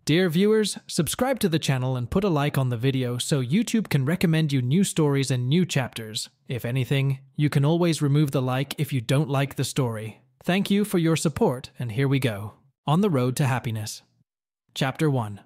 Dear viewers, subscribe to the channel and put a like on the video so YouTube can recommend you new stories and new chapters. If anything, you can always remove the like if you don't like the story. Thank you for your support, and here we go. On the Road to Happiness. Chapter 1.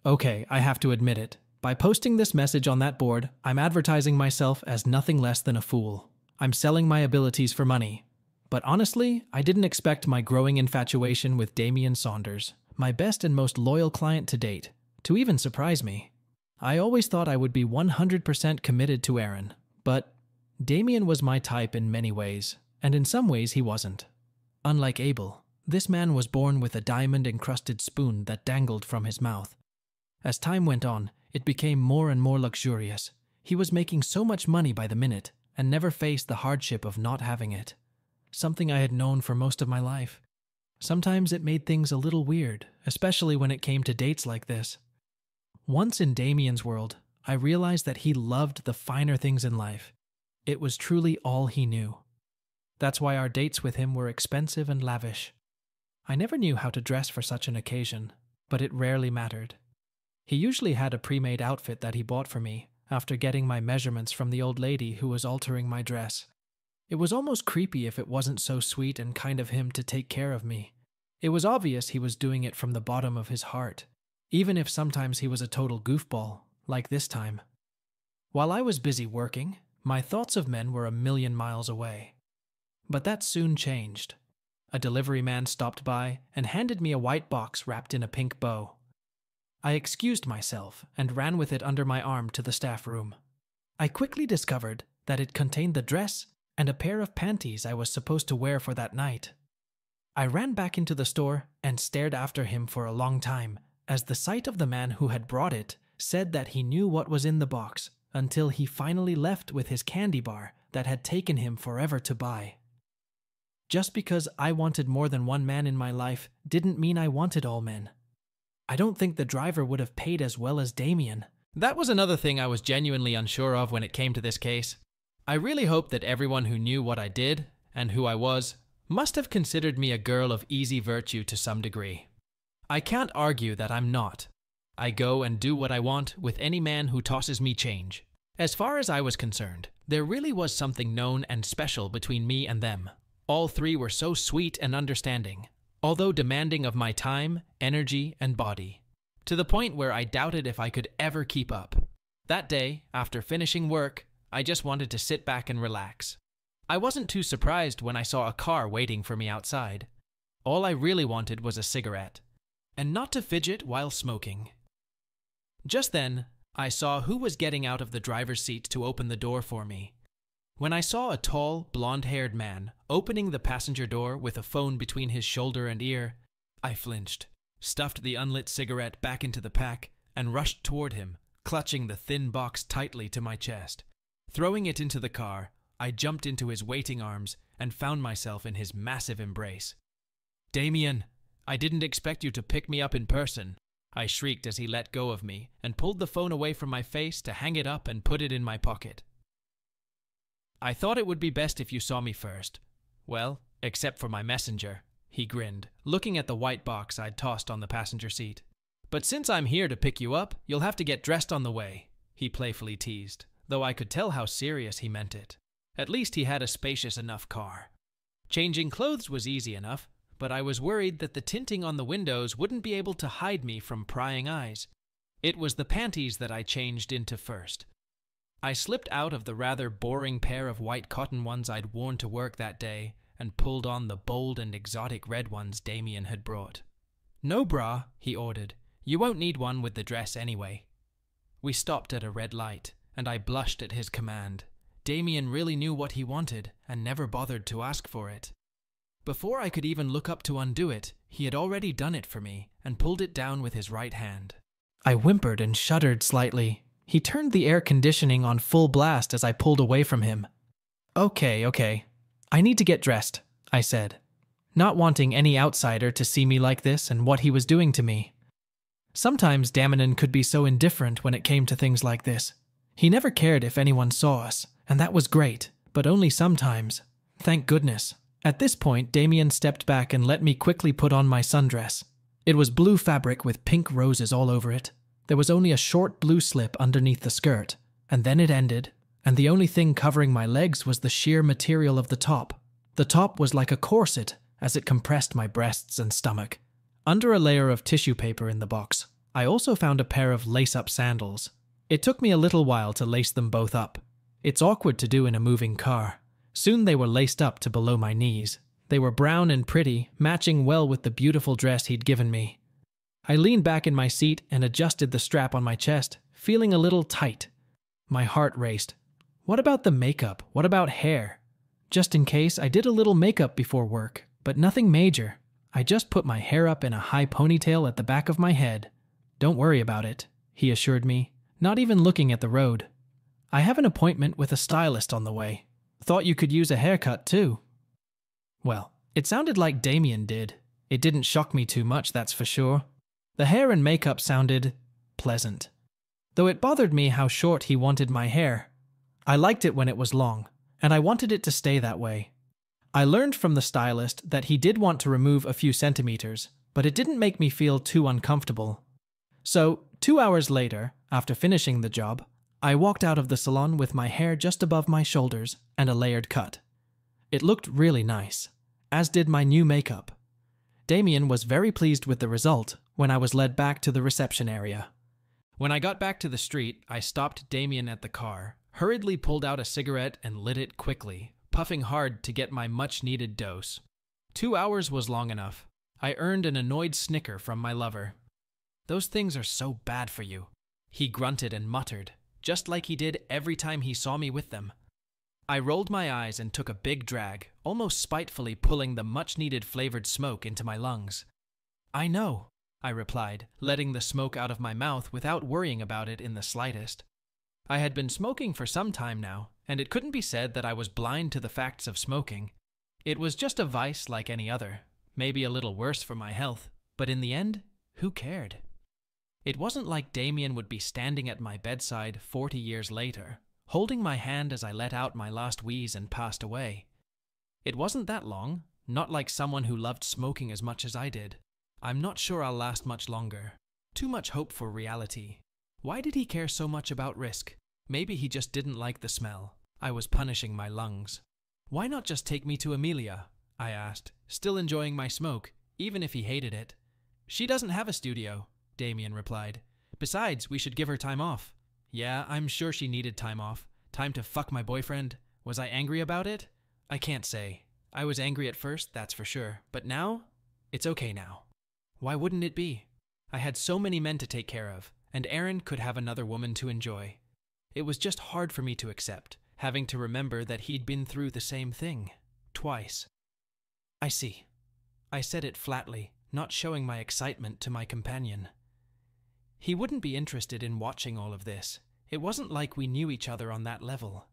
Okay, I have to admit it. By posting this message on that board, I'm advertising myself as nothing less than a fool. I'm selling my abilities for money. But honestly, I didn't expect my growing infatuation with Damian Saunders, my best and most loyal client to date, to even surprise me. I always thought I would be 100% committed to Aaron, but Damian was my type in many ways, and in some ways he wasn't. Unlike Abel, this man was born with a diamond-encrusted spoon that dangled from his mouth. As time went on, it became more and more luxurious. He was making so much money by the minute, and never faced the hardship of not having it. Something I had known for most of my life. Sometimes it made things a little weird, especially when it came to dates like this. Once in Damian's world, I realized that he loved the finer things in life. It was truly all he knew. That's why our dates with him were expensive and lavish. I never knew how to dress for such an occasion, but it rarely mattered. He usually had a pre-made outfit that he bought for me after getting my measurements from the old lady who was altering my dress. It was almost creepy if it wasn't so sweet and kind of him to take care of me. It was obvious he was doing it from the bottom of his heart, even if sometimes he was a total goofball, like this time. While I was busy working, my thoughts of men were a million miles away. But that soon changed. A delivery man stopped by and handed me a white box wrapped in a pink bow. I excused myself and ran with it under my arm to the staff room. I quickly discovered that it contained the dress and a pair of panties I was supposed to wear for that night. I ran back into the store and stared after him for a long time, as the sight of the man who had brought it said that he knew what was in the box, until he finally left with his candy bar that had taken him forever to buy. Just because I wanted more than one man in my life didn't mean I wanted all men. I don't think the driver would have paid as well as Damian. That was another thing I was genuinely unsure of when it came to this case. I really hoped that everyone who knew what I did, and who I was, must have considered me a girl of easy virtue to some degree. I can't argue that I'm not. I go and do what I want with any man who tosses me change. As far as I was concerned, there really was something known and special between me and them. All three were so sweet and understanding, although demanding of my time, energy, and body, to the point where I doubted if I could ever keep up. That day, after finishing work, I just wanted to sit back and relax. I wasn't too surprised when I saw a car waiting for me outside. All I really wanted was a cigarette, and not to fidget while smoking. Just then, I saw who was getting out of the driver's seat to open the door for me. When I saw a tall, blonde-haired man opening the passenger door with a phone between his shoulder and ear, I flinched, stuffed the unlit cigarette back into the pack, and rushed toward him, clutching the thin box tightly to my chest. Throwing it into the car, I jumped into his waiting arms and found myself in his massive embrace. "Damian, I didn't expect you to pick me up in person," I shrieked as he let go of me and pulled the phone away from my face to hang it up and put it in my pocket. "I thought it would be best if you saw me first. Well, except for my messenger," he grinned, looking at the white box I'd tossed on the passenger seat. "But since I'm here to pick you up, you'll have to get dressed on the way," he playfully teased, though I could tell how serious he meant it. At least he had a spacious enough car. Changing clothes was easy enough, but I was worried that the tinting on the windows wouldn't be able to hide me from prying eyes. It was the panties that I changed into first. I slipped out of the rather boring pair of white cotton ones I'd worn to work that day and pulled on the bold and exotic red ones Damian had brought. "No bra," he ordered. "You won't need one with the dress anyway." We stopped at a red light, and I blushed at his command. Damian really knew what he wanted and never bothered to ask for it. Before I could even look up to undo it, he had already done it for me and pulled it down with his right hand. I whimpered and shuddered slightly. He turned the air conditioning on full blast as I pulled away from him. Okay. I need to get dressed," I said, not wanting any outsider to see me like this and what he was doing to me. Sometimes Damian could be so indifferent when it came to things like this. He never cared if anyone saw us, and that was great, but only sometimes. Thank goodness. At this point, Damian stepped back and let me quickly put on my sundress. It was blue fabric with pink roses all over it. There was only a short blue slip underneath the skirt, and then it ended, and the only thing covering my legs was the sheer material of the top. The top was like a corset as it compressed my breasts and stomach. Under a layer of tissue paper in the box, I also found a pair of lace-up sandals. It took me a little while to lace them both up. It's awkward to do in a moving car. Soon they were laced up to below my knees. They were brown and pretty, matching well with the beautiful dress he'd given me. I leaned back in my seat and adjusted the strap on my chest, feeling a little tight. My heart raced. What about the makeup? What about hair? Just in case, I did a little makeup before work, but nothing major. I just put my hair up in a high ponytail at the back of my head. Don't worry about it, he assured me, not even looking at the road. I have an appointment with a stylist on the way. Thought you could use a haircut too. Well, it sounded like Damien did. It didn't shock me too much, that's for sure. The hair and makeup sounded pleasant. Though it bothered me how short he wanted my hair. I liked it when it was long, and I wanted it to stay that way. I learned from the stylist that he did want to remove a few centimeters, but it didn't make me feel too uncomfortable. So, 2 hours later, after finishing the job, I walked out of the salon with my hair just above my shoulders and a layered cut. It looked really nice, as did my new makeup. Damien was very pleased with the result when I was led back to the reception area. When I got back to the street, I stopped Damien at the car, hurriedly pulled out a cigarette and lit it quickly, puffing hard to get my much-needed dose. 2 hours was long enough. I earned an annoyed snicker from my lover. "Those things are so bad for you," he grunted and muttered, just like he did every time he saw me with them. I rolled my eyes and took a big drag, almost spitefully pulling the much-needed flavored smoke into my lungs. "I know," I replied, letting the smoke out of my mouth without worrying about it in the slightest. I had been smoking for some time now, and it couldn't be said that I was blind to the facts of smoking. It was just a vice like any other, maybe a little worse for my health, but in the end, who cared? It wasn't like Damien would be standing at my bedside 40 years later, holding my hand as I let out my last wheeze and passed away. It wasn't that long, not like someone who loved smoking as much as I did. I'm not sure I'll last much longer. Too much hope for reality. Why did he care so much about risk? Maybe he just didn't like the smell. I was punishing my lungs. "Why not just take me to Amelia?" I asked, still enjoying my smoke, even if he hated it. "She doesn't have a studio," Damien replied. "Besides, we should give her time off." Yeah, I'm sure she needed time off. Time to fuck my boyfriend. Was I angry about it? I can't say. I was angry at first, that's for sure. But now? It's okay now. Why wouldn't it be? I had so many men to take care of, and Aaron could have another woman to enjoy. It was just hard for me to accept, having to remember that he'd been through the same thing. Twice. "I see." I said it flatly, not showing my excitement to my companion. He wouldn't be interested in watching all of this. It wasn't like we knew each other on that level.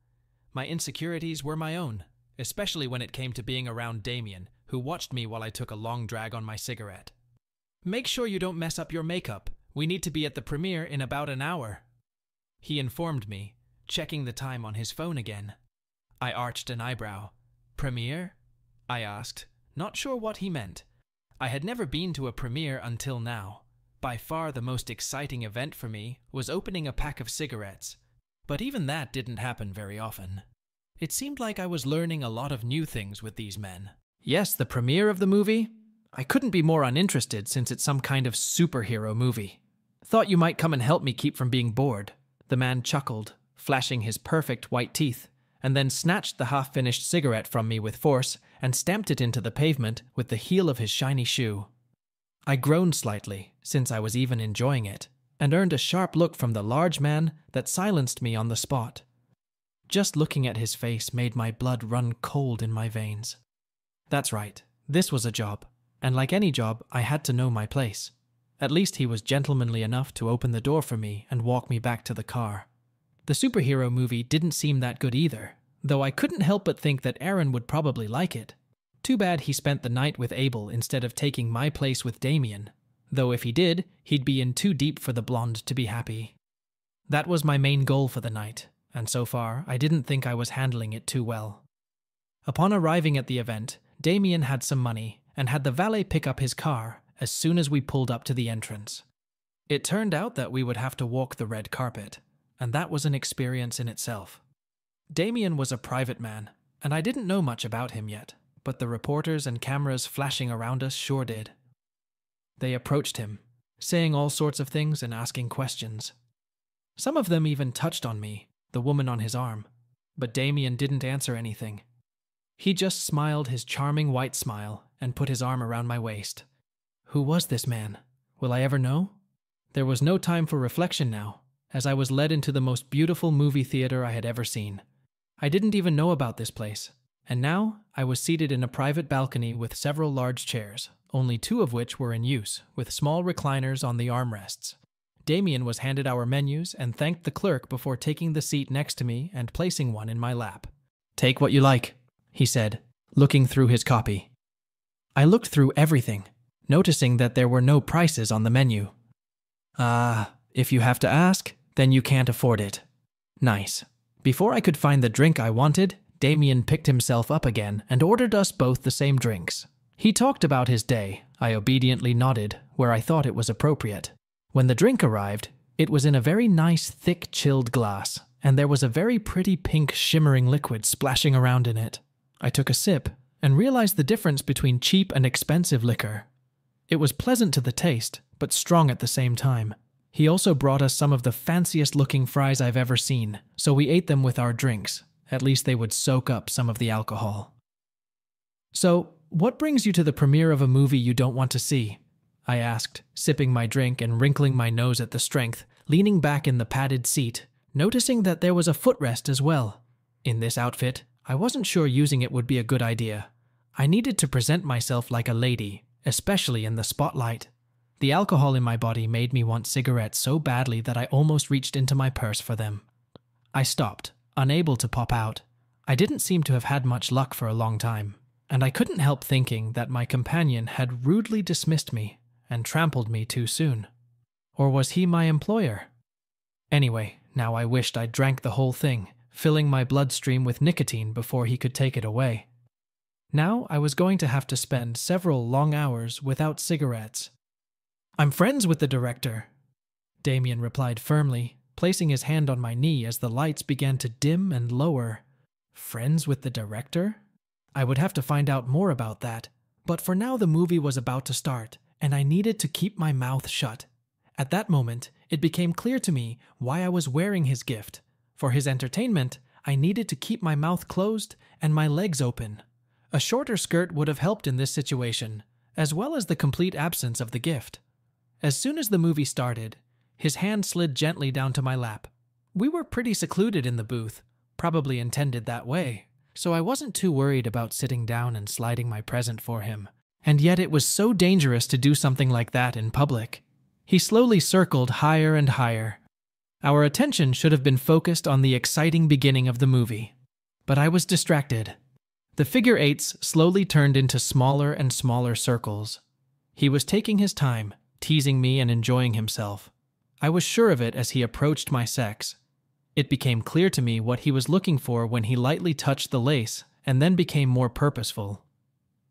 My insecurities were my own, especially when it came to being around Damien, who watched me while I took a long drag on my cigarette. "Make sure you don't mess up your makeup. We need to be at the premiere in about an hour," he informed me, checking the time on his phone again. I arched an eyebrow. "Premiere?" I asked, not sure what he meant. I had never been to a premiere until now. By far the most exciting event for me was opening a pack of cigarettes, but even that didn't happen very often. It seemed like I was learning a lot of new things with these men. Yes, the premiere of the movie? I couldn't be more uninterested since it's some kind of superhero movie. "Thought you might come and help me keep from being bored." The man chuckled, flashing his perfect white teeth, and then snatched the half-finished cigarette from me with force and stamped it into the pavement with the heel of his shiny shoe. I groaned slightly, since I was even enjoying it, and earned a sharp look from the large man that silenced me on the spot. Just looking at his face made my blood run cold in my veins. That's right, this was a job, and like any job, I had to know my place. At least he was gentlemanly enough to open the door for me and walk me back to the car. The superhero movie didn't seem that good either, though I couldn't help but think that Aaron would probably like it. Too bad he spent the night with Abel instead of taking my place with Damien, though if he did, he'd be in too deep for the blonde to be happy. That was my main goal for the night, and so far, I didn't think I was handling it too well. Upon arriving at the event, Damien had some money and had the valet pick up his car as soon as we pulled up to the entrance. It turned out that we would have to walk the red carpet, and that was an experience in itself. Damien was a private man, and I didn't know much about him yet, but the reporters and cameras flashing around us sure did. They approached him, saying all sorts of things and asking questions. Some of them even touched on me, the woman on his arm, but Damien didn't answer anything. He just smiled his charming white smile and put his arm around my waist. Who was this man? Will I ever know? There was no time for reflection now, as I was led into the most beautiful movie theater I had ever seen. I didn't even know about this place, and now I was seated in a private balcony with several large chairs, only 2 of which were in use, with small recliners on the armrests. Damien was handed our menus and thanked the clerk before taking the seat next to me and placing one in my lap. "Take what you like," he said, looking through his copy. I looked through everything, noticing that there were no prices on the menu. If you have to ask, then you can't afford it. Nice. Before I could find the drink I wanted, Damien picked himself up again and ordered us both the same drinks. He talked about his day. I obediently nodded, where I thought it was appropriate. When the drink arrived, it was in a very nice, thick, chilled glass, and there was a very pretty pink, shimmering liquid splashing around in it. I took a sip and realized the difference between cheap and expensive liquor. It was pleasant to the taste, but strong at the same time. He also brought us some of the fanciest looking fries I've ever seen, so we ate them with our drinks. At least they would soak up some of the alcohol. "So, what brings you to the premiere of a movie you don't want to see?" I asked, sipping my drink and wrinkling my nose at the strength, leaning back in the padded seat, noticing that there was a footrest as well. In this outfit, I wasn't sure using it would be a good idea. I needed to present myself like a lady, especially in the spotlight. The alcohol in my body made me want cigarettes so badly that I almost reached into my purse for them. I stopped, unable to pop out. I didn't seem to have had much luck for a long time, and I couldn't help thinking that my companion had rudely dismissed me and trampled me too soon. Or was he my employer? Anyway, now I wished I'd drank the whole thing, filling my bloodstream with nicotine before he could take it away. Now I was going to have to spend several long hours without cigarettes. "I'm friends with the director," Damien replied firmly, placing his hand on my knee as the lights began to dim and lower. Friends with the director? I would have to find out more about that, but for now the movie was about to start, and I needed to keep my mouth shut. At that moment, it became clear to me why I was wearing his gift. For his entertainment, I needed to keep my mouth closed and my legs open. A shorter skirt would have helped in this situation, as well as the complete absence of the gift. As soon as the movie started, his hand slid gently down to my lap. We were pretty secluded in the booth, probably intended that way, so I wasn't too worried about sitting down and sliding my present for him. And yet it was so dangerous to do something like that in public. He slowly circled higher and higher. Our attention should have been focused on the exciting beginning of the movie. But I was distracted. The figure eights slowly turned into smaller and smaller circles. He was taking his time, teasing me and enjoying himself. I was sure of it as he approached my sex. It became clear to me what he was looking for when he lightly touched the lace and then became more purposeful.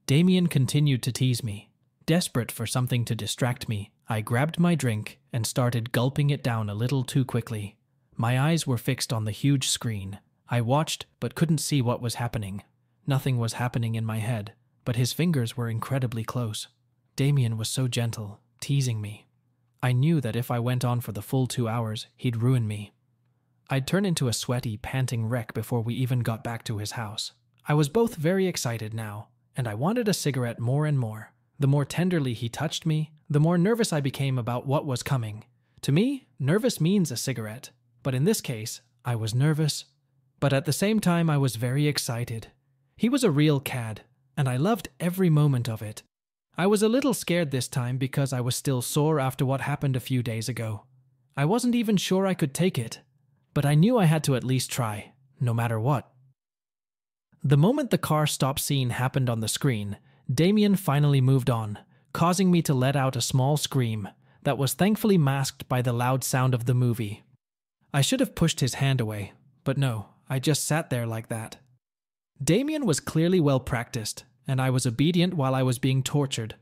Damien continued to tease me. Desperate for something to distract me, I grabbed my drink and started gulping it down a little too quickly. My eyes were fixed on the huge screen. I watched but couldn't see what was happening. Nothing was happening in my head, but his fingers were incredibly close. Damien was so gentle, teasing me. I knew that if I went on for the full 2 hours, he'd ruin me. I'd turn into a sweaty, panting wreck before we even got back to his house. I was both very excited now, and I wanted a cigarette more and more. The more tenderly he touched me, the more nervous I became about what was coming. To me, nervous means a cigarette, but in this case, I was nervous. But at the same time, I was very excited. He was a real cad, and I loved every moment of it. I was a little scared this time because I was still sore after what happened a few days ago. I wasn't even sure I could take it, but I knew I had to at least try, no matter what. The moment the car stop scene happened on the screen, Damien finally moved on, causing me to let out a small scream that was thankfully masked by the loud sound of the movie. I should have pushed his hand away, but no, I just sat there like that. Damien was clearly well practiced, and I was obedient while I was being tortured.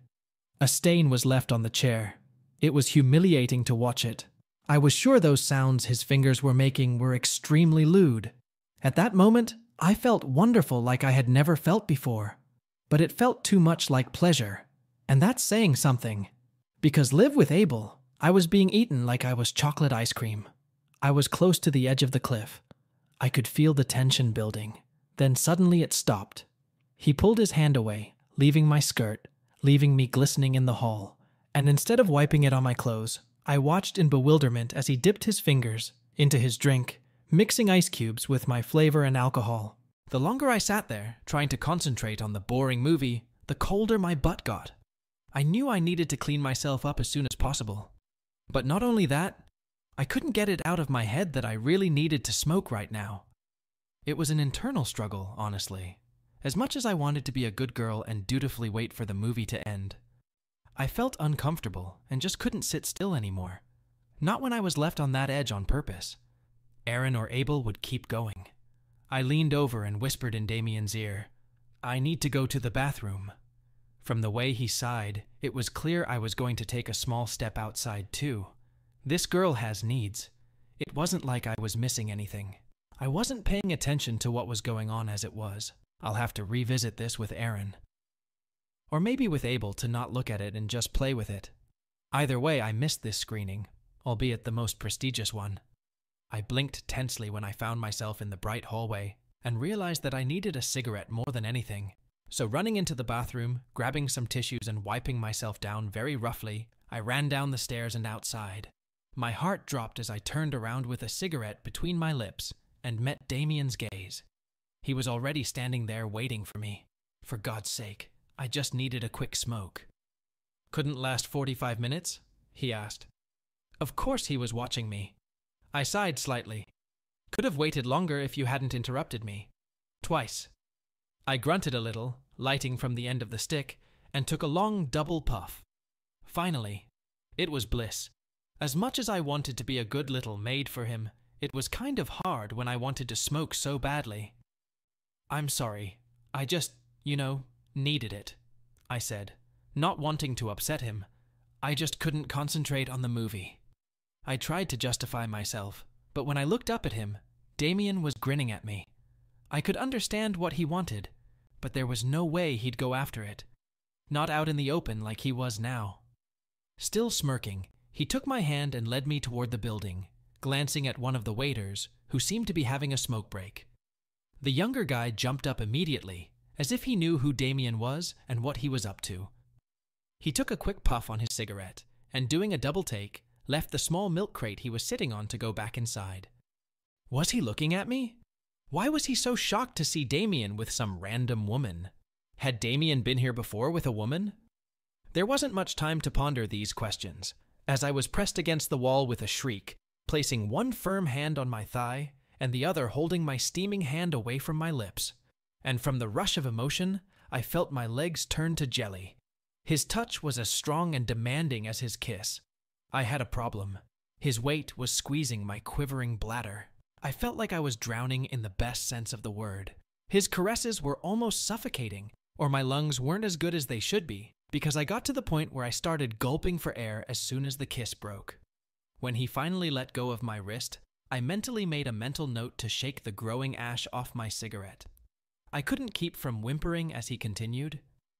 A stain was left on the chair. It was humiliating to watch it. I was sure those sounds his fingers were making were extremely lewd. At that moment, I felt wonderful like I had never felt before. But it felt too much like pleasure. And that's saying something. Because live with Abel, I was being eaten like I was chocolate ice cream. I was close to the edge of the cliff. I could feel the tension building. Then suddenly it stopped. He pulled his hand away, leaving my skirt, leaving me glistening in the hall. And instead of wiping it on my clothes, I watched in bewilderment as he dipped his fingers into his drink, mixing ice cubes with my flavor and alcohol. The longer I sat there, trying to concentrate on the boring movie, the colder my butt got. I knew I needed to clean myself up as soon as possible. But not only that, I couldn't get it out of my head that I really needed to smoke right now. It was an internal struggle, honestly. As much as I wanted to be a good girl and dutifully wait for the movie to end, I felt uncomfortable and just couldn't sit still anymore. Not when I was left on that edge on purpose. Aaron or Abel would keep going. I leaned over and whispered in Damien's ear, "I need to go to the bathroom." From the way he sighed, it was clear I was going to take a small step outside too. This girl has needs. It wasn't like I was missing anything. I wasn't paying attention to what was going on as it was. I'll have to revisit this with Aaron. Or maybe with Abel to not look at it and just play with it. Either way, I missed this screening, albeit the most prestigious one. I blinked tensely when I found myself in the bright hallway and realized that I needed a cigarette more than anything. So running into the bathroom, grabbing some tissues and wiping myself down very roughly, I ran down the stairs and outside. My heart dropped as I turned around with a cigarette between my lips and met Damien's gaze. He was already standing there waiting for me. For God's sake, I just needed a quick smoke. "Couldn't last 45 minutes?" he asked. Of course he was watching me. I sighed slightly. "Could have waited longer if you hadn't interrupted me. Twice." I grunted a little, lighting from the end of the stick, and took a long double puff. Finally, it was bliss. As much as I wanted to be a good little maid for him, it was kind of hard when I wanted to smoke so badly. "I'm sorry. I just, needed it," I said, not wanting to upset him. I just couldn't concentrate on the movie. I tried to justify myself, but when I looked up at him, Damien was grinning at me. I could understand what he wanted, but there was no way he'd go after it. Not out in the open like he was now. Still smirking, he took my hand and led me toward the building, glancing at one of the waiters, who seemed to be having a smoke break. The younger guy jumped up immediately, as if he knew who Damien was and what he was up to. He took a quick puff on his cigarette, and doing a double take, left the small milk crate he was sitting on to go back inside. Was he looking at me? Why was he so shocked to see Damien with some random woman? Had Damien been here before with a woman? There wasn't much time to ponder these questions, as I was pressed against the wall with a shriek, placing one firm hand on my thigh and the other holding my steaming hand away from my lips. And from the rush of emotion, I felt my legs turn to jelly. His touch was as strong and demanding as his kiss. I had a problem. His weight was squeezing my quivering bladder. I felt like I was drowning in the best sense of the word. His caresses were almost suffocating, or my lungs weren't as good as they should be, because I got to the point where I started gulping for air as soon as the kiss broke. When he finally let go of my wrist, I mentally made a mental note to shake the growing ash off my cigarette. I couldn't keep from whimpering as he continued.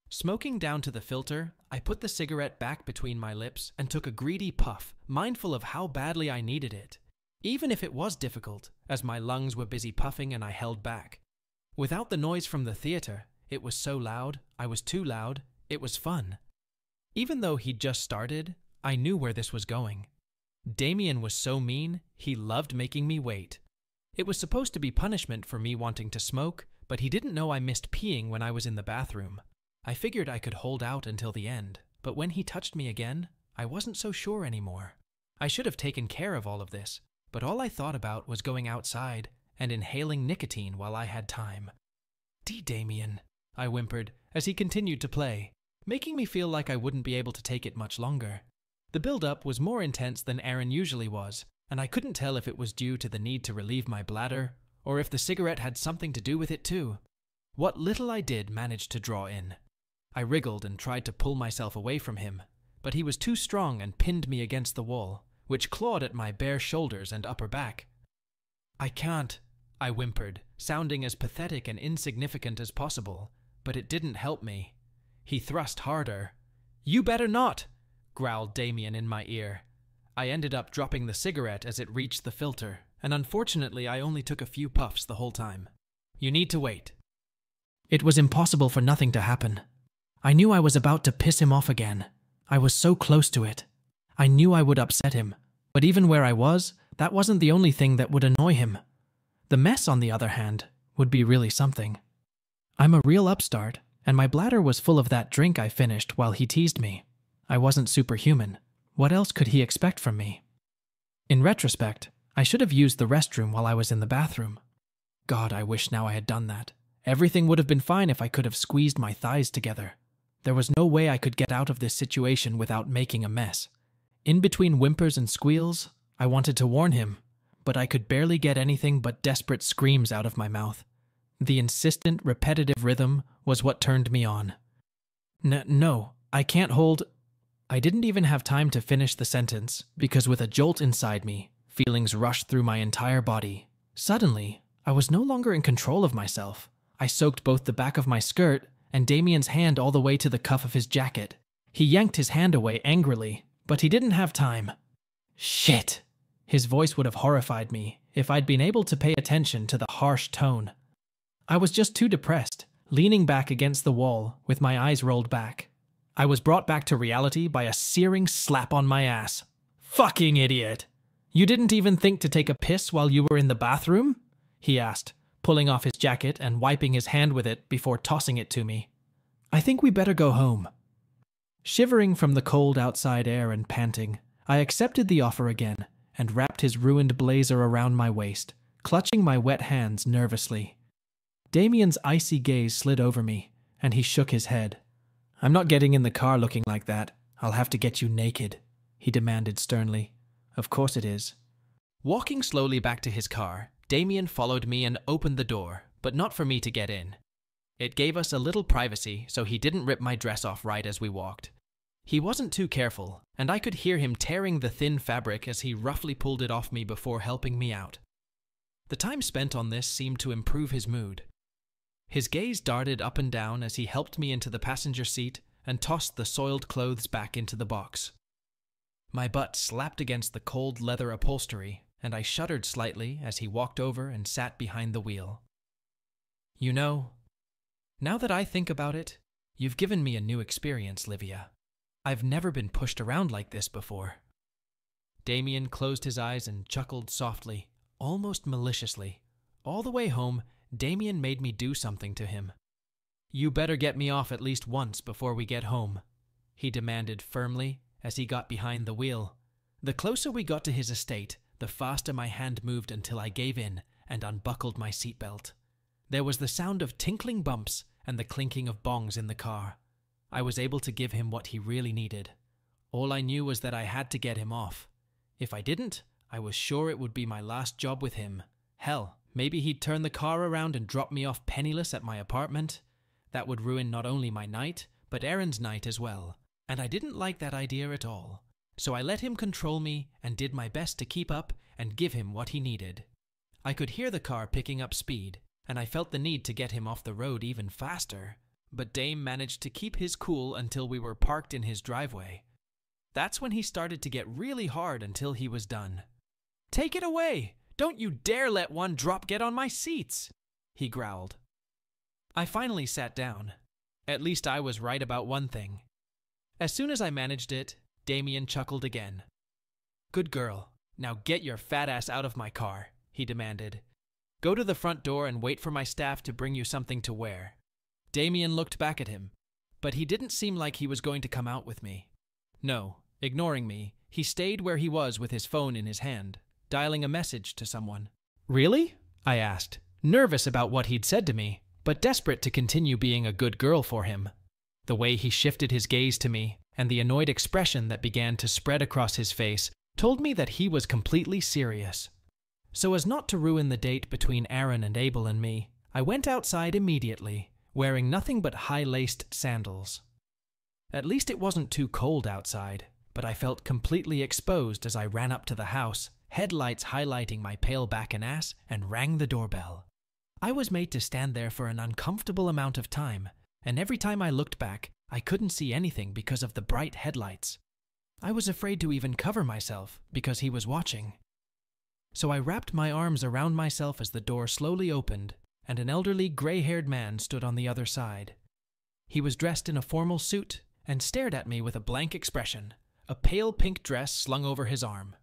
Smoking down to the filter, I put the cigarette back between my lips and took a greedy puff, mindful of how badly I needed it. Even if it was difficult, as my lungs were busy puffing and I held back. Without the noise from the theater, it was so loud, I was too loud, it was fun. Even though he'd just started, I knew where this was going. Damien was so mean, he loved making me wait. It was supposed to be punishment for me wanting to smoke, but he didn't know I missed peeing when I was in the bathroom. I figured I could hold out until the end, but when he touched me again, I wasn't so sure anymore. I should have taken care of all of this, but all I thought about was going outside and inhaling nicotine while I had time. Damien, I whimpered as he continued to play, making me feel like I wouldn't be able to take it much longer. The build-up was more intense than Aaron usually was, and I couldn't tell if it was due to the need to relieve my bladder, or if the cigarette had something to do with it too. What little I did managed to draw in. I wriggled and tried to pull myself away from him, but he was too strong and pinned me against the wall, which clawed at my bare shoulders and upper back. "I can't," I whimpered, sounding as pathetic and insignificant as possible, but it didn't help me. He thrust harder. "You better not," growled Damien in my ear. I ended up dropping the cigarette as it reached the filter, and unfortunately I only took a few puffs the whole time. "You need to wait." It was impossible for nothing to happen. I knew I was about to piss him off again. I was so close to it. I knew I would upset him, but even where I was, that wasn't the only thing that would annoy him. The mess, on the other hand, would be really something. I'm a real upstart, and my bladder was full of that drink I finished while he teased me. I wasn't superhuman. What else could he expect from me? In retrospect, I should have used the restroom while I was in the bathroom. God, I wish now I had done that. Everything would have been fine if I could have squeezed my thighs together. There was no way I could get out of this situation without making a mess. In between whimpers and squeals, I wanted to warn him, but I could barely get anything but desperate screams out of my mouth. The insistent, repetitive rhythm was what turned me on. No, I can't hold... I didn't even have time to finish the sentence, because with a jolt inside me, feelings rushed through my entire body. Suddenly, I was no longer in control of myself. I soaked both the back of my skirt and Damien's hand all the way to the cuff of his jacket. He yanked his hand away angrily, but he didn't have time. Shit! His voice would have horrified me if I'd been able to pay attention to the harsh tone. I was just too depressed, leaning back against the wall with my eyes rolled back. I was brought back to reality by a searing slap on my ass. "Fucking idiot! You didn't even think to take a piss while you were in the bathroom?" he asked, pulling off his jacket and wiping his hand with it before tossing it to me. "I think we better go home." Shivering from the cold outside air and panting, I accepted the offer again and wrapped his ruined blazer around my waist, clutching my wet hands nervously. Damien's icy gaze slid over me, and he shook his head. "I'm not getting in the car looking like that. I'll have to get you naked," he demanded sternly. "Of course it is." Walking slowly back to his car, Damien followed me and opened the door, but not for me to get in. It gave us a little privacy, so he didn't rip my dress off right as we walked. He wasn't too careful, and I could hear him tearing the thin fabric as he roughly pulled it off me before helping me out. The time spent on this seemed to improve his mood. His gaze darted up and down as he helped me into the passenger seat and tossed the soiled clothes back into the box. My butt slapped against the cold leather upholstery, and I shuddered slightly as he walked over and sat behind the wheel. "You know, now that I think about it, you've given me a new experience, Livia. I've never been pushed around like this before." Damien closed his eyes and chuckled softly, almost maliciously. All the way home, Damien made me do something to him. "You better get me off at least once before we get home," he demanded firmly as he got behind the wheel. The closer we got to his estate, the faster my hand moved until I gave in and unbuckled my seatbelt. There was the sound of tinkling bumps and the clinking of bongs in the car. I was able to give him what he really needed. All I knew was that I had to get him off. If I didn't, I was sure it would be my last job with him. Hell, maybe he'd turn the car around and drop me off penniless at my apartment. That would ruin not only my night, but Erin's night as well. And I didn't like that idea at all. So I let him control me and did my best to keep up and give him what he needed. I could hear the car picking up speed, and I felt the need to get him off the road even faster. But Dame managed to keep his cool until we were parked in his driveway. That's when he started to get really hard until he was done. "Take it away! Don't you dare let one drop get on my seats!" he growled. I finally sat down. At least I was right about one thing. As soon as I managed it, Damien chuckled again. "Good girl. Now get your fat ass out of my car," he demanded. "Go to the front door and wait for my staff to bring you something to wear." Damien looked back at him, but he didn't seem like he was going to come out with me. No, ignoring me, he stayed where he was with his phone in his hand, dialing a message to someone. "Really?" I asked, nervous about what he'd said to me, but desperate to continue being a good girl for him. The way he shifted his gaze to me, and the annoyed expression that began to spread across his face, told me that he was completely serious. So as not to ruin the date between Aaron and Abel and me, I went outside immediately, wearing nothing but high-laced sandals. At least it wasn't too cold outside, but I felt completely exposed as I ran up to the house, headlights highlighting my pale back and ass, and rang the doorbell. I was made to stand there for an uncomfortable amount of time, and every time I looked back, I couldn't see anything because of the bright headlights. I was afraid to even cover myself because he was watching. So I wrapped my arms around myself as the door slowly opened, and an elderly gray-haired man stood on the other side. He was dressed in a formal suit and stared at me with a blank expression, a pale pink dress slung over his arm.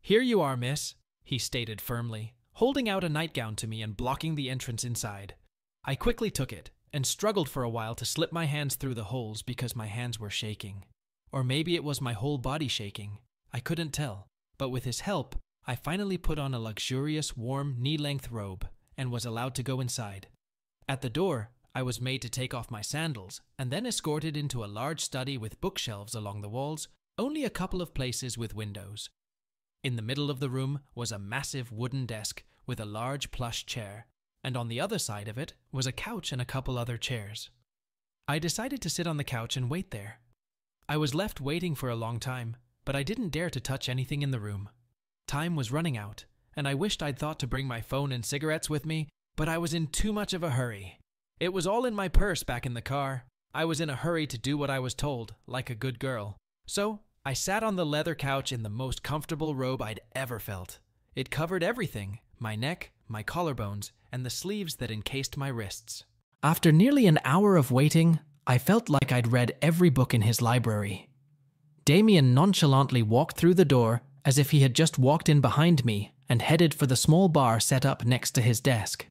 "Here you are, miss," he stated firmly, holding out a nightgown to me and blocking the entrance inside. I quickly took it and struggled for a while to slip my hands through the holes because my hands were shaking. Or maybe it was my whole body shaking. I couldn't tell, but with his help, I finally put on a luxurious, warm, knee-length robe and was allowed to go inside. At the door, I was made to take off my sandals and then escorted into a large study with bookshelves along the walls, only a couple of places with windows. In the middle of the room was a massive wooden desk with a large plush chair, and on the other side of it was a couch and a couple other chairs. I decided to sit on the couch and wait there. I was left waiting for a long time, but I didn't dare to touch anything in the room. Time was running out, and I wished I'd thought to bring my phone and cigarettes with me, but I was in too much of a hurry. It was all in my purse back in the car. I was in a hurry to do what I was told, like a good girl. So, I sat on the leather couch in the most comfortable robe I'd ever felt. It covered everything, my neck, my collarbones, and the sleeves that encased my wrists. After nearly an hour of waiting, I felt like I'd read every book in his library. Damien nonchalantly walked through the door as if he had just walked in behind me and headed for the small bar set up next to his desk.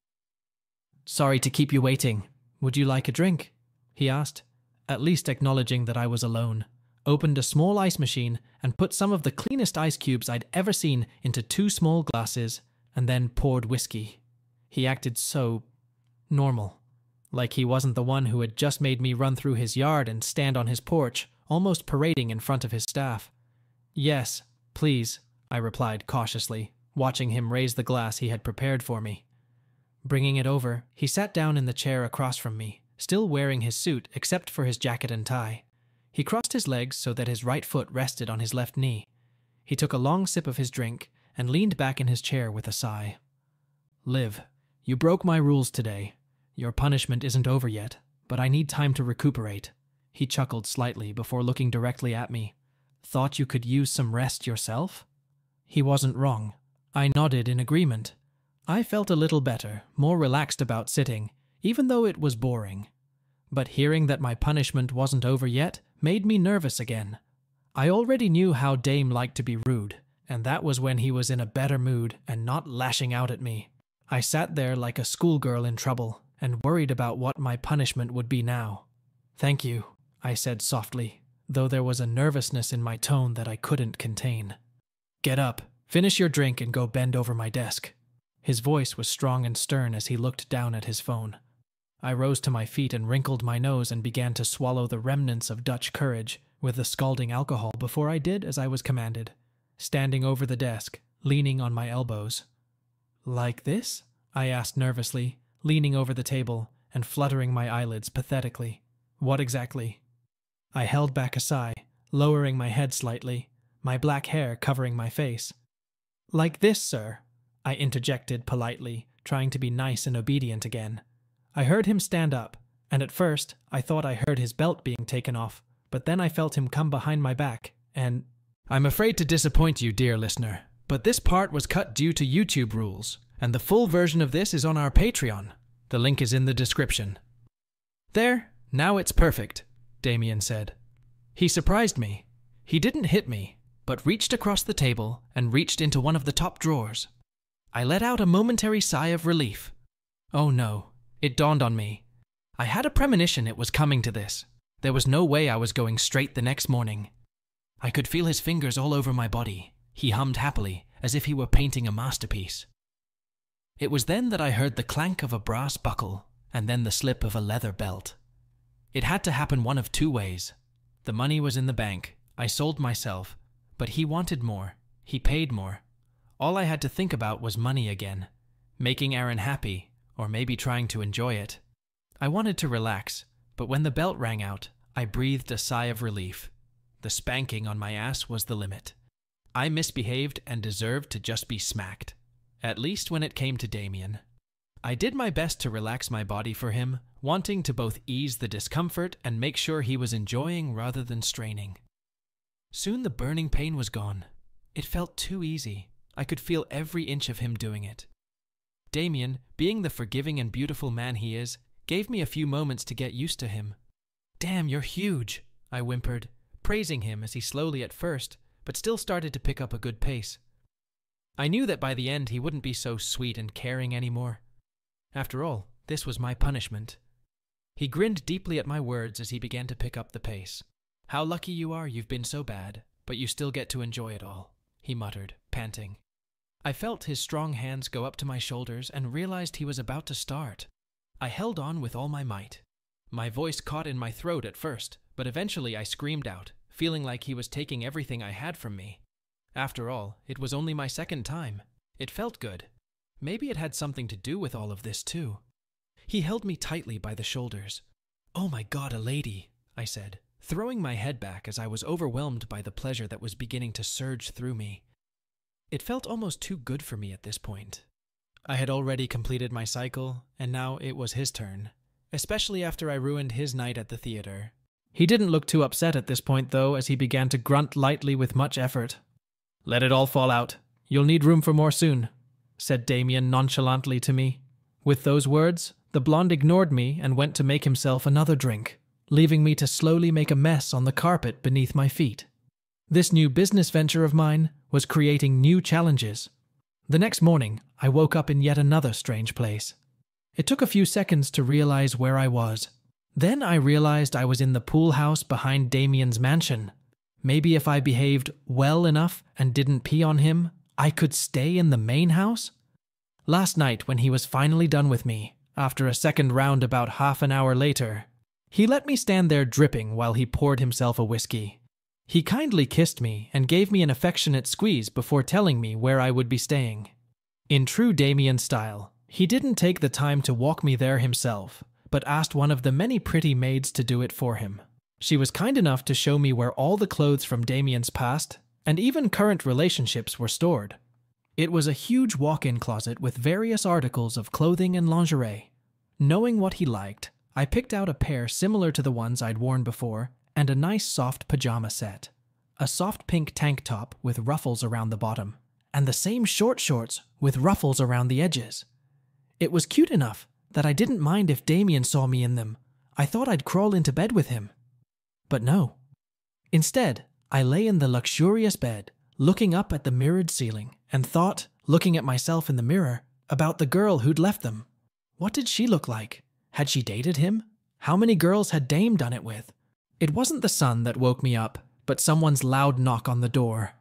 "Sorry to keep you waiting. Would you like a drink?" he asked, at least acknowledging that I was alone, opened a small ice machine and put some of the cleanest ice cubes I'd ever seen into 2 small glasses, and then poured whiskey. He acted so normal, like he wasn't the one who had just made me run through his yard and stand on his porch, almost parading in front of his staff. "Yes, please," I replied cautiously, watching him raise the glass he had prepared for me. Bringing it over, he sat down in the chair across from me, still wearing his suit except for his jacket and tie. He crossed his legs so that his right foot rested on his left knee. He took a long sip of his drink and leaned back in his chair with a sigh. "Liv, you broke my rules today. Your punishment isn't over yet, but I need time to recuperate." He chuckled slightly before looking directly at me. "Thought you could use some rest yourself?" He wasn't wrong. I nodded in agreement. I felt a little better, more relaxed about sitting, even though it was boring. But hearing that my punishment wasn't over yet made me nervous again. I already knew how Dame liked to be rude, and that was when he was in a better mood and not lashing out at me. I sat there like a schoolgirl in trouble and worried about what my punishment would be now. "Thank you," I said softly, though there was a nervousness in my tone that I couldn't contain. "Get up, finish your drink, and go bend over my desk." His voice was strong and stern as he looked down at his phone. I rose to my feet and wrinkled my nose and began to swallow the remnants of Dutch courage with the scalding alcohol before I did as I was commanded, standing over the desk, leaning on my elbows. "Like this?" I asked nervously, leaning over the table and fluttering my eyelids pathetically. "What exactly?" I held back a sigh, lowering my head slightly, my black hair covering my face. "Like this, sir," I interjected politely, trying to be nice and obedient again. I heard him stand up, and at first I thought I heard his belt being taken off, but then I felt him come behind my back, and... I'm afraid to disappoint you, dear listener, but this part was cut due to YouTube rules, and the full version of this is on our Patreon. The link is in the description. "There, now it's perfect," Damien said. He surprised me. He didn't hit me, but reached across the table and reached into one of the top drawers. I let out a momentary sigh of relief. Oh no. It dawned on me. I had a premonition it was coming to this. There was no way I was going straight the next morning. I could feel his fingers all over my body. He hummed happily, as if he were painting a masterpiece. It was then that I heard the clank of a brass buckle, and then the slip of a leather belt. It had to happen one of 2 ways. The money was in the bank. I sold myself. But he wanted more. He paid more. All I had to think about was money again. Making Aaron happy. Or maybe trying to enjoy it. I wanted to relax, but when the belt rang out, I breathed a sigh of relief. The spanking on my ass was the limit. I misbehaved and deserved to just be smacked, at least when it came to Damien. I did my best to relax my body for him, wanting to both ease the discomfort and make sure he was enjoying rather than straining. Soon the burning pain was gone. It felt too easy. I could feel every inch of him doing it. Damien, being the forgiving and beautiful man he is, gave me a few moments to get used to him. "Damn, you're huge," I whimpered, praising him as he slowly at first, but still started to pick up a good pace. I knew that by the end he wouldn't be so sweet and caring anymore. After all, this was my punishment. He grinned deeply at my words as he began to pick up the pace. "How lucky you are you've been so bad, but you still get to enjoy it all," he muttered, panting. I felt his strong hands go up to my shoulders and realized he was about to start. I held on with all my might. My voice caught in my throat at first, but eventually I screamed out, feeling like he was taking everything I had from me. After all, it was only my second time. It felt good. Maybe it had something to do with all of this too. He held me tightly by the shoulders. "Oh my God, a lady," I said, throwing my head back as I was overwhelmed by the pleasure that was beginning to surge through me. It felt almost too good for me at this point. I had already completed my cycle, and now it was his turn, especially after I ruined his night at the theater. He didn't look too upset at this point though, as he began to grunt lightly with much effort. "Let it all fall out. You'll need room for more soon," said Damien nonchalantly to me. With those words, the blonde ignored me and went to make himself another drink, leaving me to slowly make a mess on the carpet beneath my feet. This new business venture of mine was creating new challenges. The next morning, I woke up in yet another strange place. It took a few seconds to realize where I was. Then I realized I was in the pool house behind Damien's mansion. Maybe if I behaved well enough and didn't pee on him, I could stay in the main house? Last night, when he was finally done with me, after a second round about half an hour later, he let me stand there dripping while he poured himself a whiskey. He kindly kissed me and gave me an affectionate squeeze before telling me where I would be staying. In true Damien style, he didn't take the time to walk me there himself, but asked one of the many pretty maids to do it for him. She was kind enough to show me where all the clothes from Damien's past, and even current relationships, were stored. It was a huge walk-in closet with various articles of clothing and lingerie. Knowing what he liked, I picked out a pair similar to the ones I'd worn before, and a nice soft pajama set. A soft pink tank top with ruffles around the bottom, and the same short shorts with ruffles around the edges. It was cute enough that I didn't mind if Damien saw me in them. I thought I'd crawl into bed with him. But no. Instead, I lay in the luxurious bed, looking up at the mirrored ceiling, and thought, looking at myself in the mirror, about the girl who'd left them. What did she look like? Had she dated him? How many girls had Dame done it with? It wasn't the sun that woke me up, but someone's loud knock on the door.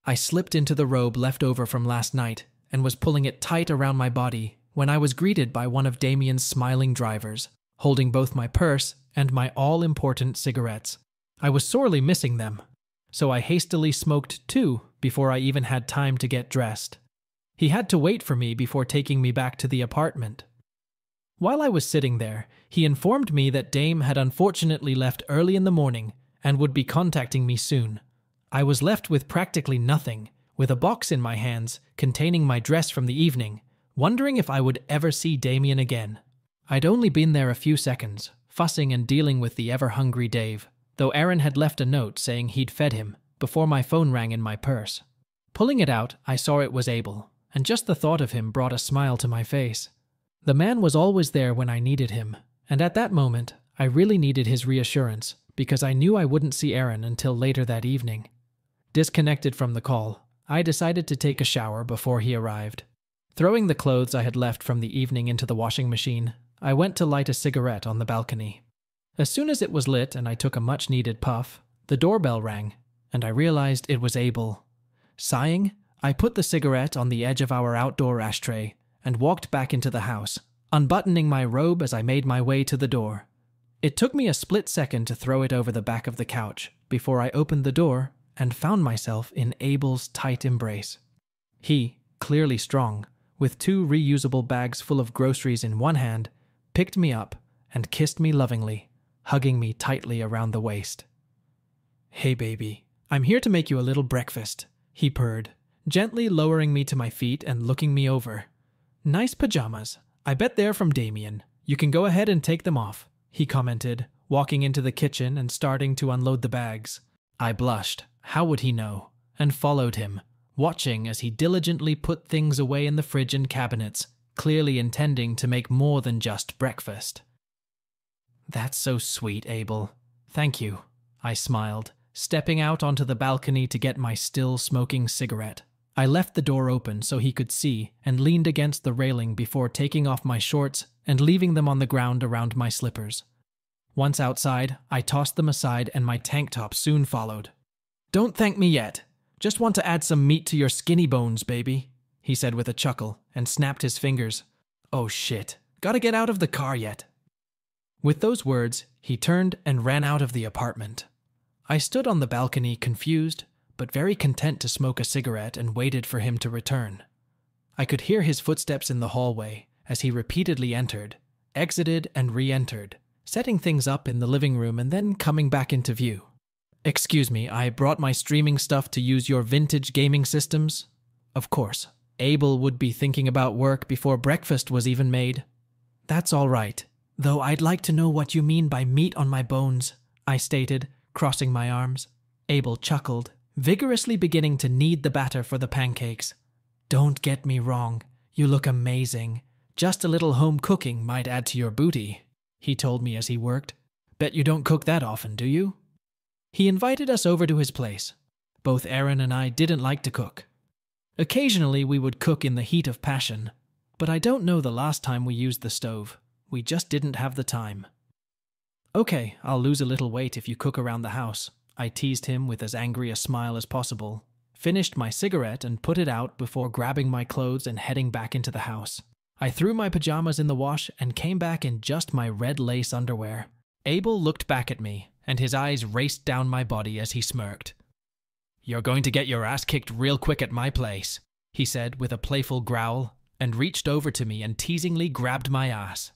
I slipped into the robe left over from last night and was pulling it tight around my body when I was greeted by one of Damien's smiling drivers, holding both my purse and my all-important cigarettes. I was sorely missing them, so I hastily smoked two before I even had time to get dressed. He had to wait for me before taking me back to the apartment. While I was sitting there, he informed me that Dame had unfortunately left early in the morning and would be contacting me soon. I was left with practically nothing, with a box in my hands containing my dress from the evening, wondering if I would ever see Damien again. I'd only been there a few seconds, fussing and dealing with the ever-hungry Dave, though Aaron had left a note saying he'd fed him, before my phone rang in my purse. Pulling it out, I saw it was Abel, and just the thought of him brought a smile to my face. The man was always there when I needed him, and at that moment, I really needed his reassurance, because I knew I wouldn't see Aaron until later that evening. Disconnected from the call, I decided to take a shower before he arrived. Throwing the clothes I had left from the evening into the washing machine, I went to light a cigarette on the balcony. As soon as it was lit and I took a much-needed puff, the doorbell rang, and I realized it was Abel. Sighing, I put the cigarette on the edge of our outdoor ashtray and walked back into the house, unbuttoning my robe as I made my way to the door. It took me a split second to throw it over the back of the couch before I opened the door and found myself in Abel's tight embrace. He, clearly strong, with 2 reusable bags full of groceries in one hand, picked me up and kissed me lovingly, hugging me tightly around the waist. "Hey baby, I'm here to make you a little breakfast," he purred, gently lowering me to my feet and looking me over. "Nice pajamas. I bet they're from Damien. You can go ahead and take them off," he commented, walking into the kitchen and starting to unload the bags. I blushed. How would he know? And followed him, watching as he diligently put things away in the fridge and cabinets, clearly intending to make more than just breakfast. "That's so sweet, Abel. Thank you," I smiled, stepping out onto the balcony to get my still smoking cigarette. I left the door open so he could see and leaned against the railing before taking off my shorts and leaving them on the ground around my slippers. Once outside, I tossed them aside and my tank top soon followed. "Don't thank me yet. Just want to add some meat to your skinny bones, baby," he said with a chuckle and snapped his fingers. "Oh shit, gotta get out of the car yet." With those words, he turned and ran out of the apartment. I stood on the balcony confused, but very content to smoke a cigarette and waited for him to return. I could hear his footsteps in the hallway as he repeatedly entered, exited and re-entered, setting things up in the living room and then coming back into view. "Excuse me, I brought my streaming stuff to use your vintage gaming systems." Of course, Abel would be thinking about work before breakfast was even made. "That's all right, though I'd like to know what you mean by meat on my bones," I stated, crossing my arms. Abel chuckled, vigorously beginning to knead the batter for the pancakes. "Don't get me wrong, you look amazing. Just a little home cooking might add to your booty," he told me as he worked. "Bet you don't cook that often, do you?" He invited us over to his place. Both Aaron and I didn't like to cook. Occasionally we would cook in the heat of passion, but I don't know the last time we used the stove. We just didn't have the time. "Okay, I'll lose a little weight if you cook around the house," I teased him with as angry a smile as possible, finished my cigarette and put it out before grabbing my clothes and heading back into the house. I threw my pajamas in the wash and came back in just my red lace underwear. Abel looked back at me, and his eyes raced down my body as he smirked. "You're going to get your ass kicked real quick at my place," he said with a playful growl, and reached over to me and teasingly grabbed my ass.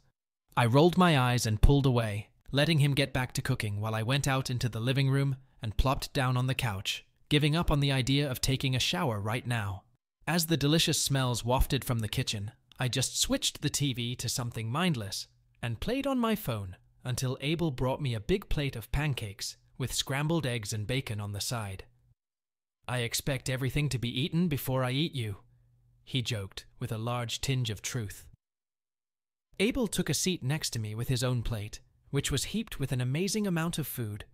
I rolled my eyes and pulled away, letting him get back to cooking while I went out into the living room and plopped down on the couch, giving up on the idea of taking a shower right now. As the delicious smells wafted from the kitchen, I just switched the TV to something mindless and played on my phone until Abel brought me a big plate of pancakes with scrambled eggs and bacon on the side. "I expect everything to be eaten before I eat you," he joked with a large tinge of truth. Abel took a seat next to me with his own plate, which was heaped with an amazing amount of food.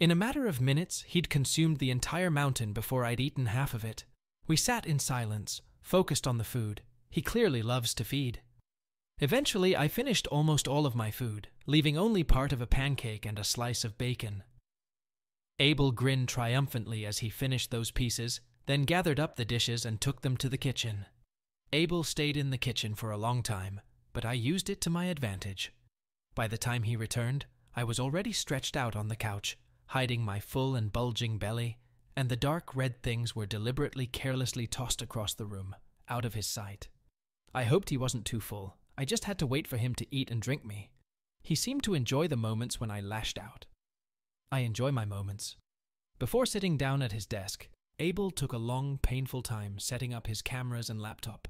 In a matter of minutes, he'd consumed the entire mountain before I'd eaten half of it. We sat in silence, focused on the food. He clearly loves to feed. Eventually, I finished almost all of my food, leaving only part of a pancake and a slice of bacon. Abel grinned triumphantly as he finished those pieces, then gathered up the dishes and took them to the kitchen. Abel stayed in the kitchen for a long time, but I used it to my advantage. By the time he returned, I was already stretched out on the couch, hiding my full and bulging belly, and the dark red things were deliberately carelessly tossed across the room, out of his sight. I hoped he wasn't too full. I just had to wait for him to eat and drink me. He seemed to enjoy the moments when I lashed out. I enjoy my moments. Before sitting down at his desk, Abel took a long, painful time setting up his cameras and laptop.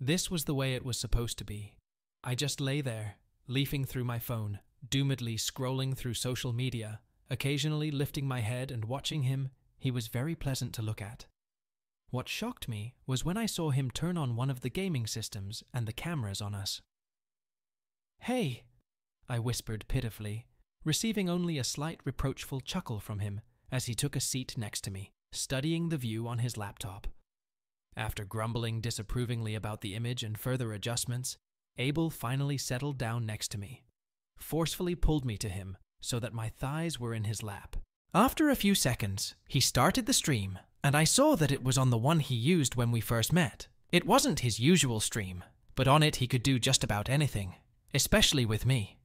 This was the way it was supposed to be. I just lay there, leafing through my phone, doomedly scrolling through social media, occasionally lifting my head and watching him. He was very pleasant to look at. What shocked me was when I saw him turn on one of the gaming systems and the cameras on us. "Hey," I whispered pitifully, receiving only a slight reproachful chuckle from him as he took a seat next to me, studying the view on his laptop. After grumbling disapprovingly about the image and further adjustments, Abel finally settled down next to me, forcefully pulled me to him so that my thighs were in his lap. After a few seconds, he started the stream, and I saw that it was on the one he used when we first met. It wasn't his usual stream, but on it he could do just about anything, especially with me.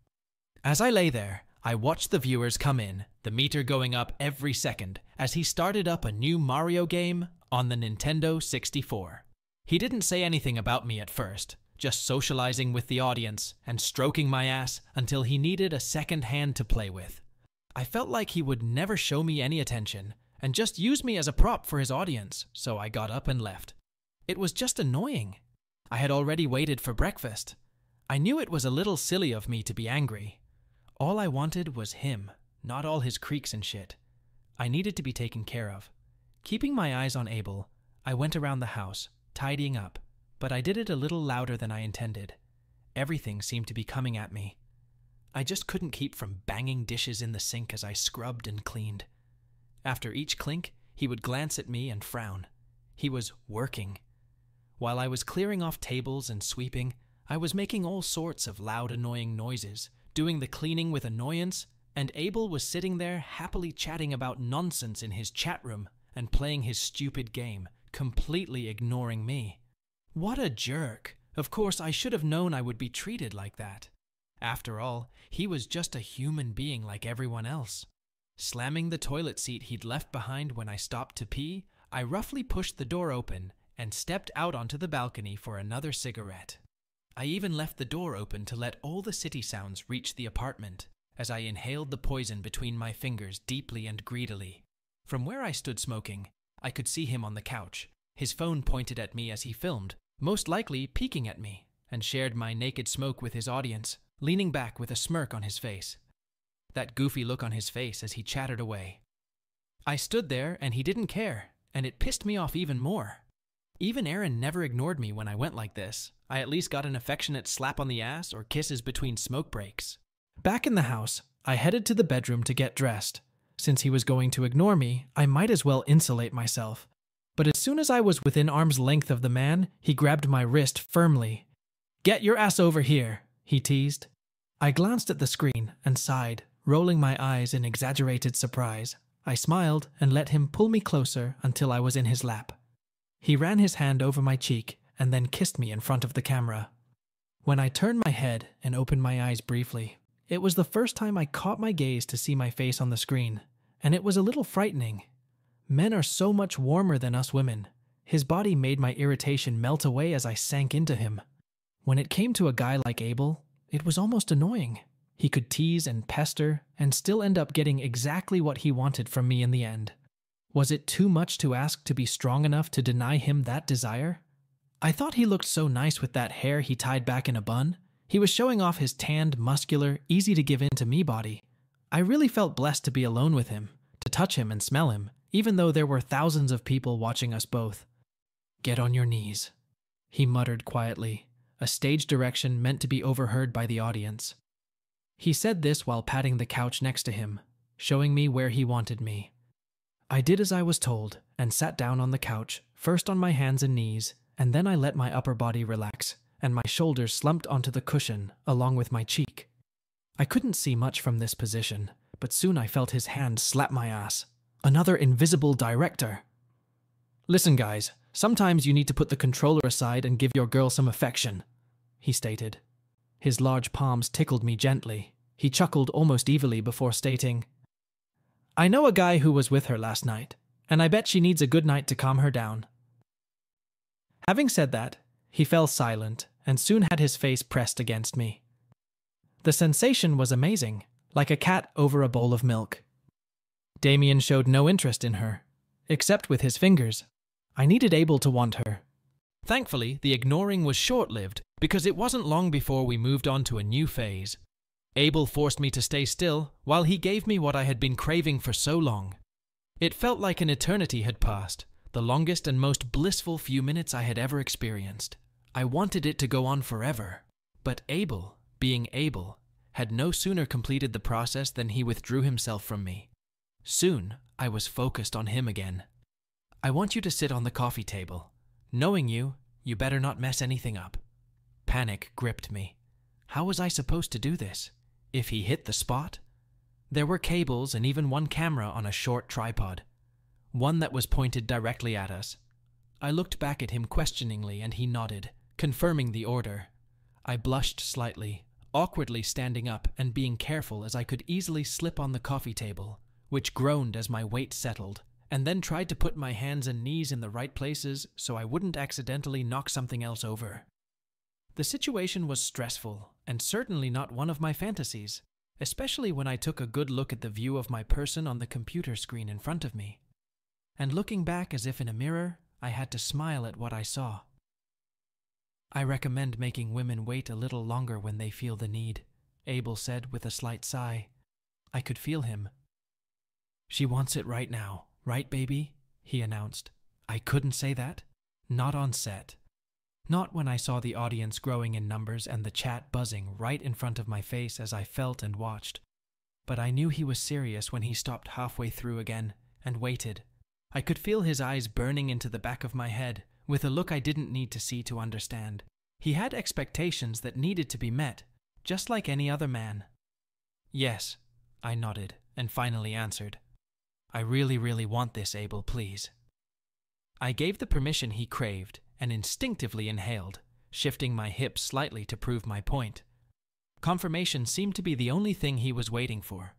As I lay there, I watched the viewers come in, the meter going up every second, as he started up a new Mario game on the Nintendo 64. He didn't say anything about me at first, just socializing with the audience and stroking my ass until he needed a second hand to play with. I felt like he would never show me any attention and just use me as a prop for his audience, so I got up and left. It was just annoying. I had already waited for breakfast. I knew it was a little silly of me to be angry. All I wanted was him, not all his creaks and shit. I needed to be taken care of. Keeping my eyes on Abel, I went around the house, tidying up, but I did it a little louder than I intended. Everything seemed to be coming at me. I just couldn't keep from banging dishes in the sink as I scrubbed and cleaned. After each clink, he would glance at me and frown. He was working. While I was clearing off tables and sweeping, I was making all sorts of loud, annoying noises, doing the cleaning with annoyance, and Abel was sitting there happily chatting about nonsense in his chat room and playing his stupid game, completely ignoring me. What a jerk! Of course, I should have known I would be treated like that. After all, he was just a human being like everyone else. Slamming the toilet seat he'd left behind when I stopped to pee, I roughly pushed the door open and stepped out onto the balcony for another cigarette. I even left the door open to let all the city sounds reach the apartment as I inhaled the poison between my fingers deeply and greedily. From where I stood smoking, I could see him on the couch, his phone pointed at me as he filmed, most likely peeking at me, and shared my naked smoke with his audience, leaning back with a smirk on his face. That goofy look on his face as he chattered away. I stood there and he didn't care, and it pissed me off even more. Even Aaron never ignored me when I went like this. I at least got an affectionate slap on the ass or kisses between smoke breaks. Back in the house, I headed to the bedroom to get dressed. Since he was going to ignore me, I might as well insulate myself. But as soon as I was within arm's length of the man, he grabbed my wrist firmly. "Get your ass over here," he teased. I glanced at the screen and sighed, rolling my eyes in exaggerated surprise. I smiled and let him pull me closer until I was in his lap. He ran his hand over my cheek and then kissed me in front of the camera. When I turned my head and opened my eyes briefly, it was the first time I caught my gaze to see my face on the screen, and it was a little frightening. Men are so much warmer than us women. His body made my irritation melt away as I sank into him. When it came to a guy like Abel, it was almost annoying. He could tease and pester and still end up getting exactly what he wanted from me in the end. Was it too much to ask to be strong enough to deny him that desire? I thought he looked so nice with that hair he tied back in a bun. He was showing off his tanned, muscular, easy to give in to me body. I really felt blessed to be alone with him, to touch him and smell him, even though there were thousands of people watching us both. "Get on your knees," he muttered quietly, a stage direction meant to be overheard by the audience. He said this while patting the couch next to him, showing me where he wanted me. I did as I was told and sat down on the couch, first on my hands and knees, and then I let my upper body relax, and my shoulders slumped onto the cushion along with my cheek. I couldn't see much from this position, but soon I felt his hand slap my ass. Another invisible director. "Listen, guys, sometimes you need to put the controller aside and give your girl some affection," he stated. His large palms tickled me gently. He chuckled almost evilly before stating, "I know a guy who was with her last night, and I bet she needs a good night to calm her down." Having said that, he fell silent and soon had his face pressed against me. The sensation was amazing, like a cat over a bowl of milk. Damien showed no interest in her, except with his fingers. I needed Abel to want her. Thankfully, the ignoring was short-lived because it wasn't long before we moved on to a new phase. Abel forced me to stay still while he gave me what I had been craving for so long. It felt like an eternity had passed, the longest and most blissful few minutes I had ever experienced. I wanted it to go on forever. But Abel, being Abel, had no sooner completed the process than he withdrew himself from me. Soon, I was focused on him again. "I want you to sit on the coffee table. Knowing you, you better not mess anything up." Panic gripped me. How was I supposed to do this? If he hit the spot? There were cables and even one camera on a short tripod, one that was pointed directly at us. I looked back at him questioningly and he nodded, confirming the order. I blushed slightly, awkwardly standing up and being careful as I could easily slip on the coffee table, which groaned as my weight settled, and then tried to put my hands and knees in the right places so I wouldn't accidentally knock something else over. The situation was stressful, and certainly not one of my fantasies, especially when I took a good look at the view of my person on the computer screen in front of me. And looking back as if in a mirror, I had to smile at what I saw. I recommend making women wait a little longer when they feel the need, Abel said with a slight sigh. I could feel him. She wants it right now, right, baby? He announced. I couldn't say that. Not on set. Not when I saw the audience growing in numbers and the chat buzzing right in front of my face as I felt and watched. But I knew he was serious when he stopped halfway through again and waited. I could feel his eyes burning into the back of my head with a look I didn't need to see to understand. He had expectations that needed to be met, just like any other man. Yes, I nodded and finally answered. I really, really want this, Abel, please. I gave the permission he craved and instinctively inhaled, shifting my hips slightly to prove my point. Confirmation seemed to be the only thing he was waiting for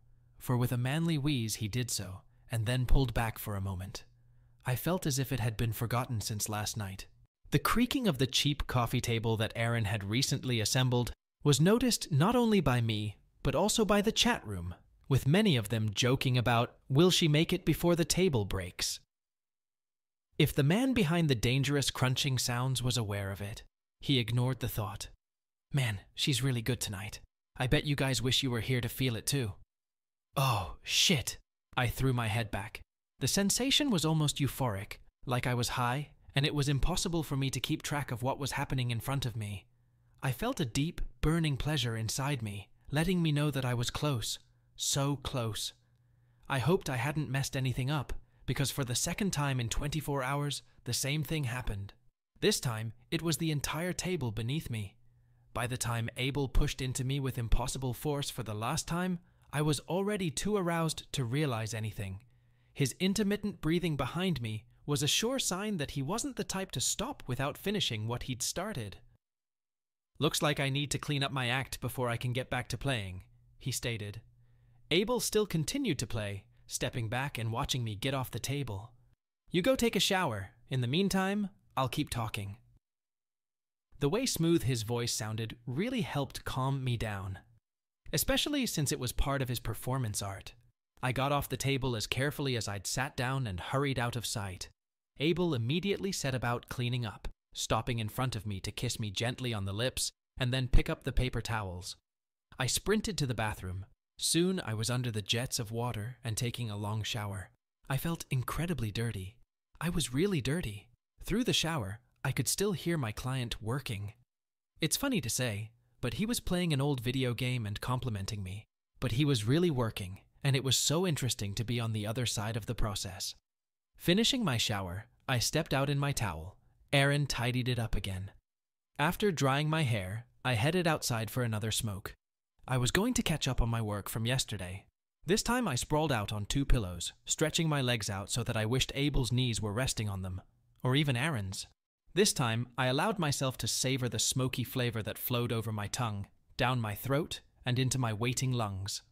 with a manly wheeze he did so, and then pulled back for a moment. I felt as if it had been forgotten since last night. The creaking of the cheap coffee table that Aaron had recently assembled was noticed not only by me, but also by the chat room, with many of them joking about, will she make it before the table breaks? If the man behind the dangerous crunching sounds was aware of it, he ignored the thought. Man, she's really good tonight. I bet you guys wish you were here to feel it too. Oh, shit. I threw my head back. The sensation was almost euphoric, like I was high, and it was impossible for me to keep track of what was happening in front of me. I felt a deep, burning pleasure inside me, letting me know that I was close. So close. I hoped I hadn't messed anything up, because for the second time in 24 hours, the same thing happened. This time, it was the entire table beneath me. By the time Abel pushed into me with impossible force for the last time, I was already too aroused to realize anything. His intermittent breathing behind me was a sure sign that he wasn't the type to stop without finishing what he'd started. Looks like I need to clean up my act before I can get back to playing, he stated. Abel still continued to play, stepping back and watching me get off the table. You go take a shower. In the meantime, I'll keep talking. The way smooth his voice sounded really helped calm me down, especially since it was part of his performance art. I got off the table as carefully as I'd sat down and hurried out of sight. Abel immediately set about cleaning up, stopping in front of me to kiss me gently on the lips and then pick up the paper towels. I sprinted to the bathroom. Soon I was under the jets of water and taking a long shower. I felt incredibly dirty. I was really dirty. Through the shower, I could still hear my client working. It's funny to say, but he was playing an old video game and complimenting me. But he was really working, and it was so interesting to be on the other side of the process. Finishing my shower, I stepped out in my towel. Aaron tidied it up again. After drying my hair, I headed outside for another smoke. I was going to catch up on my work from yesterday. This time I sprawled out on 2 pillows, stretching my legs out so that I wished Abel's knees were resting on them, or even Aaron's. This time I allowed myself to savor the smoky flavor that flowed over my tongue, down my throat, and into my waiting lungs.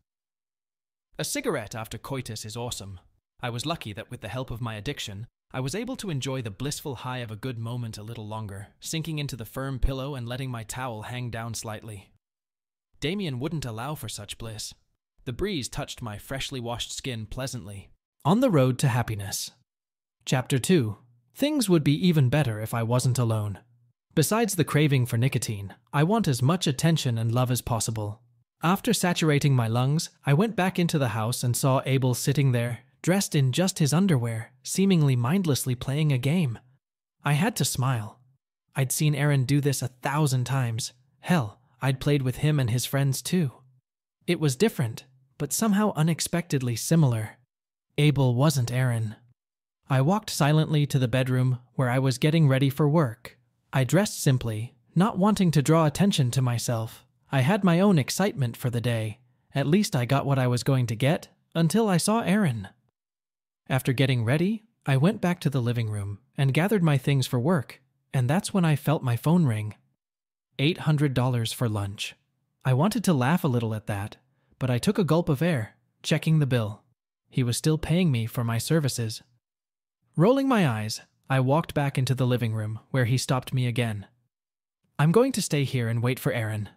A cigarette after coitus is awesome. I was lucky that with the help of my addiction, I was able to enjoy the blissful high of a good moment a little longer, sinking into the firm pillow and letting my towel hang down slightly. Damien wouldn't allow for such bliss. The breeze touched my freshly washed skin pleasantly. On the road to happiness. Chapter 2. Things would be even better if I wasn't alone. Besides the craving for nicotine, I want as much attention and love as possible. After saturating my lungs, I went back into the house and saw Abel sitting there, dressed in just his underwear, seemingly mindlessly playing a game. I had to smile. I'd seen Aaron do this 1,000 times. Hell, I'd played with him and his friends too. It was different, but somehow unexpectedly similar. Abel wasn't Aaron. I walked silently to the bedroom where I was getting ready for work. I dressed simply, not wanting to draw attention to myself. I had my own excitement for the day. At least I got what I was going to get, until I saw Aaron. After getting ready, I went back to the living room and gathered my things for work, and that's when I felt my phone ring. $800 for lunch. I wanted to laugh a little at that, but I took a gulp of air, checking the bill. He was still paying me for my services. Rolling my eyes, I walked back into the living room, where he stopped me again. I'm going to stay here and wait for Aaron.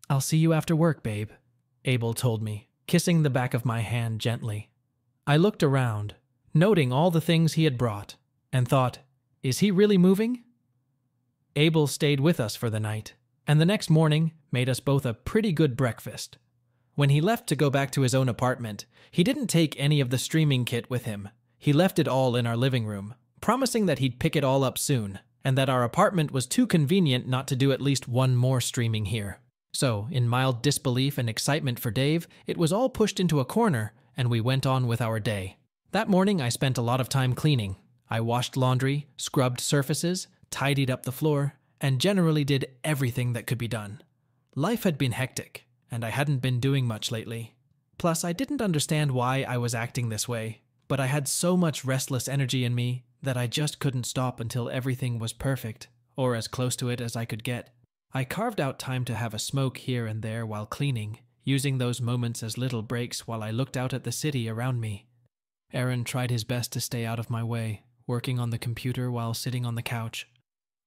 I'll see you after work, babe, Abel told me, kissing the back of my hand gently. I looked around, noting all the things he had brought, and thought, is he really moving? Abel stayed with us for the night, and the next morning made us both a pretty good breakfast. When he left to go back to his own apartment, he didn't take any of the streaming kit with him. He left it all in our living room, promising that he'd pick it all up soon, and that our apartment was too convenient not to do at least one more streaming here. So, in mild disbelief and excitement for Dave, it was all pushed into a corner, and we went on with our day. That morning, I spent a lot of time cleaning. I washed laundry, scrubbed surfaces, tidied up the floor, and generally did everything that could be done. Life had been hectic, and I hadn't been doing much lately. Plus, I didn't understand why I was acting this way, but I had so much restless energy in me that I just couldn't stop until everything was perfect, or as close to it as I could get. I carved out time to have a smoke here and there while cleaning, using those moments as little breaks while I looked out at the city around me. Aaron tried his best to stay out of my way, working on the computer while sitting on the couch.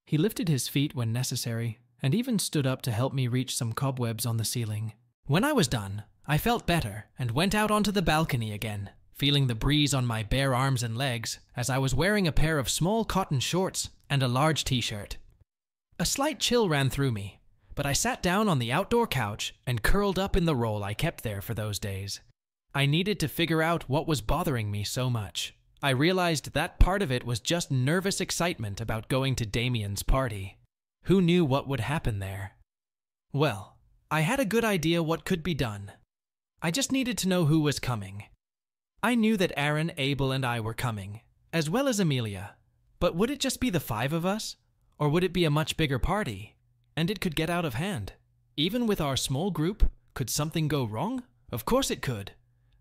He lifted his feet when necessary, and even stood up to help me reach some cobwebs on the ceiling. When I was done, I felt better and went out onto the balcony again, feeling the breeze on my bare arms and legs as I was wearing a pair of small cotton shorts and a large t-shirt. A slight chill ran through me, but I sat down on the outdoor couch and curled up in the roll I kept there for those days. I needed to figure out what was bothering me so much. I realized that part of it was just nervous excitement about going to Damien's party. Who knew what would happen there? Well, I had a good idea what could be done. I just needed to know who was coming. I knew that Aaron, Abel, and I were coming, as well as Amelia. But would it just be the 5 of us? Or would it be a much bigger party? And it could get out of hand. Even with our small group, could something go wrong? Of course it could.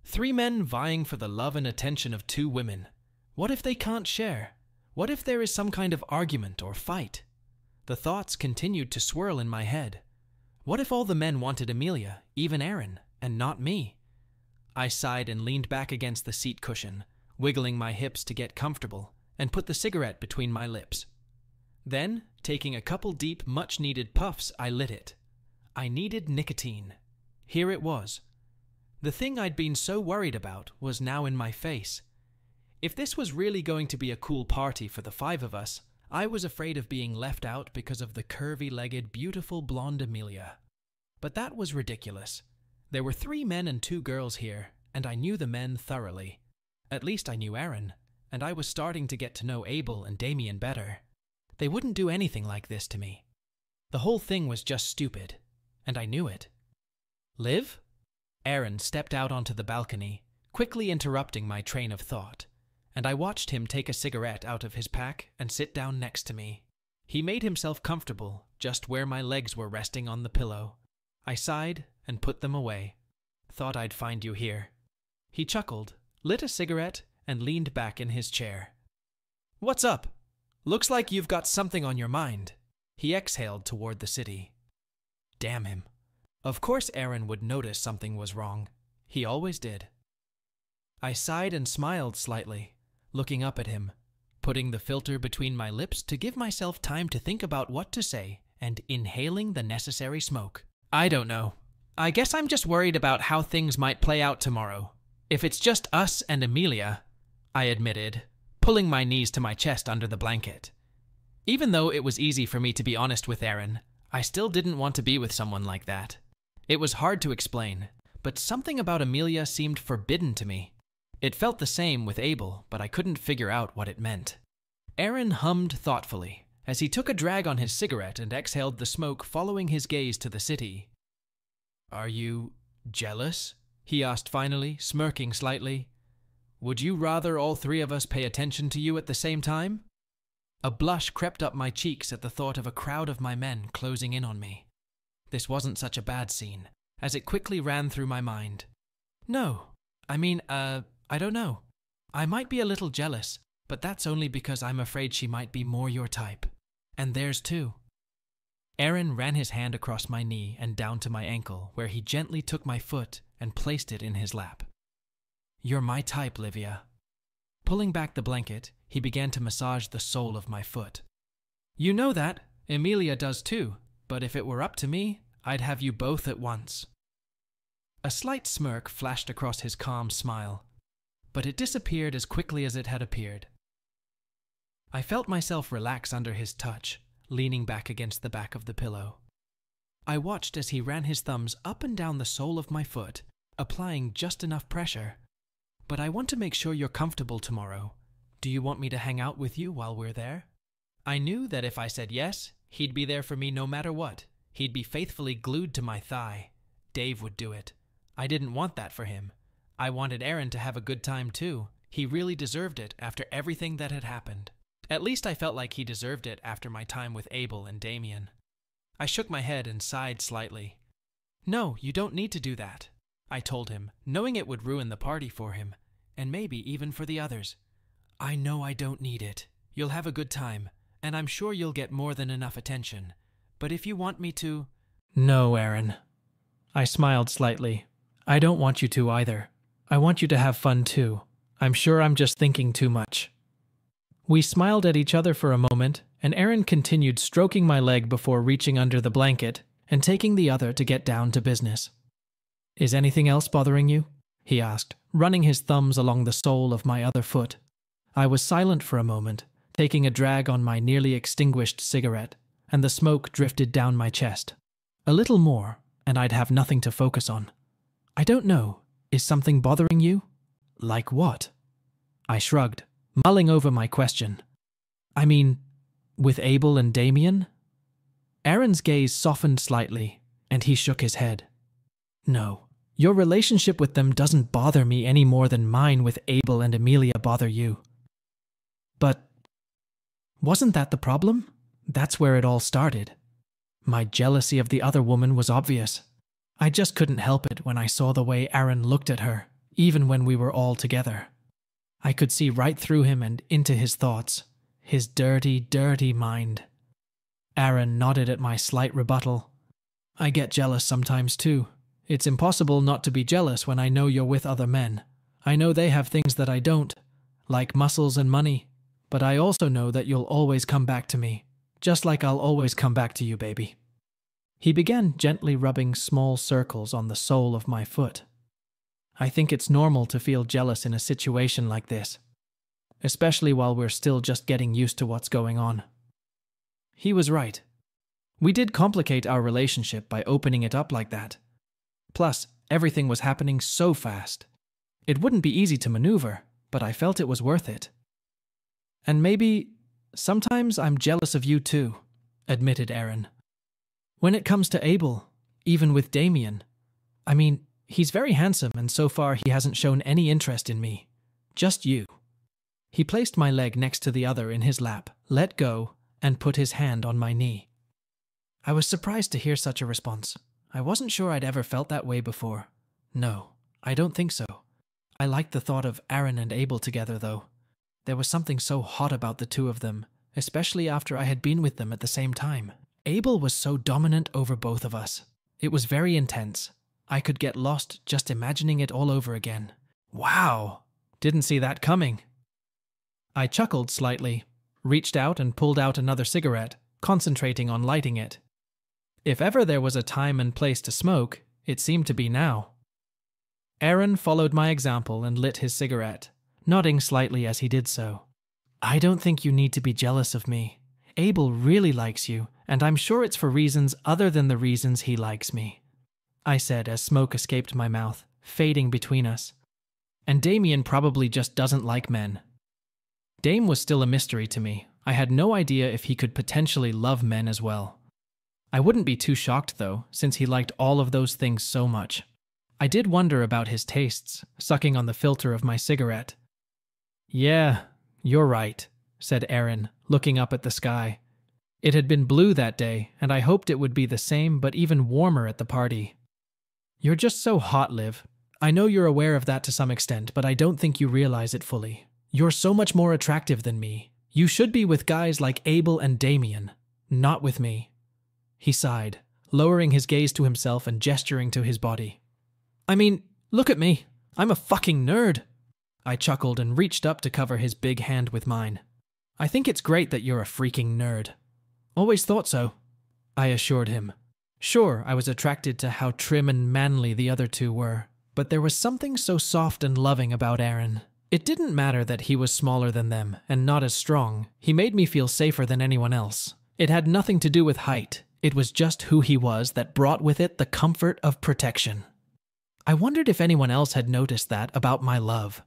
3 men vying for the love and attention of 2 women. What if they can't share? What if there is some kind of argument or fight? The thoughts continued to swirl in my head. What if all the men wanted Amelia, even Aaron, and not me? I sighed and leaned back against the seat cushion, wiggling my hips to get comfortable, and put the cigarette between my lips. Then, taking a couple deep, much-needed puffs, I lit it. I needed nicotine. Here it was. The thing I'd been so worried about was now in my face. If this was really going to be a cool party for the 5 of us, I was afraid of being left out because of the curvy-legged, beautiful blonde Amelia. But that was ridiculous. There were 3 men and 2 girls here, and I knew the men thoroughly. At least I knew Aaron, and I was starting to get to know Abel and Damien better. They wouldn't do anything like this to me. The whole thing was just stupid, and I knew it. Liv? Aaron stepped out onto the balcony, quickly interrupting my train of thought, and I watched him take a cigarette out of his pack and sit down next to me. He made himself comfortable, just where my legs were resting on the pillow. I sighed and put them away. Thought I'd find you here. He chuckled, lit a cigarette, and leaned back in his chair. What's up? Looks like you've got something on your mind. He exhaled toward the city. Damn him. Of course Aaron would notice something was wrong. He always did. I sighed and smiled slightly, looking up at him, putting the filter between my lips to give myself time to think about what to say and inhaling the necessary smoke. I don't know. I guess I'm just worried about how things might play out tomorrow. If it's just us and Amelia, I admitted, pulling my knees to my chest under the blanket. Even though it was easy for me to be honest with Aaron, I still didn't want to be with someone like that. It was hard to explain, but something about Amelia seemed forbidden to me. It felt the same with Abel, but I couldn't figure out what it meant. Aaron hummed thoughtfully as he took a drag on his cigarette and exhaled the smoke, following his gaze to the city. Are you jealous? He asked finally, smirking slightly. Would you rather all 3 of us pay attention to you at the same time? A blush crept up my cheeks at the thought of a crowd of my men closing in on me. This wasn't such a bad scene, as it quickly ran through my mind. No, I don't know. I might be a little jealous, but that's only because I'm afraid she might be more your type. And theirs too. Aaron ran his hand across my knee and down to my ankle, where he gently took my foot and placed it in his lap. You're my type, Livia. Pulling back the blanket, he began to massage the sole of my foot. You know that. Amelia does too, but if it were up to me, I'd have you both at once." A slight smirk flashed across his calm smile, but it disappeared as quickly as it had appeared. I felt myself relax under his touch, leaning back against the back of the pillow. I watched as he ran his thumbs up and down the sole of my foot, applying just enough pressure. "But I want to make sure you're comfortable tomorrow. Do you want me to hang out with you while we're there?" I knew that if I said yes, he'd be there for me no matter what. He'd be faithfully glued to my thigh. Dave would do it. I didn't want that for him. I wanted Aaron to have a good time too. He really deserved it after everything that had happened. At least I felt like he deserved it after my time with Abel and Damien. I shook my head and sighed slightly. "No, you don't need to do that," I told him, knowing it would ruin the party for him, and maybe even for the others. "I know I don't need it. You'll have a good time, and I'm sure you'll get more than enough attention. But if you want me to—" "No, Aaron." I smiled slightly. "I don't want you to either. I want you to have fun too. I'm sure I'm just thinking too much." We smiled at each other for a moment, and Aaron continued stroking my leg before reaching under the blanket and taking the other to get down to business. "Is anything else bothering you?" he asked, running his thumbs along the sole of my other foot. I was silent for a moment, taking a drag on my nearly extinguished cigarette, and the smoke drifted down my chest. A little more, and I'd have nothing to focus on. "I don't know. Is something bothering you?" "Like what?" I shrugged, mulling over my question. "I mean, with Abel and Damien?" Aaron's gaze softened slightly, and he shook his head. "No, your relationship with them doesn't bother me any more than mine with Abel and Amelia bother you." "But wasn't that the problem? That's where it all started. My jealousy of the other woman was obvious. I just couldn't help it when I saw the way Aaron looked at her, even when we were all together. I could see right through him and into his thoughts, his dirty, dirty mind." Aaron nodded at my slight rebuttal. "I get jealous sometimes too. It's impossible not to be jealous when I know you're with other men. I know they have things that I don't, like muscles and money, but I also know that you'll always come back to me, just like I'll always come back to you, baby." He began gently rubbing small circles on the sole of my foot. "I think it's normal to feel jealous in a situation like this, especially while we're still just getting used to what's going on." He was right. We did complicate our relationship by opening it up like that. Plus, everything was happening so fast. It wouldn't be easy to maneuver, but I felt it was worth it. "And maybe, sometimes I'm jealous of you too," admitted Aaron. "When it comes to Abel, even with Damien. I mean, he's very handsome and so far he hasn't shown any interest in me. Just you." He placed my leg next to the other in his lap, let go, and put his hand on my knee. I was surprised to hear such a response. I wasn't sure I'd ever felt that way before. No, I don't think so. I liked the thought of Aaron and Abel together, though. There was something so hot about the two of them, especially after I had been with them at the same time. Abel was so dominant over both of us. It was very intense. I could get lost just imagining it all over again. Wow! Didn't see that coming. I chuckled slightly, reached out and pulled out another cigarette, concentrating on lighting it. If ever there was a time and place to smoke, it seemed to be now. Aaron followed my example and lit his cigarette, nodding slightly as he did so. "I don't think you need to be jealous of me. Abel really likes you, and I'm sure it's for reasons other than the reasons he likes me," I said as smoke escaped my mouth, fading between us. "And Damien probably just doesn't like men." Dame was still a mystery to me. I had no idea if he could potentially love men as well. I wouldn't be too shocked, though, since he liked all of those things so much. I did wonder about his tastes, sucking on the filter of my cigarette. "Yeah, you're right," said Aaron, looking up at the sky. It had been blue that day, and I hoped it would be the same but even warmer at the party. "You're just so hot, Liv. I know you're aware of that to some extent, but I don't think you realize it fully. You're so much more attractive than me. You should be with guys like Abel and Damien, not with me." He sighed, lowering his gaze to himself and gesturing to his body. "I mean, look at me. I'm a fucking nerd." I chuckled and reached up to cover his big hand with mine. "I think it's great that you're a freaking nerd. Always thought so." I assured him. Sure, I was attracted to how trim and manly the other two were, but there was something so soft and loving about Aaron. It didn't matter that he was smaller than them and not as strong. He made me feel safer than anyone else. It had nothing to do with height. It was just who he was that brought with it the comfort of protection. I wondered if anyone else had noticed that about my love.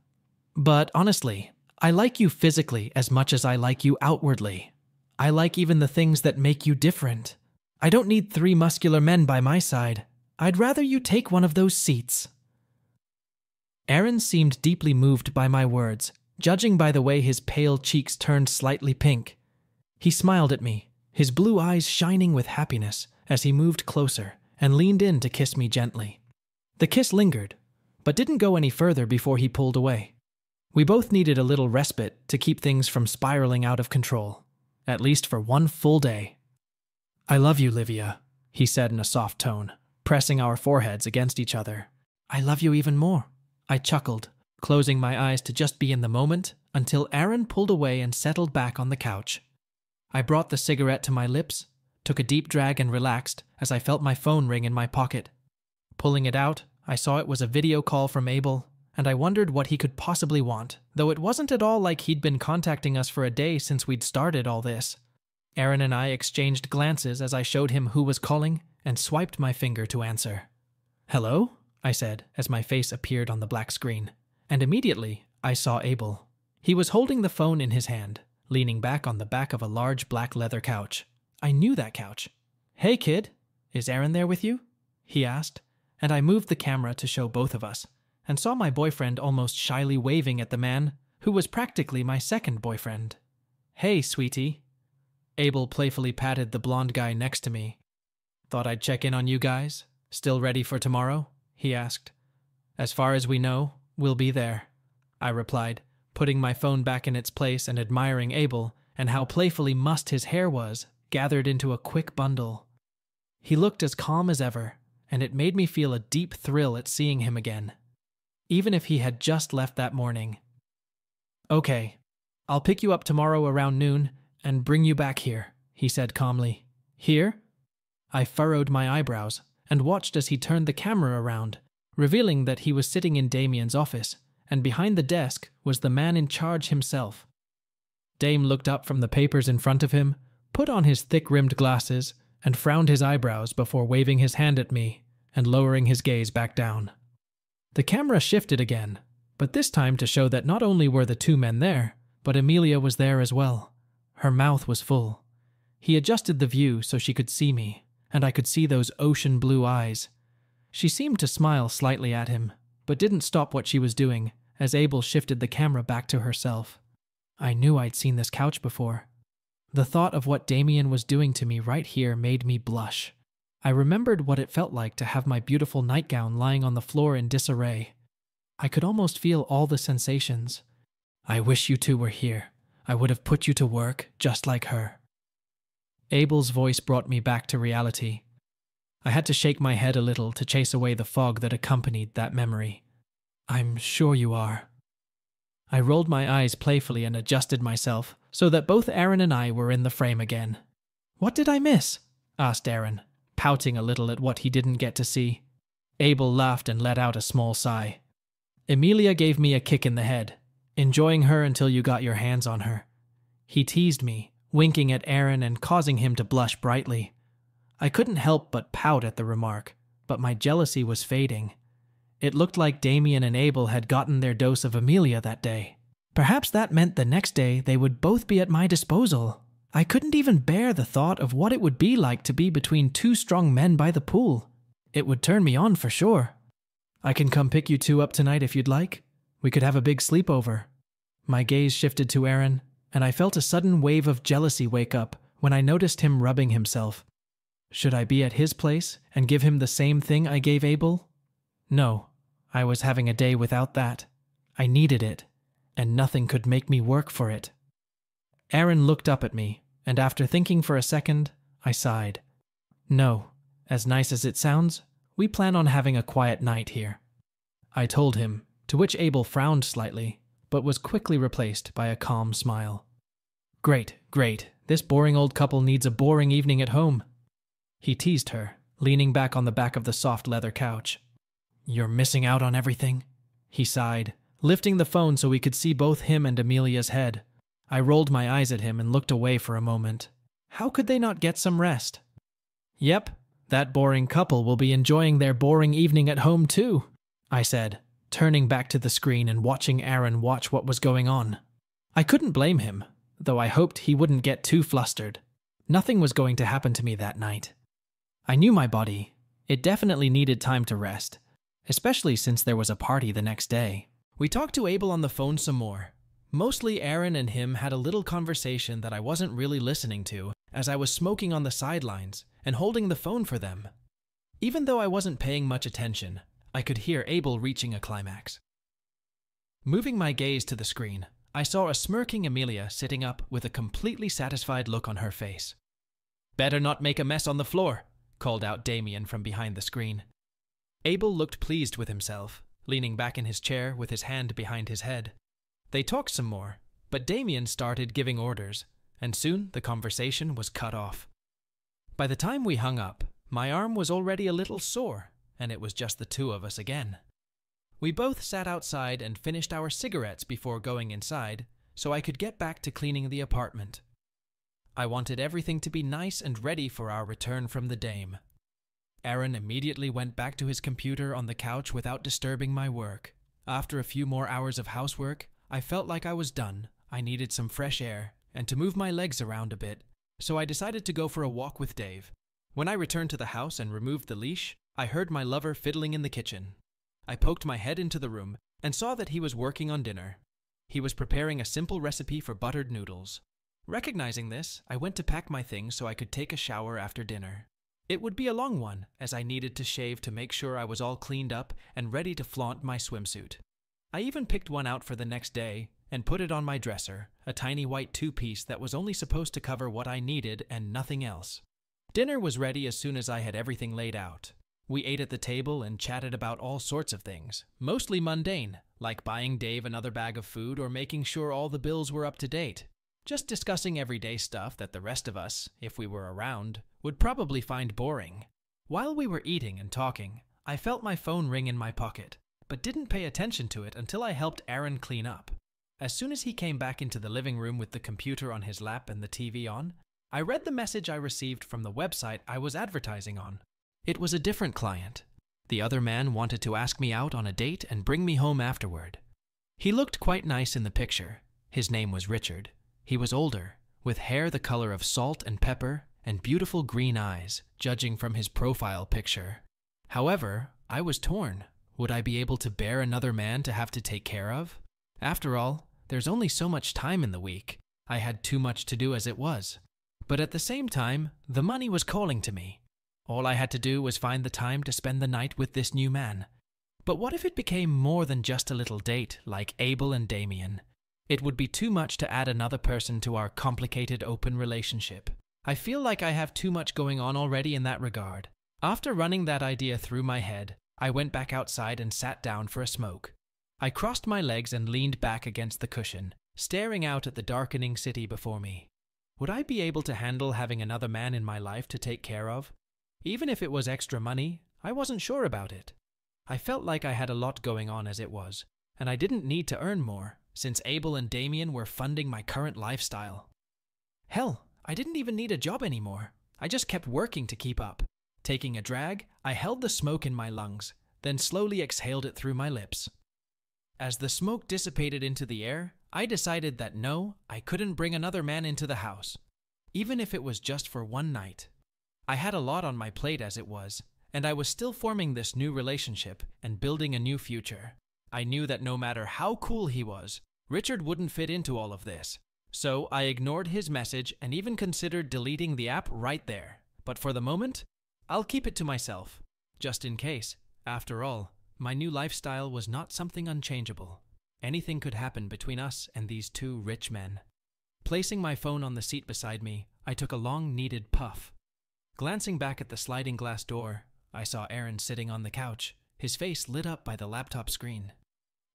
But honestly, I like you physically as much as I like you outwardly. I like even the things that make you different. I don't need 3 muscular men by my side. I'd rather you take one of those seats. Aaron seemed deeply moved by my words, judging by the way his pale cheeks turned slightly pink. He smiled at me, his blue eyes shining with happiness as he moved closer and leaned in to kiss me gently. The kiss lingered, but didn't go any further before he pulled away. We both needed a little respite to keep things from spiraling out of control, at least for 1 full day. I love you, Livia, he said in a soft tone, pressing our foreheads against each other. I love you even more. I chuckled, closing my eyes to just be in the moment until Aaron pulled away and settled back on the couch. I brought the cigarette to my lips, took a deep drag and relaxed as I felt my phone ring in my pocket. Pulling it out, I saw it was a video call from Abel, and I wondered what he could possibly want, though it wasn't at all like he'd been contacting us for a day since we'd started all this. Aaron and I exchanged glances as I showed him who was calling and swiped my finger to answer. Hello? I said as my face appeared on the black screen, and immediately I saw Abel. He was holding the phone in his hand, leaning back on the back of a large black leather couch. I knew that couch. Hey kid, is Aaron there with you? He asked, and I moved the camera to show both of us, and saw my boyfriend almost shyly waving at the man who was practically my second boyfriend. Hey, sweetie. Abel playfully patted the blonde guy next to me. Thought I'd check in on you guys. Still ready for tomorrow? He asked. As far as we know, we'll be there, I replied, putting my phone back in its place and admiring Abel and how playfully mussed his hair was, gathered into a quick bundle. He looked as calm as ever, and it made me feel a deep thrill at seeing him again, even if he had just left that morning. Okay, I'll pick you up tomorrow around noon and bring you back here, he said calmly. Here? I furrowed my eyebrows and watched as he turned the camera around, revealing that he was sitting in Damien's office, and behind the desk was the man in charge himself. Dame looked up from the papers in front of him, put on his thick-rimmed glasses, and frowned his eyebrows before waving his hand at me and lowering his gaze back down. The camera shifted again, but this time to show that not only were the 2 men there, but Emilia was there as well. Her mouth was full. He adjusted the view so she could see me, and I could see those ocean blue eyes. She seemed to smile slightly at him, but didn't stop what she was doing as Abel shifted the camera back to herself. I knew I'd seen this couch before. The thought of what Damien was doing to me right here made me blush. I remembered what it felt like to have my beautiful nightgown lying on the floor in disarray. I could almost feel all the sensations. I wish you 2 were here. I would have put you to work just like her. Abel's voice brought me back to reality. I had to shake my head a little to chase away the fog that accompanied that memory. I'm sure you are. I rolled my eyes playfully and adjusted myself so that both Aaron and I were in the frame again. What did I miss? Asked Aaron, pouting a little at what he didn't get to see. Abel laughed and let out a small sigh. Emilia gave me a kick in the head, enjoying her until you got your hands on her. He teased me, winking at Aaron and causing him to blush brightly. I couldn't help but pout at the remark, but my jealousy was fading. It looked like Damien and Abel had gotten their dose of Emilia that day. Perhaps that meant the next day they would both be at my disposal. I couldn't even bear the thought of what it would be like to be between 2 strong men by the pool. It would turn me on for sure. I can come pick you 2 up tonight if you'd like. We could have a big sleepover. My gaze shifted to Aaron, and I felt a sudden wave of jealousy wake up when I noticed him rubbing himself. Should I be at his place and give him the same thing I gave Abel? No, I was having a day without that. I needed it, and nothing could make me work for it. Aaron looked up at me, and after thinking for a second, I sighed. No, as nice as it sounds, we plan on having a quiet night here. I told him, to which Abel frowned slightly, but was quickly replaced by a calm smile. Great, great. This boring old couple needs a boring evening at home. He teased her, leaning back on the back of the soft leather couch. "You're missing out on everything?" He sighed, lifting the phone so we could see both him and Amelia's head. I rolled my eyes at him and looked away for a moment. How could they not get some rest? "Yep, that boring couple will be enjoying their boring evening at home too," I said, turning back to the screen and watching Aaron watch what was going on. I couldn't blame him, though I hoped he wouldn't get too flustered. Nothing was going to happen to me that night. I knew my body. It definitely needed time to rest, especially since there was a party the next day. We talked to Abel on the phone some more. Mostly Aaron and him had a little conversation that I wasn't really listening to, as I was smoking on the sidelines and holding the phone for them. Even though I wasn't paying much attention, I could hear Abel reaching a climax. Moving my gaze to the screen, I saw a smirking Amelia sitting up with a completely satisfied look on her face. "Better not make a mess on the floor," called out Damien from behind the screen. Abel looked pleased with himself, leaning back in his chair with his hand behind his head. They talked some more, but Damien started giving orders, and soon the conversation was cut off. By the time we hung up, my arm was already a little sore, and it was just the two of us again. We both sat outside and finished our cigarettes before going inside, so I could get back to cleaning the apartment. I wanted everything to be nice and ready for our return from the dame. Aaron immediately went back to his computer on the couch without disturbing my work. After a few more hours of housework, I felt like I was done. I needed some fresh air and to move my legs around a bit, so I decided to go for a walk with Dave. When I returned to the house and removed the leash, I heard my lover fiddling in the kitchen. I poked my head into the room and saw that he was working on dinner. He was preparing a simple recipe for buttered noodles. Recognizing this, I went to pack my things so I could take a shower after dinner. It would be a long one, as I needed to shave to make sure I was all cleaned up and ready to flaunt my swimsuit. I even picked one out for the next day and put it on my dresser, a tiny white two-piece that was only supposed to cover what I needed and nothing else. Dinner was ready as soon as I had everything laid out. We ate at the table and chatted about all sorts of things, mostly mundane, like buying Dave another bag of food or making sure all the bills were up to date. Just discussing everyday stuff that the rest of us, if we were around, would probably find boring. While we were eating and talking, I felt my phone ring in my pocket, but didn't pay attention to it until I helped Aaron clean up. As soon as he came back into the living room with the computer on his lap and the TV on, I read the message I received from the website I was advertising on. It was a different client. The other man wanted to ask me out on a date and bring me home afterward. He looked quite nice in the picture. His name was Richard. He was older, with hair the color of salt and pepper and beautiful green eyes, judging from his profile picture. However, I was torn. Would I be able to bear another man to have to take care of? After all, there's only so much time in the week. I had too much to do as it was. But at the same time, the money was calling to me. All I had to do was find the time to spend the night with this new man. But what if it became more than just a little date like Abel and Damien? It would be too much to add another person to our complicated open relationship. I feel like I have too much going on already in that regard. After running that idea through my head, I went back outside and sat down for a smoke. I crossed my legs and leaned back against the cushion, staring out at the darkening city before me. Would I be able to handle having another man in my life to take care of? Even if it was extra money, I wasn't sure about it. I felt like I had a lot going on as it was, and I didn't need to earn more, since Abel and Damien were funding my current lifestyle. Hell, I didn't even need a job anymore. I just kept working to keep up. Taking a drag, I held the smoke in my lungs, then slowly exhaled it through my lips. As the smoke dissipated into the air, I decided that no, I couldn't bring another man into the house, even if it was just for one night. I had a lot on my plate as it was, and I was still forming this new relationship and building a new future. I knew that no matter how cool he was, Richard wouldn't fit into all of this. So I ignored his message and even considered deleting the app right there. But for the moment, I'll keep it to myself, just in case. After all, my new lifestyle was not something unchangeable. Anything could happen between us and these two rich men. Placing my phone on the seat beside me, I took a long-needed puff. Glancing back at the sliding glass door, I saw Aaron sitting on the couch, his face lit up by the laptop screen.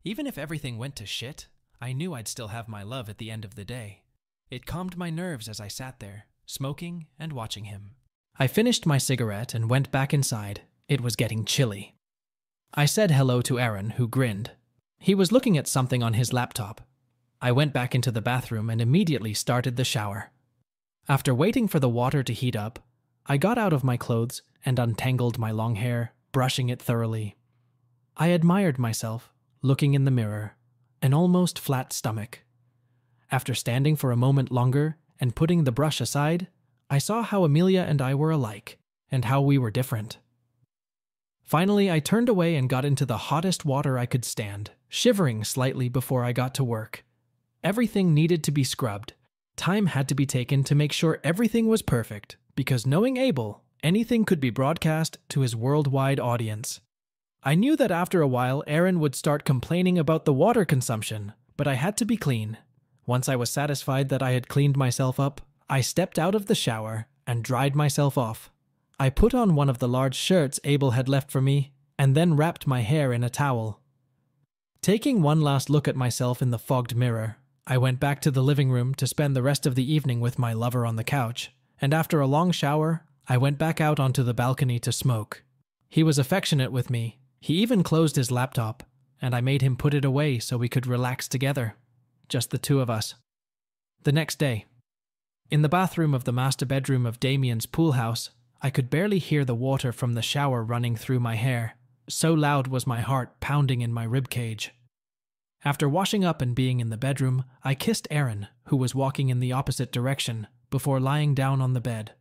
Even if everything went to shit, I knew I'd still have my love at the end of the day. It calmed my nerves as I sat there, smoking and watching him. I finished my cigarette and went back inside. It was getting chilly. I said hello to Aaron, who grinned. He was looking at something on his laptop. I went back into the bathroom and immediately started the shower. After waiting for the water to heat up, I got out of my clothes and untangled my long hair, brushing it thoroughly. I admired myself, looking in the mirror, an almost flat stomach. After standing for a moment longer and putting the brush aside, I saw how Amelia and I were alike, and how we were different. Finally, I turned away and got into the hottest water I could stand, shivering slightly before I got to work. Everything needed to be scrubbed. Time had to be taken to make sure everything was perfect, because knowing Abel, anything could be broadcast to his worldwide audience. I knew that after a while Aaron would start complaining about the water consumption, but I had to be clean. Once I was satisfied that I had cleaned myself up, I stepped out of the shower and dried myself off. I put on one of the large shirts Abel had left for me, and then wrapped my hair in a towel. Taking one last look at myself in the fogged mirror, I went back to the living room to spend the rest of the evening with my lover on the couch, and after a long shower, I went back out onto the balcony to smoke. He was affectionate with me. He even closed his laptop, and I made him put it away so we could relax together. Just the two of us. The next day, in the bathroom of the master bedroom of Damien's pool house, I could barely hear the water from the shower running through my hair. So loud was my heart pounding in my ribcage. After washing up and being in the bedroom, I kissed Aaron, who was walking in the opposite direction, before lying down on the bed.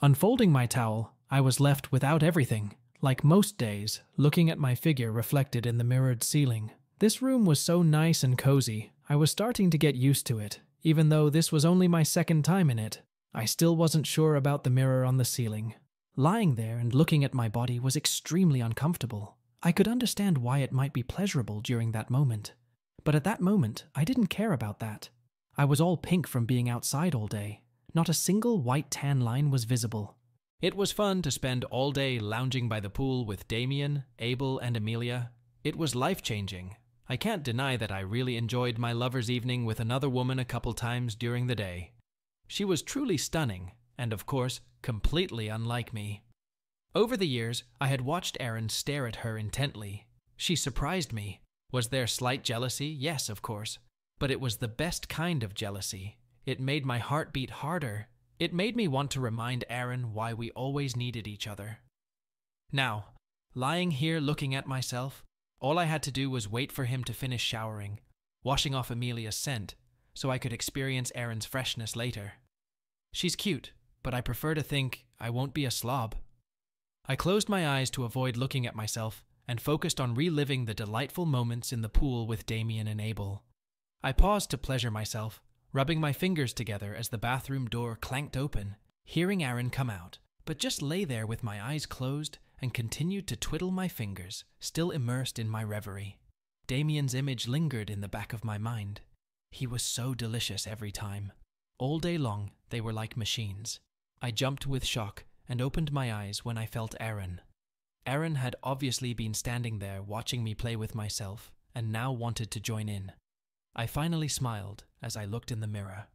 Unfolding my towel, I was left without everything, like most days, looking at my figure reflected in the mirrored ceiling. This room was so nice and cozy, I was starting to get used to it, even though this was only my second time in it. I still wasn't sure about the mirror on the ceiling. Lying there and looking at my body was extremely uncomfortable. I could understand why it might be pleasurable during that moment. But at that moment, I didn't care about that. I was all pink from being outside all day. Not a single white tan line was visible. It was fun to spend all day lounging by the pool with Damien, Abel, and Amelia. It was life-changing. I can't deny that I really enjoyed my lover's evening with another woman a couple times during the day. She was truly stunning, and of course, completely unlike me. Over the years, I had watched Aaron stare at her intently. She surprised me. Was there slight jealousy? Yes, of course. But it was the best kind of jealousy. It made my heart beat harder. It made me want to remind Aaron why we always needed each other. Now, lying here looking at myself, all I had to do was wait for him to finish showering, washing off Amelia's scent, so I could experience Aaron's freshness later. She's cute, but I prefer to think I won't be a slob. I closed my eyes to avoid looking at myself and focused on reliving the delightful moments in the pool with Damien and Abel. I paused to pleasure myself, rubbing my fingers together as the bathroom door clanked open, hearing Aaron come out, but just lay there with my eyes closed and continued to twiddle my fingers, still immersed in my reverie. Damien's image lingered in the back of my mind. He was so delicious every time. All day long, they were like machines. I jumped with shock and opened my eyes when I felt Aaron. Aaron had obviously been standing there watching me play with myself and now wanted to join in. I finally smiled as I looked in the mirror.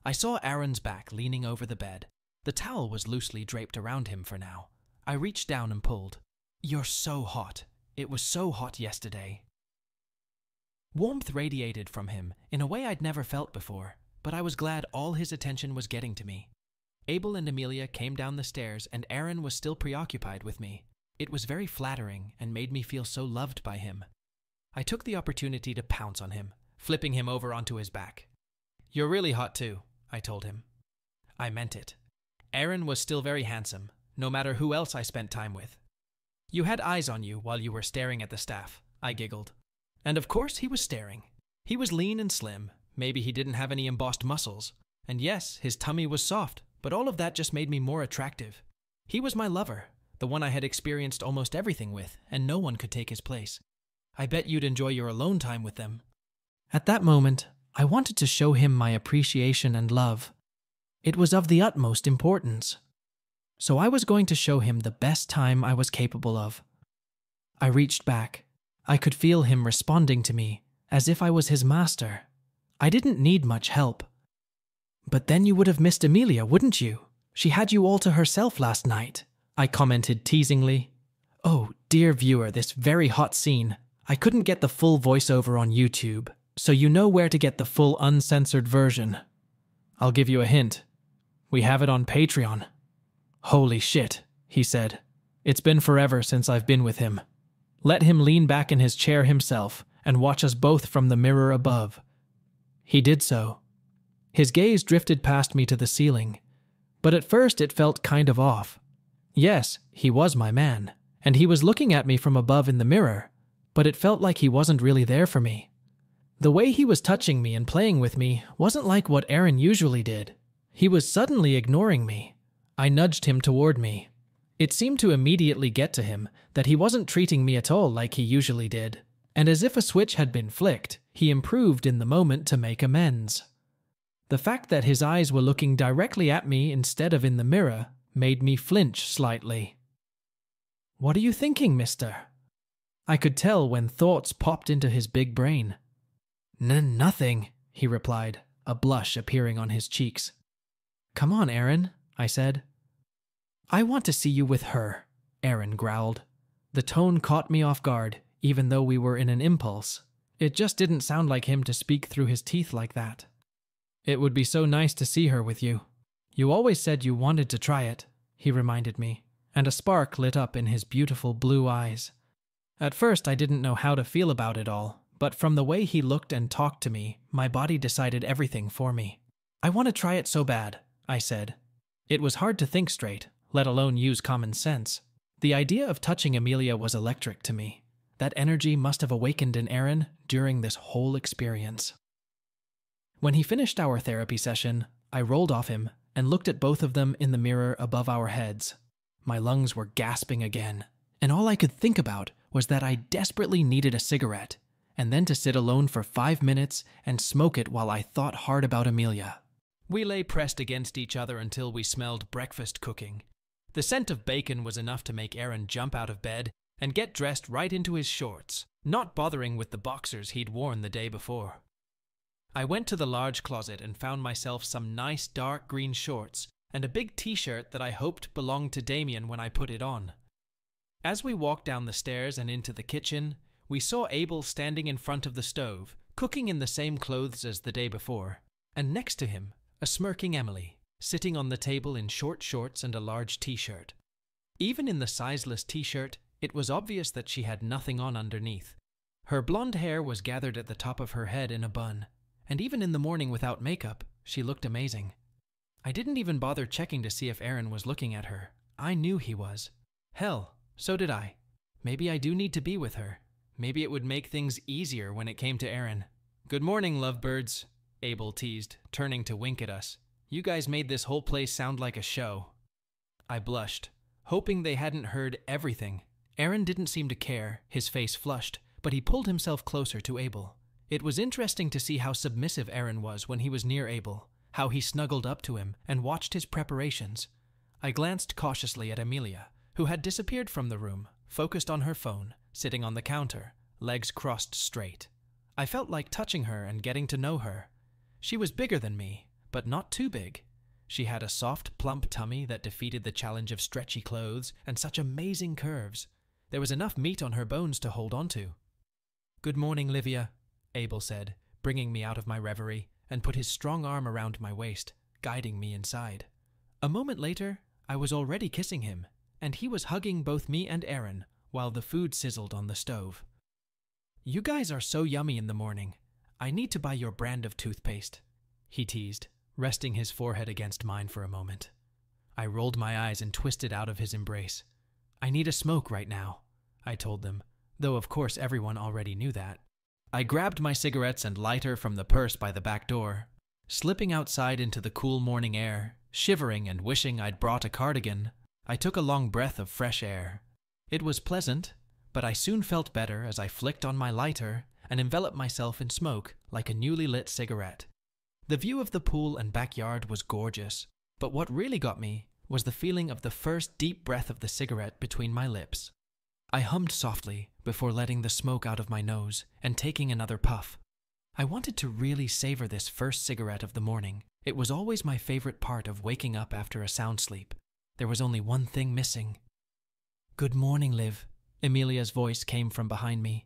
I saw Aaron's back leaning over the bed. The towel was loosely draped around him for now. I reached down and pulled. "You're so hot. It was so hot yesterday." Warmth radiated from him in a way I'd never felt before, but I was glad all his attention was getting to me. Abel and Amelia came down the stairs and Aaron was still preoccupied with me. It was very flattering and made me feel so loved by him. I took the opportunity to pounce on him, flipping him over onto his back. "You're really hot too," I told him. I meant it. Aaron was still very handsome, no matter who else I spent time with. "You had eyes on you while you were staring at the staff," I giggled. And of course he was staring. He was lean and slim. Maybe he didn't have any embossed muscles. And yes, his tummy was soft, but all of that just made me more attractive. He was my lover, the one I had experienced almost everything with, and no one could take his place. I bet you'd enjoy your alone time with them. At that moment, I wanted to show him my appreciation and love. It was of the utmost importance. So I was going to show him the best time I was capable of. I reached back. I could feel him responding to me, as if I was his master. I didn't need much help. "But then you would have missed Amelia, wouldn't you? She had you all to herself last night," I commented teasingly. "Oh, dear viewer, this very hot scene. I couldn't get the full voiceover on YouTube, so you know where to get the full uncensored version. I'll give you a hint. We have it on Patreon." "Holy shit," he said. "It's been forever since I've been with him." Let him lean back in his chair himself and watch us both from the mirror above. He did so. His gaze drifted past me to the ceiling, but at first it felt kind of off. Yes, he was my man, and he was looking at me from above in the mirror, but it felt like he wasn't really there for me. The way he was touching me and playing with me wasn't like what Aaron usually did. He was suddenly ignoring me. I nudged him toward me. It seemed to immediately get to him that he wasn't treating me at all like he usually did, and as if a switch had been flicked, he improved in the moment to make amends. The fact that his eyes were looking directly at me instead of in the mirror made me flinch slightly. "What are you thinking, mister?" I could tell when thoughts popped into his big brain. Nothing," he replied, a blush appearing on his cheeks. "Come on, Aaron," I said. "I want to see you with her," Aaron growled. The tone caught me off guard, even though we were in an impulse. It just didn't sound like him to speak through his teeth like that. "It would be so nice to see her with you. You always said you wanted to try it," he reminded me, and a spark lit up in his beautiful blue eyes. At first I didn't know how to feel about it all, but from the way he looked and talked to me, my body decided everything for me. "I want to try it so bad," I said. It was hard to think straight, let alone use common sense. The idea of touching Amelia was electric to me. That energy must have awakened in Aaron during this whole experience. When he finished our therapy session, I rolled off him and looked at both of them in the mirror above our heads. My lungs were gasping again, and all I could think about was that I desperately needed a cigarette, and then to sit alone for 5 minutes and smoke it while I thought hard about Amelia. We lay pressed against each other until we smelled breakfast cooking. The scent of bacon was enough to make Aaron jump out of bed and get dressed right into his shorts, not bothering with the boxers he'd worn the day before. I went to the large closet and found myself some nice dark green shorts and a big t-shirt that I hoped belonged to Damien when I put it on. As we walked down the stairs and into the kitchen, we saw Abel standing in front of the stove, cooking in the same clothes as the day before, and next to him, a smirking Emily, sitting on the table in short shorts and a large t-shirt. Even in the sizeless t-shirt, it was obvious that she had nothing on underneath. Her blonde hair was gathered at the top of her head in a bun, and even in the morning without makeup, she looked amazing. I didn't even bother checking to see if Aaron was looking at her. I knew he was. Hell, so did I. Maybe I do need to be with her. Maybe it would make things easier when it came to Aaron. "Good morning, lovebirds," Abel teased, turning to wink at us. "You guys made this whole place sound like a show." I blushed, hoping they hadn't heard everything. Aaron didn't seem to care, his face flushed, but he pulled himself closer to Abel. It was interesting to see how submissive Aaron was when he was near Abel, how he snuggled up to him and watched his preparations. I glanced cautiously at Amelia, who had disappeared from the room, focused on her phone, sitting on the counter, legs crossed straight. I felt like touching her and getting to know her. She was bigger than me, but not too big. She had a soft, plump tummy that defeated the challenge of stretchy clothes and such amazing curves. There was enough meat on her bones to hold onto. "Good morning, Livia," Abel said, bringing me out of my reverie, and put his strong arm around my waist, guiding me inside. A moment later, I was already kissing him, and he was hugging both me and Aaron while the food sizzled on the stove. "You guys are so yummy in the morning. I need to buy your brand of toothpaste," he teased, resting his forehead against mine for a moment. I rolled my eyes and twisted out of his embrace. "I need a smoke right now," I told them, though of course everyone already knew that. I grabbed my cigarettes and lighter from the purse by the back door, slipping outside into the cool morning air, shivering and wishing I'd brought a cardigan. I took a long breath of fresh air. It was pleasant, but I soon felt better as I flicked on my lighter and enveloped myself in smoke like a newly lit cigarette. The view of the pool and backyard was gorgeous, but what really got me was the feeling of the first deep breath of the cigarette between my lips. I hummed softly before letting the smoke out of my nose and taking another puff. I wanted to really savor this first cigarette of the morning. It was always my favorite part of waking up after a sound sleep. There was only one thing missing. "Good morning, Liv." Amelia's voice came from behind me.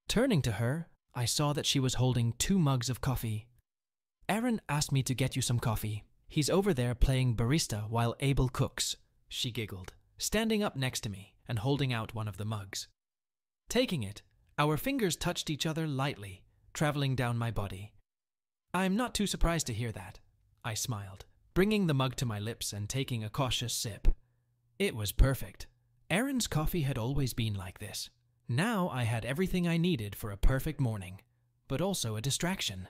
Turning to her, I saw that she was holding 2 mugs of coffee. "Aaron asked me to get you some coffee. He's over there playing barista while Abel cooks," she giggled, standing up next to me and holding out one of the mugs. Taking it, our fingers touched each other lightly, traveling down my body. "I'm not too surprised to hear that," I smiled, bringing the mug to my lips and taking a cautious sip. It was perfect. Aaron's coffee had always been like this. Now I had everything I needed for a perfect morning, but also a distraction.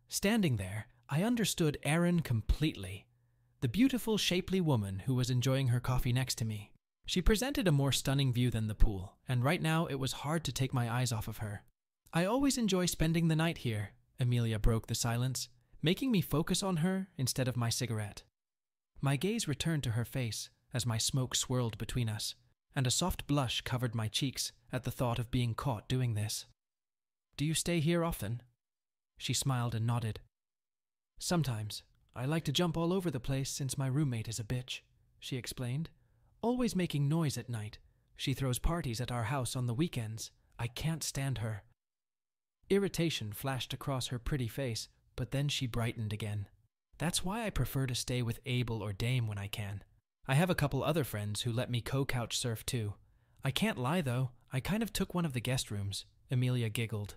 Standing there, I understood Aaron completely. The beautiful, shapely woman who was enjoying her coffee next to me. She presented a more stunning view than the pool, and right now it was hard to take my eyes off of her. "I always enjoy spending the night here," Amelia broke the silence, making me focus on her instead of my cigarette. My gaze returned to her face as my smoke swirled between us, and a soft blush covered my cheeks at the thought of being caught doing this. "Do you stay here often?" She smiled and nodded. "Sometimes. I like to jump all over the place since my roommate is a bitch," she explained. "Always making noise at night. She throws parties at our house on the weekends. I can't stand her." Irritation flashed across her pretty face, but then she brightened again. "That's why I prefer to stay with Abel or Dame when I can. I have a couple other friends who let me co-couch surf too. I can't lie though, I kind of took one of the guest rooms," Amelia giggled.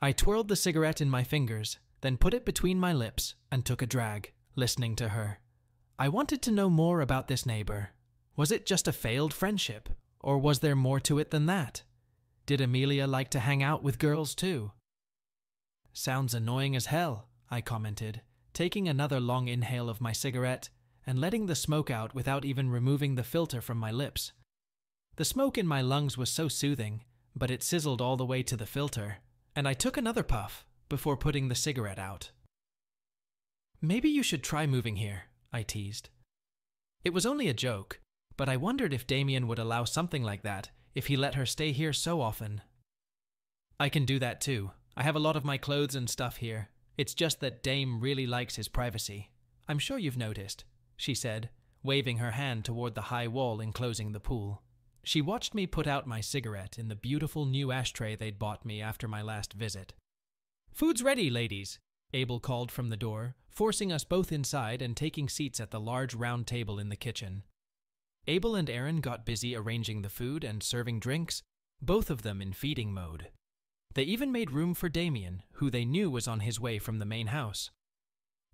I twirled the cigarette in my fingers, then put it between my lips and took a drag, listening to her. I wanted to know more about this neighbor. Was it just a failed friendship, or was there more to it than that? Did Amelia like to hang out with girls too? "Sounds annoying as hell," I commented, taking another long inhale of my cigarette and letting the smoke out without even removing the filter from my lips. The smoke in my lungs was so soothing, but it sizzled all the way to the filter, and I took another puff before putting the cigarette out. "Maybe you should try moving here," I teased. It was only a joke, but I wondered if Damien would allow something like that if he let her stay here so often. "I can do that too. I have a lot of my clothes and stuff here. It's just that Dame really likes his privacy. I'm sure you've noticed," she said, waving her hand toward the high wall enclosing the pool. She watched me put out my cigarette in the beautiful new ashtray they'd bought me after my last visit. "Food's ready, ladies," Abel called from the door, forcing us both inside and taking seats at the large round table in the kitchen. Abel and Aaron got busy arranging the food and serving drinks, both of them in feeding mode. They even made room for Damien, who they knew was on his way from the main house.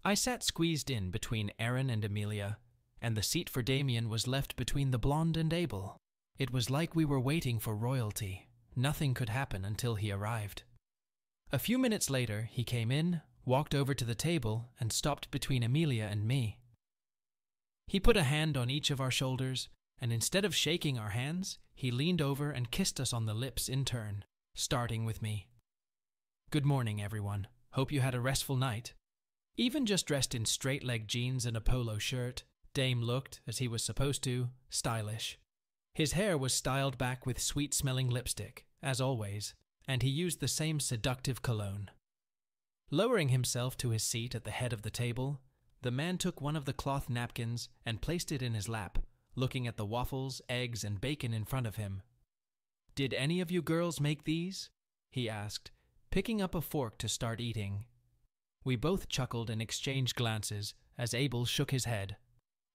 I sat squeezed in between Aaron and Amelia, and the seat for Damien was left between the blonde and Abel. It was like we were waiting for royalty. Nothing could happen until he arrived. A few minutes later, he came in, walked over to the table, and stopped between Amelia and me. He put a hand on each of our shoulders, and instead of shaking our hands, he leaned over and kissed us on the lips in turn, starting with me. "Good morning, everyone. Hope you had a restful night." Even just dressed in straight-leg jeans and a polo shirt, Dame looked, as he was supposed to, stylish. His hair was styled back with sweet-smelling lipstick, as always, and he used the same seductive cologne. Lowering himself to his seat at the head of the table, the man took one of the cloth napkins and placed it in his lap, looking at the waffles, eggs, and bacon in front of him. "Did any of you girls make these?" he asked, picking up a fork to start eating. We both chuckled and exchanged glances as Abel shook his head.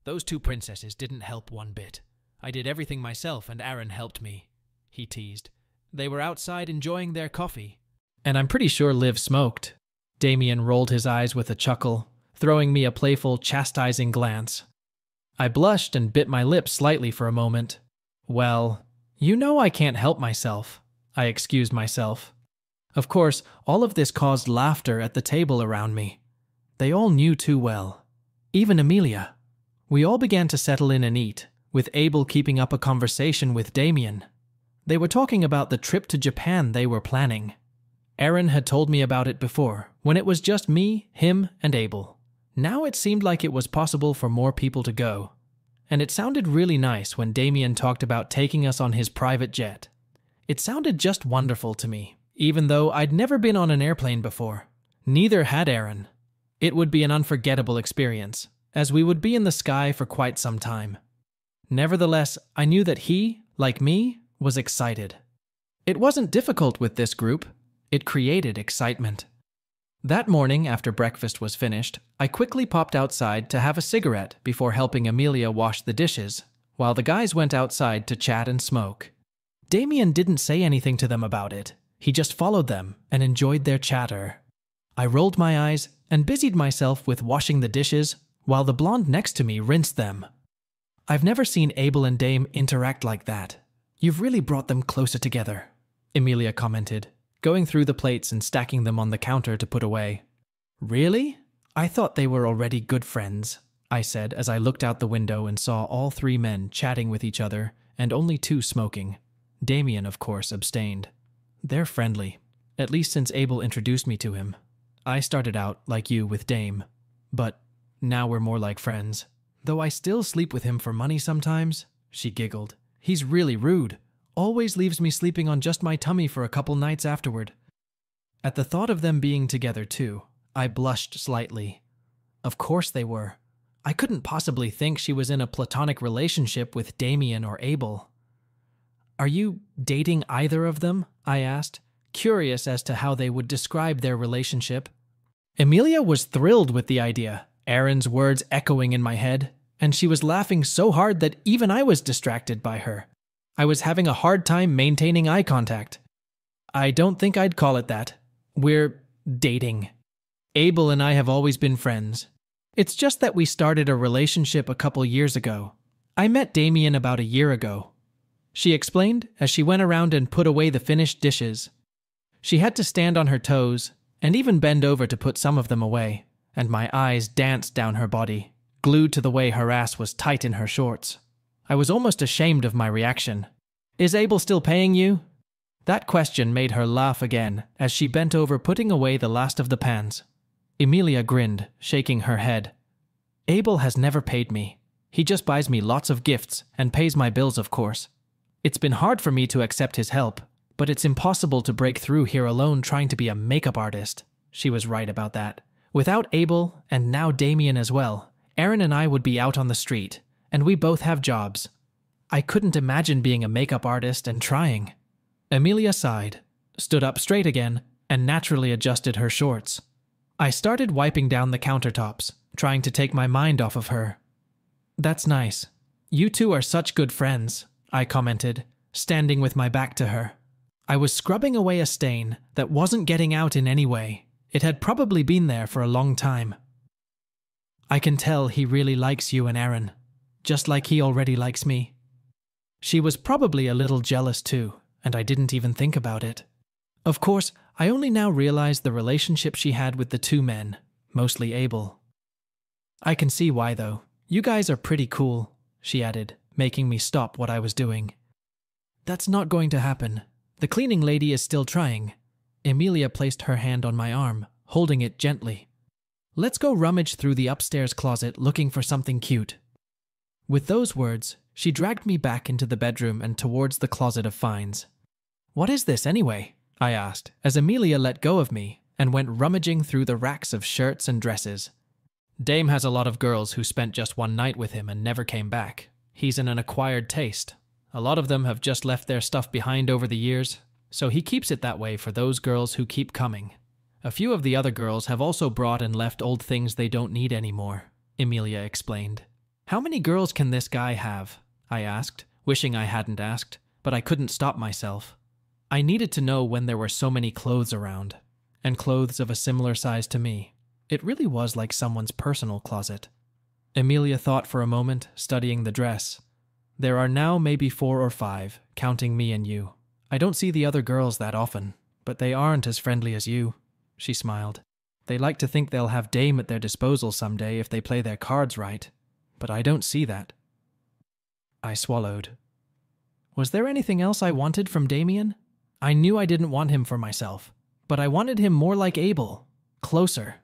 "Those 2 princesses didn't help one bit. I did everything myself and Aaron helped me," he teased. "They were outside enjoying their coffee." "And I'm pretty sure Liv smoked." Damien rolled his eyes with a chuckle, throwing me a playful, chastising glance. I blushed and bit my lip slightly for a moment. "Well, you know I can't help myself," I excused myself. Of course, all of this caused laughter at the table around me. They all knew too well. Even Amelia. We all began to settle in and eat, with Abel keeping up a conversation with Damien. They were talking about the trip to Japan they were planning. Aaron had told me about it before, when it was just me, him, and Abel. Now it seemed like it was possible for more people to go. And it sounded really nice when Damien talked about taking us on his private jet. It sounded just wonderful to me, even though I'd never been on an airplane before. Neither had Aaron. It would be an unforgettable experience, as we would be in the sky for quite some time. Nevertheless, I knew that he, like me, was excited. It wasn't difficult with this group. It created excitement. That morning, after breakfast was finished, I quickly popped outside to have a cigarette before helping Amelia wash the dishes, while the guys went outside to chat and smoke. Damien didn't say anything to them about it. He just followed them and enjoyed their chatter. I rolled my eyes and busied myself with washing the dishes while the blonde next to me rinsed them. I've never seen Abel and Dame interact like that. You've really brought them closer together, Amelia commented, going through the plates and stacking them on the counter to put away. Really? I thought they were already good friends, I said as I looked out the window and saw all three men chatting with each other and only two smoking. Damien, of course, abstained. They're friendly, at least since Abel introduced me to him. I started out like you with Dame, but now we're more like friends. Though I still sleep with him for money sometimes, she giggled. He's really rude. Always leaves me sleeping on just my tummy for a couple nights afterward. At the thought of them being together too, I blushed slightly. Of course they were. I couldn't possibly think she was in a platonic relationship with Damien or Abel. Are you dating either of them? I asked, curious as to how they would describe their relationship. Amelia was thrilled with the idea, Aaron's words echoing in my head, and she was laughing so hard that even I was distracted by her. I was having a hard time maintaining eye contact. I don't think I'd call it that. We're dating. Abel and I have always been friends. It's just that we started a relationship a couple years ago. I met Damien about a year ago, she explained as she went around and put away the finished dishes. She had to stand on her toes and even bend over to put some of them away, and my eyes danced down her body, glued to the way her ass was tight in her shorts. I was almost ashamed of my reaction. Is Abel still paying you? That question made her laugh again as she bent over putting away the last of the pans. Amelia grinned, shaking her head. Abel has never paid me. He just buys me lots of gifts and pays my bills, of course. It's been hard for me to accept his help, but it's impossible to break through here alone trying to be a makeup artist. She was right about that. Without Abel, and now Damien as well, Aaron and I would be out on the street, and we both have jobs. I couldn't imagine being a makeup artist and trying. Amelia sighed, stood up straight again, and naturally adjusted her shorts. I started wiping down the countertops, trying to take my mind off of her. That's nice. You two are such good friends, I commented, standing with my back to her. I was scrubbing away a stain that wasn't getting out in any way. It had probably been there for a long time. I can tell he really likes you and Aaron, just like he already likes me. She was probably a little jealous too, and I didn't even think about it. Of course, I only now realized the relationship she had with the two men, mostly Abel. I can see why though. You guys are pretty cool, she added, making me stop what I was doing. That's not going to happen. The cleaning lady is still trying. Amelia placed her hand on my arm, holding it gently. Let's go rummage through the upstairs closet looking for something cute. With those words, she dragged me back into the bedroom and towards the closet of finds. What is this anyway? I asked, as Amelia let go of me and went rummaging through the racks of shirts and dresses. Dame has a lot of girls who spent just one night with him and never came back. He's in an acquired taste. A lot of them have just left their stuff behind over the years, so he keeps it that way for those girls who keep coming. A few of the other girls have also brought and left old things they don't need anymore, Amelia explained. How many girls can this guy have? I asked, wishing I hadn't asked, but I couldn't stop myself. I needed to know when there were so many clothes around, and clothes of a similar size to me. It really was like someone's personal closet. Amelia thought for a moment, studying the dress. There are now maybe 4 or 5, counting me and you. I don't see the other girls that often, but they aren't as friendly as you, she smiled. They like to think they'll have Dame at their disposal someday if they play their cards right, but I don't see that. I swallowed. Was there anything else I wanted from Damien? I knew I didn't want him for myself, but I wanted him more like Abel, closer.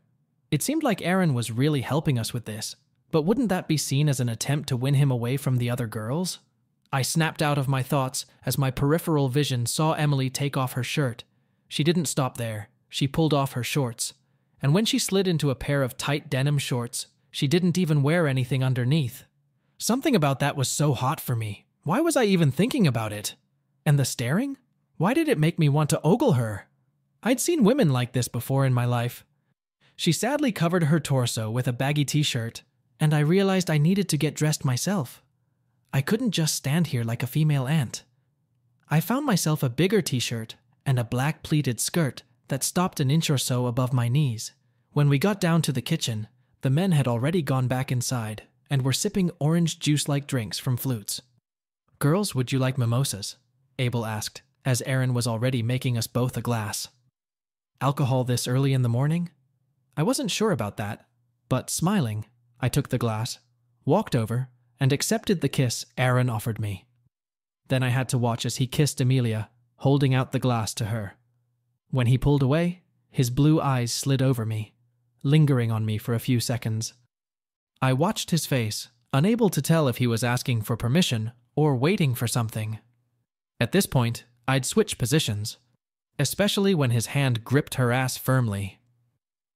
It seemed like Aaron was really helping us with this, but wouldn't that be seen as an attempt to win him away from the other girls? I snapped out of my thoughts as my peripheral vision saw Emily take off her shirt, She didn't stop there. She pulled off her shorts. And when she slid into a pair of tight denim shorts, she didn't even wear anything underneath. Something about that was so hot for me. Why was I even thinking about it? And the staring? Why did it make me want to ogle her? I'd seen women like this before in my life. She sadly covered her torso with a baggy t-shirt, and I realized I needed to get dressed myself. I couldn't just stand here like a female ant. I found myself a bigger t-shirt and a black pleated skirt that stopped an inch or so above my knees. When we got down to the kitchen, the men had already gone back inside and were sipping orange juice-like drinks from flutes. "Girls, would you like mimosas?" Abel asked, as Aaron was already making us both a glass. Alcohol this early in the morning? I wasn't sure about that, but smiling, I took the glass, walked over, and accepted the kiss Aaron offered me. Then I had to watch as he kissed Amelia, holding out the glass to her. When he pulled away, his blue eyes slid over me, lingering on me for a few seconds. I watched his face, unable to tell if he was asking for permission or waiting for something. At this point, I'd switch positions, especially when his hand gripped her ass firmly.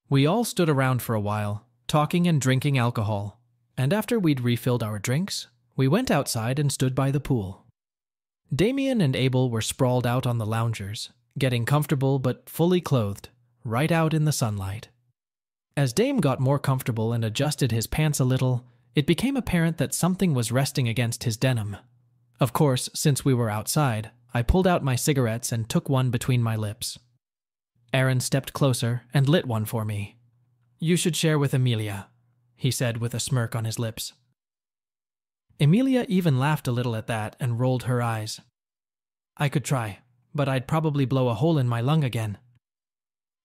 We all stood around for a while, talking and drinking alcohol, and after we'd refilled our drinks, we went outside and stood by the pool. Damien and Abel were sprawled out on the loungers, getting comfortable but fully clothed, right out in the sunlight. As Dame got more comfortable and adjusted his pants a little, it became apparent that something was resting against his denim. Of course, since we were outside, I pulled out my cigarettes and took one between my lips. Aaron stepped closer and lit one for me. "You should share with Amelia," he said with a smirk on his lips. Amelia even laughed a little at that and rolled her eyes. "I could try, but I'd probably blow a hole in my lung again."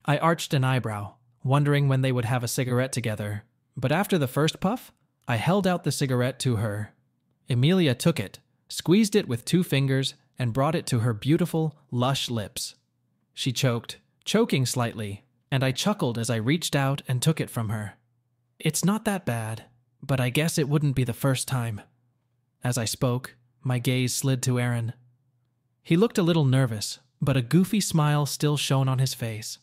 I arched an eyebrow, wondering when they would have a cigarette together, but after the first puff, I held out the cigarette to her. Amelia took it, squeezed it with 2 fingers, and brought it to her beautiful, lush lips. She choked, choking slightly, and I chuckled as I reached out and took it from her. "It's not that bad, but I guess it wouldn't be the first time." As I spoke, my gaze slid to Aaron. He looked a little nervous, but a goofy smile still shone on his face.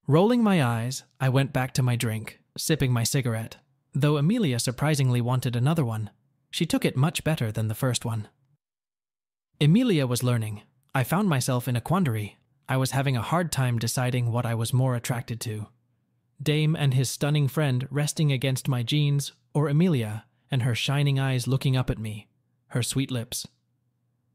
Rolling my eyes, I went back to my drink, sipping my cigarette, though Amelia surprisingly wanted another one. She took it much better than the first one. Amelia was learning. I found myself in a quandary. I was having a hard time deciding what I was more attracted to. Dame and his stunning friend resting against my jeans, or Amelia and her shining eyes looking up at me, her sweet lips.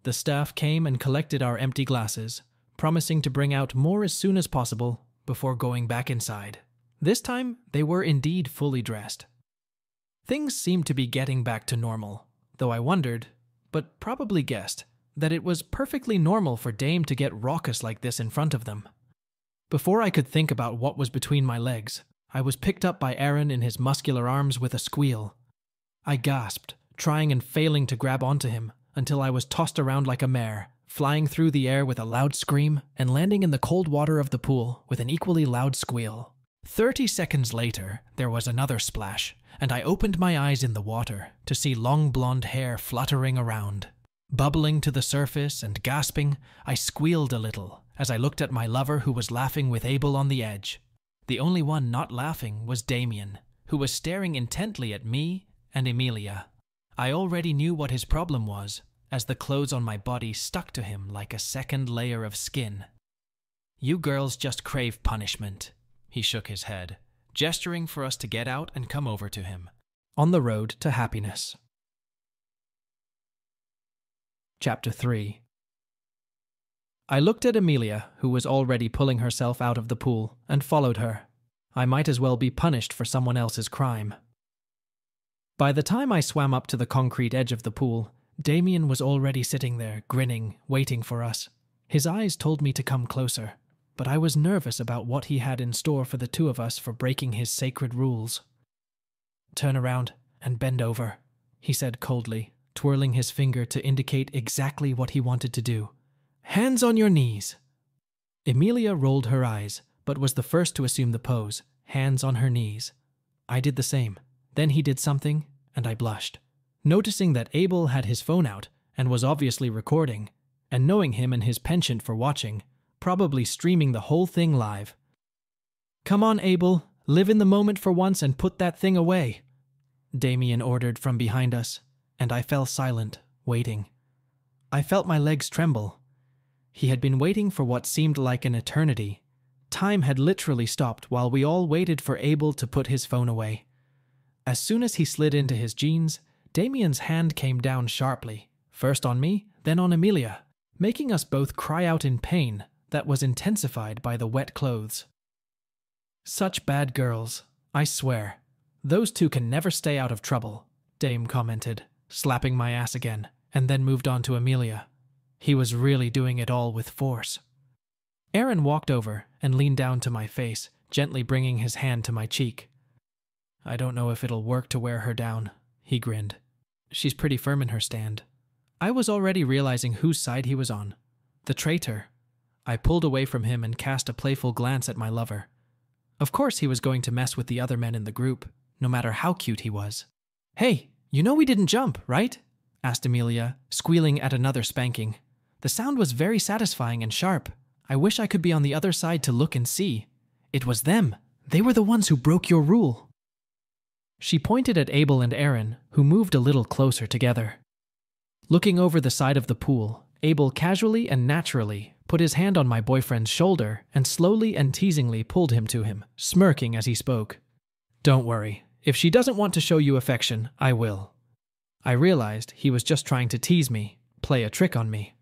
The staff came and collected our empty glasses, promising to bring out more as soon as possible before going back inside. This time, they were indeed fully dressed. Things seemed to be getting back to normal, though I wondered, but probably guessed, that it was perfectly normal for Dame to get raucous like this in front of them. Before I could think about what was between my legs, I was picked up by Aaron in his muscular arms with a squeal. I gasped, trying and failing to grab onto him, until I was tossed around like a mare, flying through the air with a loud scream and landing in the cold water of the pool with an equally loud squeal. 30 seconds later, there was another splash, and I opened my eyes in the water to see long blonde hair fluttering around. Bubbling to the surface and gasping, I squealed a little as I looked at my lover who was laughing with Abel on the edge. The only one not laughing was Damien, who was staring intently at me and Amelia. I already knew what his problem was, as the clothes on my body stuck to him like a second layer of skin. "You girls just crave punishment," he shook his head, gesturing for us to get out and come over to him. On the road to happiness. Chapter 3. I looked at Amelia, who was already pulling herself out of the pool, and followed her. I might as well be punished for someone else's crime. By the time I swam up to the concrete edge of the pool, Damien was already sitting there, grinning, waiting for us. His eyes told me to come closer, but I was nervous about what he had in store for the two of us for breaking his sacred rules. "Turn around and bend over," he said coldly, twirling his finger to indicate exactly what he wanted to do. "Hands on your knees." Amelia rolled her eyes, but was the first to assume the pose, hands on her knees. I did the same. Then he did something, and I blushed. Noticing that Abel had his phone out and was obviously recording, and knowing him and his penchant for watching, probably streaming the whole thing live. "Come on, Abel, live in the moment for once and put that thing away," Damien ordered from behind us, and I fell silent, waiting. I felt my legs tremble. He had been waiting for what seemed like an eternity. Time had literally stopped while we all waited for Abel to put his phone away. As soon as he slid into his jeans, Damien's hand came down sharply, first on me, then on Amelia, making us both cry out in pain that was intensified by the wet clothes. "Such bad girls, I swear. Those two can never stay out of trouble," Dame commented, slapping my ass again, and then moved on to Amelia. He was really doing it all with force. Aaron walked over and leaned down to my face, gently bringing his hand to my cheek. "I don't know if it'll work to wear her down," he grinned. "She's pretty firm in her stand." I was already realizing whose side he was on. The traitor. I pulled away from him and cast a playful glance at my lover. Of course he was going to mess with the other men in the group, no matter how cute he was. "Hey, you know we didn't jump, right?" asked Amelia, squealing at another spanking. "The sound was very satisfying and sharp. I wish I could be on the other side to look and see. It was them. They were the ones who broke your rule." She pointed at Abel and Aaron, who moved a little closer together. Looking over the side of the pool, Abel casually and naturally put his hand on my boyfriend's shoulder and slowly and teasingly pulled him to him, smirking as he spoke. "Don't worry. If she doesn't want to show you affection, I will." I realized he was just trying to tease me, play a trick on me.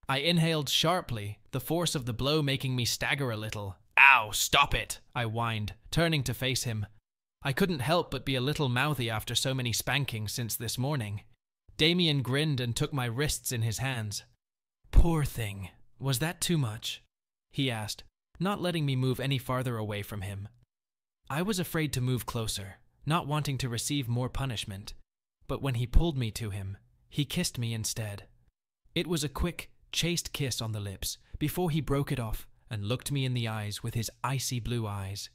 I inhaled sharply, the force of the blow making me stagger a little. "Ow, stop it," I whined, turning to face him. I couldn't help but be a little mouthy after so many spankings since this morning. Damien grinned and took my wrists in his hands. "Poor thing. Was that too much?" he asked, not letting me move any farther away from him. I was afraid to move closer, not wanting to receive more punishment, but when he pulled me to him, he kissed me instead. It was a quick, chaste kiss on the lips before he broke it off and looked me in the eyes with his icy blue eyes.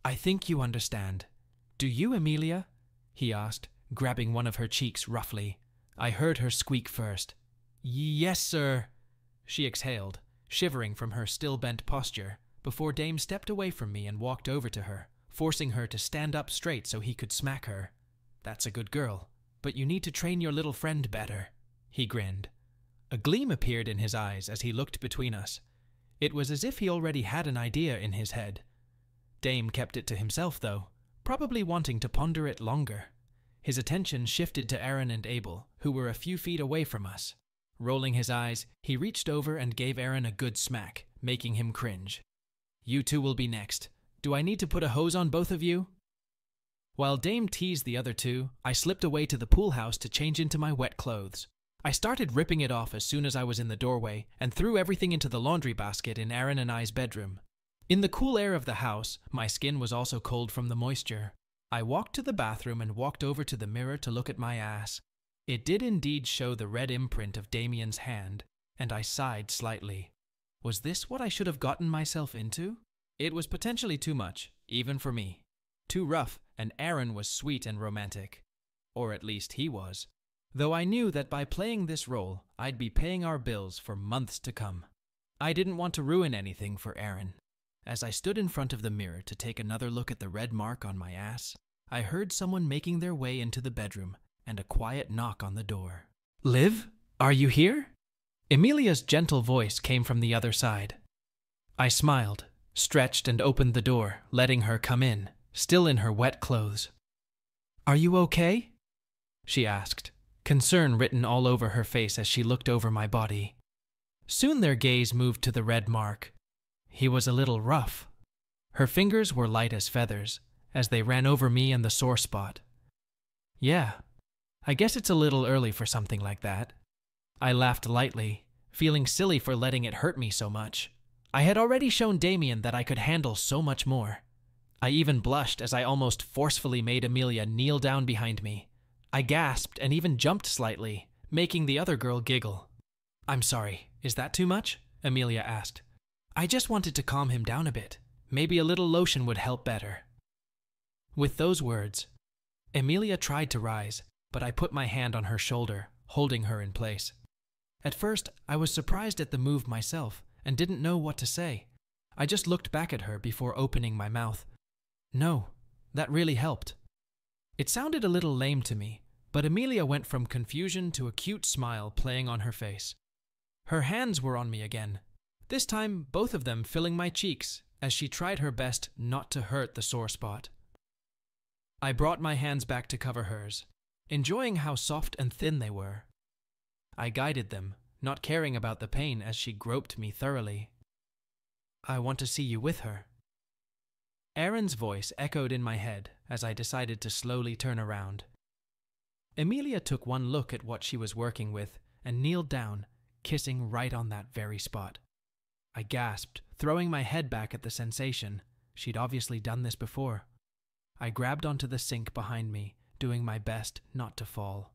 "I think you understand. Do you, Amelia?" he asked, grabbing one of her cheeks roughly. I heard her squeak first. "Yes, sir," she exhaled, shivering from her still-bent posture, before Dame stepped away from me and walked over to her, forcing her to stand up straight so he could smack her. "That's a good girl, but you need to train your little friend better," he grinned. A gleam appeared in his eyes as he looked between us. It was as if he already had an idea in his head. Dame kept it to himself, though, probably wanting to ponder it longer. His attention shifted to Aaron and Abel, who were a few feet away from us. Rolling his eyes, he reached over and gave Aaron a good smack, making him cringe. "You two will be next. Do I need to put a hose on both of you?" While Dame teased the other two, I slipped away to the pool house to change into my wet clothes. I started ripping it off as soon as I was in the doorway and threw everything into the laundry basket in Aaron and I's bedroom. In the cool air of the house, my skin was also cold from the moisture. I walked to the bathroom and walked over to the mirror to look at my ass. It did indeed show the red imprint of Damien's hand, and I sighed slightly. Was this what I should have gotten myself into? It was potentially too much, even for me. Too rough, and Aaron was sweet and romantic. Or at least he was. Though I knew that by playing this role, I'd be paying our bills for months to come. I didn't want to ruin anything for Aaron. As I stood in front of the mirror to take another look at the red mark on my ass, I heard someone making their way into the bedroom and a quiet knock on the door. "Liv, are you here?" Amelia's gentle voice came from the other side. I smiled, stretched and opened the door, letting her come in, still in her wet clothes. "Are you okay?" she asked, concern written all over her face as she looked over my body. Soon their gaze moved to the red mark. He was a little rough. Her fingers were light as feathers, as they ran over me and the sore spot. "Yeah, I guess it's a little early for something like that." I laughed lightly, feeling silly for letting it hurt me so much. I had already shown Damien that I could handle so much more. I even blushed as I almost forcefully made Amelia kneel down behind me. I gasped and even jumped slightly, making the other girl giggle. "I'm sorry, is that too much?" Amelia asked. "I just wanted to calm him down a bit. Maybe a little lotion would help better." With those words, Amelia tried to rise, but I put my hand on her shoulder, holding her in place. At first, I was surprised at the move myself, and didn't know what to say. I just looked back at her before opening my mouth. No, that really helped. It sounded a little lame to me, but Amelia went from confusion to a cute smile playing on her face. Her hands were on me again, this time both of them filling my cheeks as she tried her best not to hurt the sore spot. I brought my hands back to cover hers, enjoying how soft and thin they were. I guided them, not caring about the pain as she groped me thoroughly. I want to see you with her. Aaron's voice echoed in my head as I decided to slowly turn around. Amelia took one look at what she was working with and kneeled down, kissing right on that very spot. I gasped, throwing my head back at the sensation. She'd obviously done this before. I grabbed onto the sink behind me, doing my best not to fall.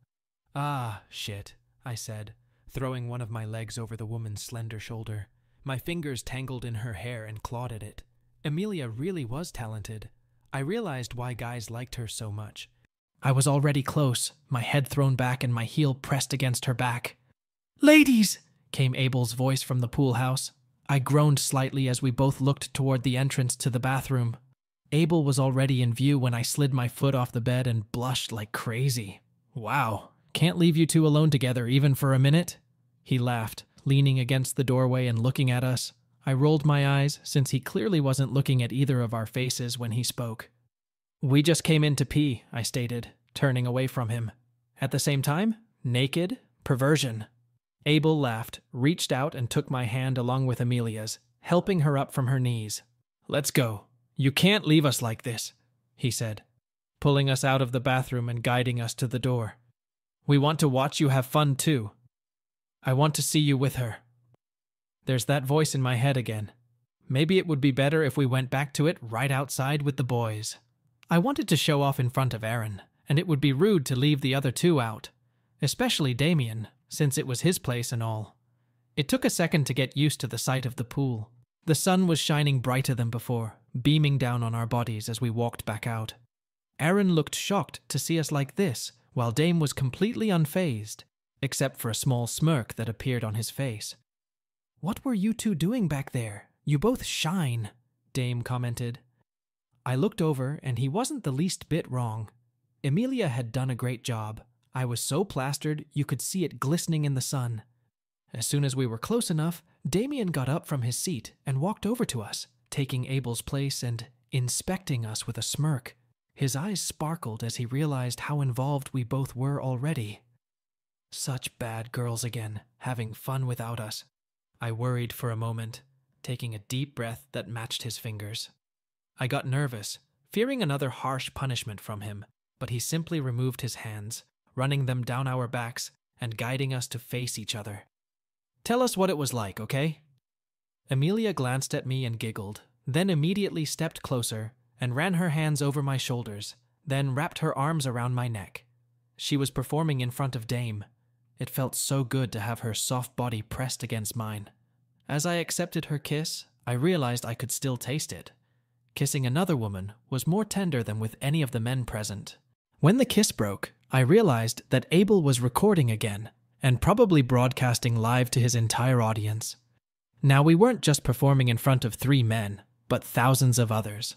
Ah, shit, I said, throwing one of my legs over the woman's slender shoulder. My fingers tangled in her hair and clawed at it. Amelia really was talented. I realized why guys liked her so much. I was already close, my head thrown back and my heel pressed against her back. "Ladies!" came Abel's voice from the pool house. I groaned slightly as we both looked toward the entrance to the bathroom. Abel was already in view when I slid my foot off the bed and blushed like crazy. "Wow, can't leave you two alone together even for a minute?" He laughed, leaning against the doorway and looking at us. I rolled my eyes, since he clearly wasn't looking at either of our faces when he spoke. "We just came in to pee," I stated, turning away from him. At the same time, naked, perversion. Abel laughed, reached out and took my hand along with Amelia's, helping her up from her knees. "Let's go. You can't leave us like this," he said, pulling us out of the bathroom and guiding us to the door. "We want to watch you have fun too. I want to see you with her." There's that voice in my head again. Maybe it would be better if we went back to it right outside with the boys. I wanted to show off in front of Aaron, and it would be rude to leave the other two out, especially Damien, since it was his place and all. It took a second to get used to the sight of the pool. The sun was shining brighter than before, beaming down on our bodies as we walked back out. Aaron looked shocked to see us like this, while Dame was completely unfazed, except for a small smirk that appeared on his face. "What were you two doing back there? You both shine," Dame commented. I looked over, and he wasn't the least bit wrong. Amelia had done a great job. I was so plastered you could see it glistening in the sun. As soon as we were close enough, Damien got up from his seat and walked over to us, taking Abel's place and inspecting us with a smirk. His eyes sparkled as he realized how involved we both were already. Such bad girls again, having fun without us. I worried for a moment, taking a deep breath that matched his fingers. I got nervous, fearing another harsh punishment from him, but he simply removed his hands, running them down our backs and guiding us to face each other. "Tell us what it was like, okay?" Amelia glanced at me and giggled, then immediately stepped closer and ran her hands over my shoulders, then wrapped her arms around my neck. She was performing in front of Dame. It felt so good to have her soft body pressed against mine. As I accepted her kiss, I realized I could still taste it. Kissing another woman was more tender than with any of the men present. When the kiss broke, I realized that Abel was recording again, and probably broadcasting live to his entire audience. Now we weren't just performing in front of 3 men, but thousands of others.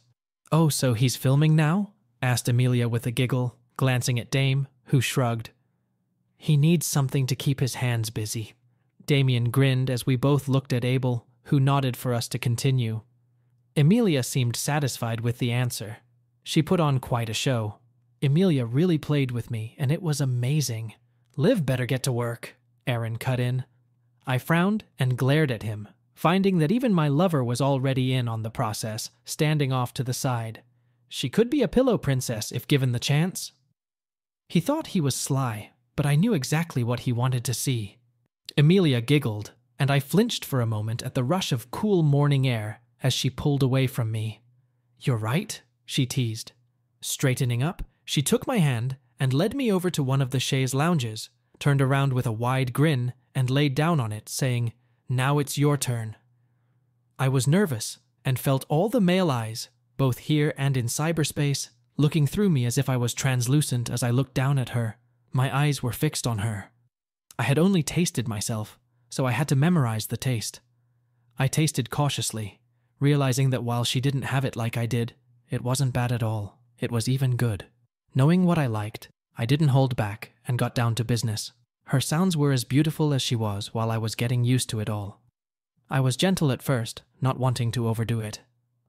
"Oh, so he's filming now?" asked Amelia with a giggle, glancing at Dame, who shrugged. "He needs something to keep his hands busy." Damien grinned as we both looked at Abel, who nodded for us to continue. Amelia seemed satisfied with the answer. She put on quite a show. Amelia really played with me, and it was amazing. "Liv better get to work," Aaron cut in. I frowned and glared at him, finding that even my lover was already in on the process, standing off to the side. She could be a pillow princess if given the chance. He thought he was sly, but I knew exactly what he wanted to see. Amelia giggled, and I flinched for a moment at the rush of cool morning air as she pulled away from me. "You're right," she teased. Straightening up, she took my hand and led me over to one of the chaise lounges, turned around with a wide grin, and laid down on it, saying, "Now it's your turn." I was nervous and felt all the male eyes, both here and in cyberspace, looking through me as if I was translucent as I looked down at her. My eyes were fixed on her. I had only tasted myself, so I had to memorize the taste. I tasted cautiously, realizing that while she didn't have it like I did, it wasn't bad at all. It was even good. Knowing what I liked, I didn't hold back and got down to business. Her sounds were as beautiful as she was while I was getting used to it all. I was gentle at first, not wanting to overdo it.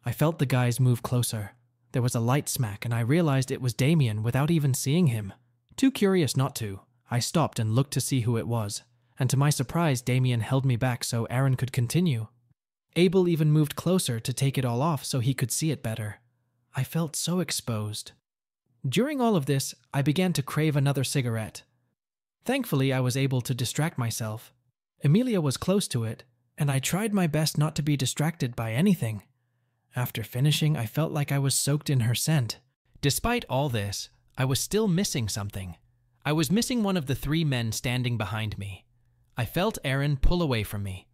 I felt the guys move closer. There was a light smack and I realized it was Damien without even seeing him. Too curious not to, I stopped and looked to see who it was, and to my surprise Damien held me back so Aaron could continue. Abel even moved closer to take it all off so he could see it better. I felt so exposed. During all of this, I began to crave another cigarette. Thankfully, I was able to distract myself. Emilia was close to it, and I tried my best not to be distracted by anything. After finishing, I felt like I was soaked in her scent. Despite all this, I was still missing something. I was missing one of the 3 men standing behind me. I felt Aaron pull away from me.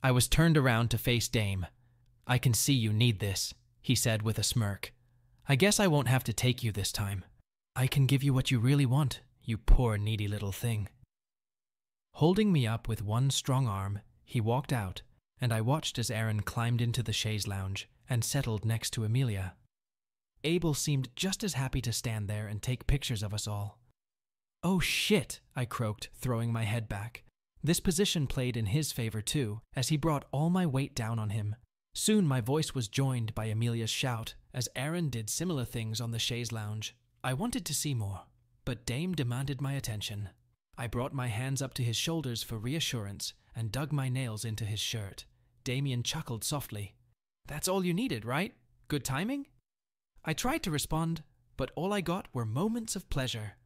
I was turned around to face Dame. "I can see you need this," he said with a smirk. "I guess I won't have to take you this time. I can give you what you really want, you poor needy little thing." Holding me up with one strong arm, he walked out, and I watched as Aaron climbed into the chaise lounge and settled next to Emilia. Abel seemed just as happy to stand there and take pictures of us all. "Oh shit," I croaked, throwing my head back. This position played in his favor too, as he brought all my weight down on him. Soon my voice was joined by Emilia's shout, as Aaron did similar things on the chaise lounge. I wanted to see more, but Dame demanded my attention. I brought my hands up to his shoulders for reassurance and dug my nails into his shirt. Damien chuckled softly. "That's all you needed, right? Good timing?" I tried to respond, but all I got were moments of pleasure.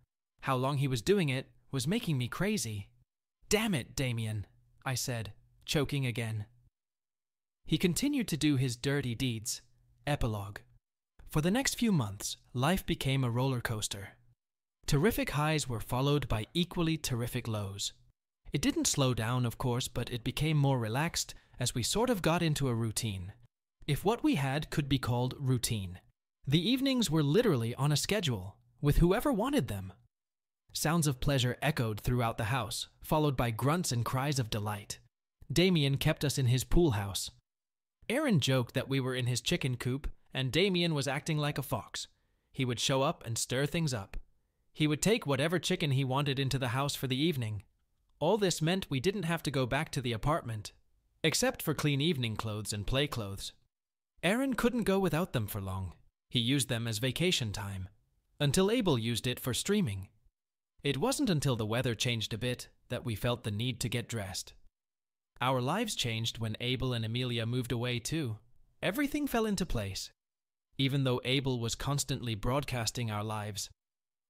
How long he was doing it was making me crazy. "Damn it, Damien," I said, choking again. He continued to do his dirty deeds. Epilogue. For the next few months, life became a roller coaster. Terrific highs were followed by equally terrific lows. It didn't slow down, of course, but it became more relaxed as we sort of got into a routine. If what we had could be called routine. The evenings were literally on a schedule, with whoever wanted them. Sounds of pleasure echoed throughout the house, followed by grunts and cries of delight. Damien kept us in his pool house. Aaron joked that we were in his chicken coop, and Damien was acting like a fox. He would show up and stir things up. He would take whatever chicken he wanted into the house for the evening. All this meant we didn't have to go back to the apartment, except for clean evening clothes and play clothes. Aaron couldn't go without them for long. He used them as vacation time, until Abel used it for streaming. It wasn't until the weather changed a bit that we felt the need to get dressed. Our lives changed when Abel and Emilia moved away too. Everything fell into place. Even though Abel was constantly broadcasting our lives.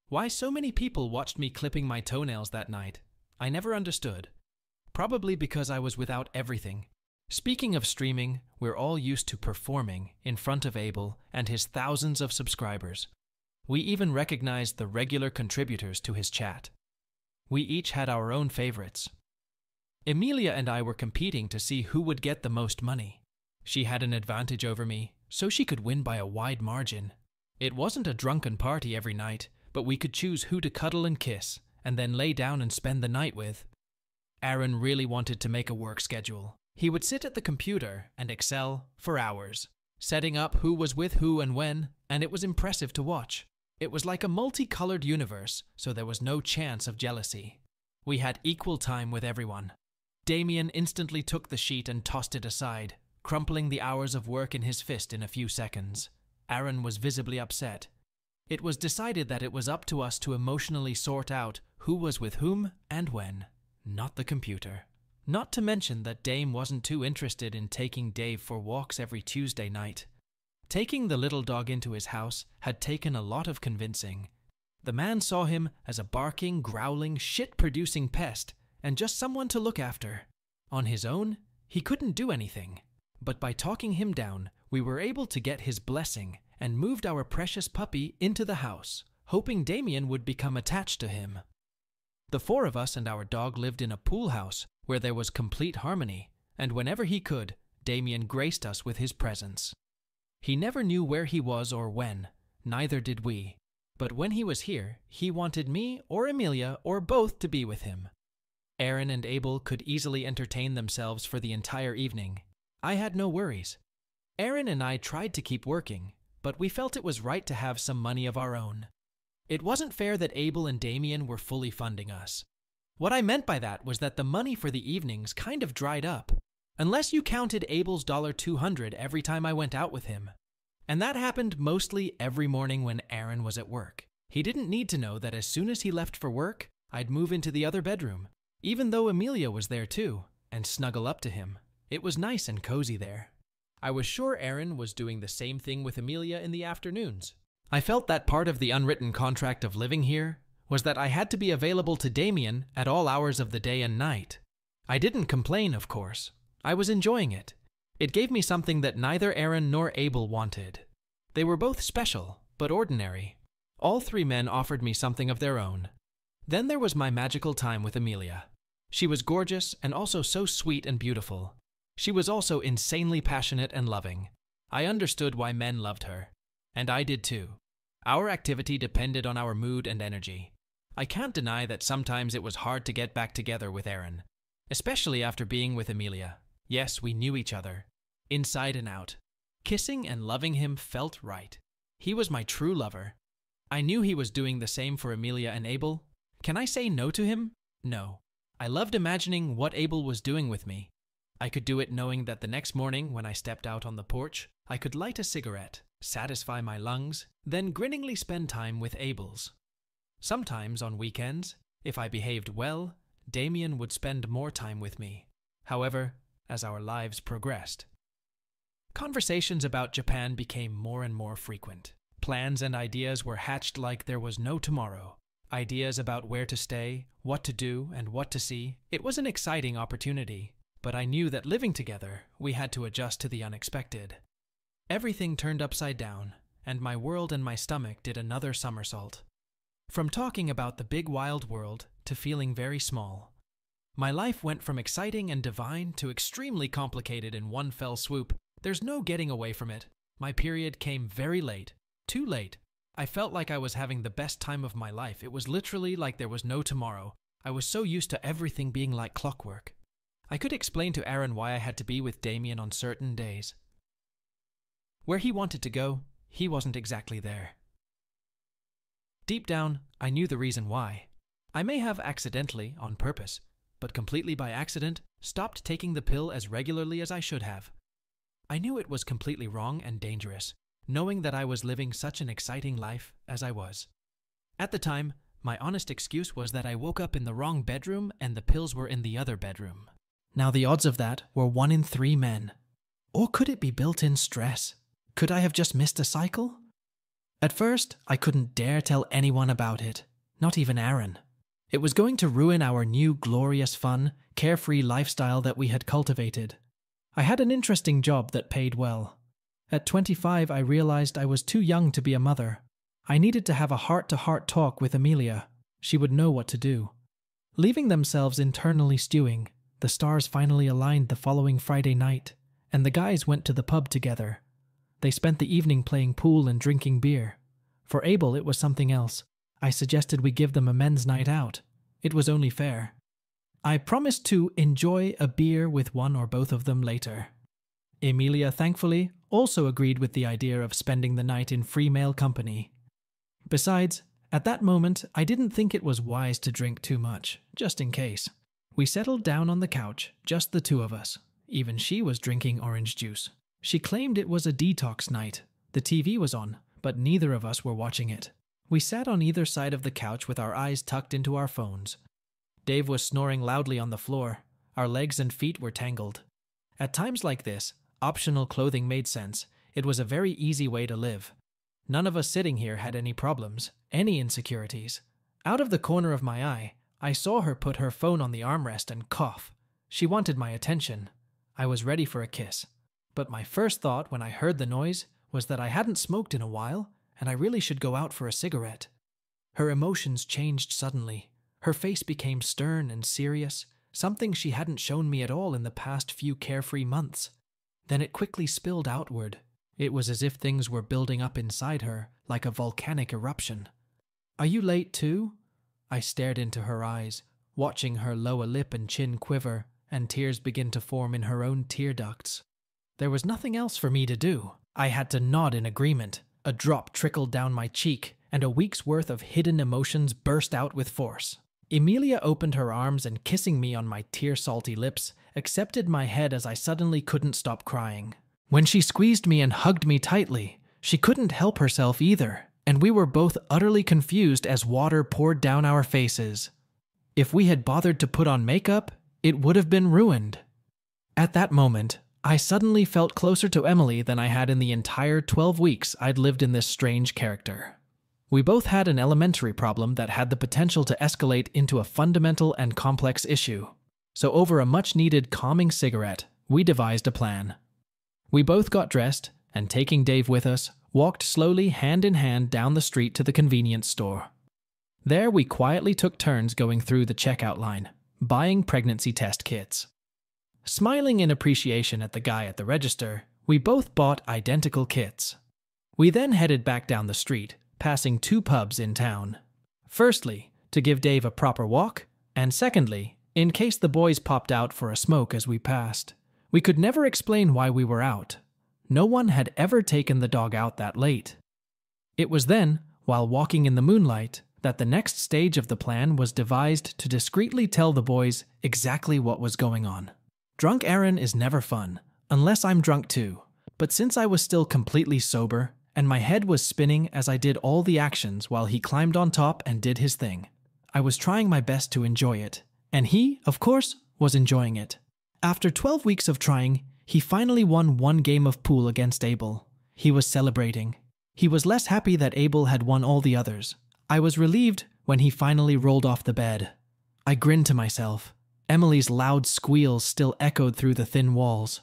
Why so many people watched me clipping my toenails that night, I never understood. Probably because I was without everything. Speaking of streaming, we're all used to performing in front of Abel and his thousands of subscribers. We even recognized the regular contributors to his chat. We each had our own favorites. Emilia and I were competing to see who would get the most money. She had an advantage over me, so she could win by a wide margin. It wasn't a drunken party every night, but we could choose who to cuddle and kiss, and then lay down and spend the night with. Aaron really wanted to make a work schedule. He would sit at the computer and excel for hours, setting up who was with who and when, and it was impressive to watch. It was like a multicolored universe, so there was no chance of jealousy. We had equal time with everyone. Damien instantly took the sheet and tossed it aside, crumpling the hours of work in his fist in a few seconds. Aaron was visibly upset. It was decided that it was up to us to emotionally sort out who was with whom and when, not the computer. Not to mention that Dame wasn't too interested in taking Dave for walks every Tuesday night. Taking the little dog into his house had taken a lot of convincing. The man saw him as a barking, growling, shit-producing pest and just someone to look after. On his own, he couldn't do anything. But by talking him down, we were able to get his blessing and moved our precious puppy into the house, hoping Damien would become attached to him. The 4 of us and our dog lived in a pool house where there was complete harmony, and whenever he could, Damien graced us with his presence. He never knew where he was or when, neither did we. But when he was here, he wanted me or Emilia or both to be with him. Aaron and Abel could easily entertain themselves for the entire evening. I had no worries. Aaron and I tried to keep working, but we felt it was right to have some money of our own. It wasn't fair that Abel and Damien were fully funding us. What I meant by that was that the money for the evenings kind of dried up, unless you counted Abel's $200 every time I went out with him. And that happened mostly every morning when Aaron was at work. He didn't need to know that as soon as he left for work, I'd move into the other bedroom, even though Amelia was there too, and snuggle up to him. It was nice and cozy there. I was sure Aaron was doing the same thing with Amelia in the afternoons. I felt that part of the unwritten contract of living here was that I had to be available to Damien at all hours of the day and night. I didn't complain, of course. I was enjoying it. It gave me something that neither Aaron nor Abel wanted. They were both special, but ordinary. All three men offered me something of their own. Then there was my magical time with Amelia. She was gorgeous and also so sweet and beautiful. She was also insanely passionate and loving. I understood why men loved her. And I did too. Our activity depended on our mood and energy. I can't deny that sometimes it was hard to get back together with Aaron, especially after being with Amelia. Yes, we knew each other, inside and out. Kissing and loving him felt right. He was my true lover. I knew he was doing the same for Amelia and Abel. Can I say no to him? No. I loved imagining what Abel was doing with me. I could do it knowing that the next morning when I stepped out on the porch, I could light a cigarette, satisfy my lungs, then grinningly spend time with Abel's. Sometimes on weekends, if I behaved well, Damien would spend more time with me. However, as our lives progressed, conversations about Japan became more and more frequent. Plans and ideas were hatched like there was no tomorrow. Ideas about where to stay, what to do, and what to see. It was an exciting opportunity, but I knew that living together, we had to adjust to the unexpected. Everything turned upside down, and my world and my stomach did another somersault. From talking about the big wild world to feeling very small. My life went from exciting and divine to extremely complicated in one fell swoop. There's no getting away from it. My period came very late. Too late. I felt like I was having the best time of my life. It was literally like there was no tomorrow. I was so used to everything being like clockwork. I could explain to Aaron why I had to be with Damien on certain days. Where he wanted to go, he wasn't exactly there. Deep down, I knew the reason why. I may have accidentally, on purpose, but completely by accident, stopped taking the pill as regularly as I should have. I knew it was completely wrong and dangerous, knowing that I was living such an exciting life as I was. At the time, my honest excuse was that I woke up in the wrong bedroom and the pills were in the other bedroom. Now the odds of that were 1 in 3 men. Or could it be built-in stress? Could I have just missed a cycle? At first, I couldn't dare tell anyone about it, not even Aaron. It was going to ruin our new glorious fun, carefree lifestyle that we had cultivated. I had an interesting job that paid well. At 25, I realized I was too young to be a mother. I needed to have a heart-to-heart talk with Amelia. She would know what to do. Leaving themselves internally stewing, the stars finally aligned the following Friday night, and the guys went to the pub together. They spent the evening playing pool and drinking beer. For Abel, it was something else. I suggested we give them a men's night out. It was only fair. I promised to enjoy a beer with one or both of them later. Amelia, thankfully, also agreed with the idea of spending the night in free male company. Besides, at that moment, I didn't think it was wise to drink too much, just in case. We settled down on the couch, just the two of us. Even she was drinking orange juice. She claimed it was a detox night. The TV was on, but neither of us were watching it. We sat on either side of the couch with our eyes tucked into our phones. Dave was snoring loudly on the floor. Our legs and feet were tangled. At times like this, optional clothing made sense. It was a very easy way to live. None of us sitting here had any problems, any insecurities. Out of the corner of my eye, I saw her put her phone on the armrest and cough. She wanted my attention. I was ready for a kiss. But my first thought when I heard the noise was that I hadn't smoked in a while, and I really should go out for a cigarette. Her emotions changed suddenly. Her face became stern and serious, something she hadn't shown me at all in the past few carefree months. Then it quickly spilled outward. It was as if things were building up inside her, like a volcanic eruption. "Are you late too?" I stared into her eyes, watching her lower lip and chin quiver, and tears begin to form in her own tear ducts. There was nothing else for me to do. I had to nod in agreement. A drop trickled down my cheek, and a week's worth of hidden emotions burst out with force. Emilia opened her arms and, kissing me on my tear-salty lips, accepted my head as I suddenly couldn't stop crying. When she squeezed me and hugged me tightly, she couldn't help herself either, and we were both utterly confused as water poured down our faces. If we had bothered to put on makeup, it would have been ruined. At that moment, I suddenly felt closer to Emily than I had in the entire 12 weeks I'd lived in this strange character. We both had an elementary problem that had the potential to escalate into a fundamental and complex issue. So over a much-needed calming cigarette, we devised a plan. We both got dressed, and taking Dave with us, walked slowly hand in hand down the street to the convenience store. There we quietly took turns going through the checkout line, buying pregnancy test kits. Smiling in appreciation at the guy at the register, we both bought identical kits. We then headed back down the street, passing 2 pubs in town. Firstly, to give Dave a proper walk, and secondly, in case the boys popped out for a smoke as we passed. We could never explain why we were out. No one had ever taken the dog out that late. It was then, while walking in the moonlight, that the next stage of the plan was devised to discreetly tell the boys exactly what was going on. Drunk Aaron is never fun, unless I'm drunk too, but since I was still completely sober, and my head was spinning as I did all the actions while he climbed on top and did his thing, I was trying my best to enjoy it, and he, of course, was enjoying it. After 12 weeks of trying, he finally won 1 game of pool against Abel. He was celebrating. He was less happy that Abel had won all the others. I was relieved when he finally rolled off the bed. I grinned to myself. Emily's loud squeals still echoed through the thin walls.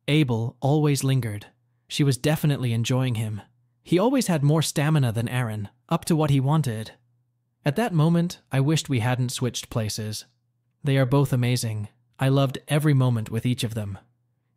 Abel always lingered. She was definitely enjoying him. He always had more stamina than Aaron, up to what he wanted. At that moment, I wished we hadn't switched places. They are both amazing. I loved every moment with each of them.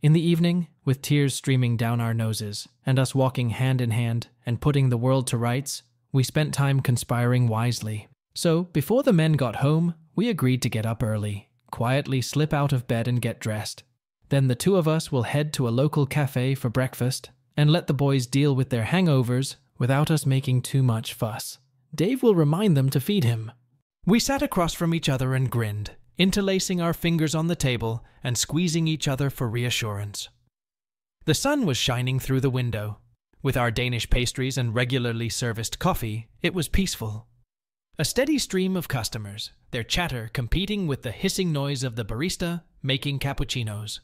In the evening, with tears streaming down our noses, and us walking hand in hand and putting the world to rights, we spent time conspiring wisely. So, before the men got home, we agreed to get up early, quietly slip out of bed and get dressed. Then the 2 of us will head to a local cafe for breakfast and let the boys deal with their hangovers without us making too much fuss. Dave will remind them to feed him. We sat across from each other and grinned, interlacing our fingers on the table and squeezing each other for reassurance. The sun was shining through the window. With our Danish pastries and regularly serviced coffee, it was peaceful. A steady stream of customers, their chatter competing with the hissing noise of the barista making cappuccinos.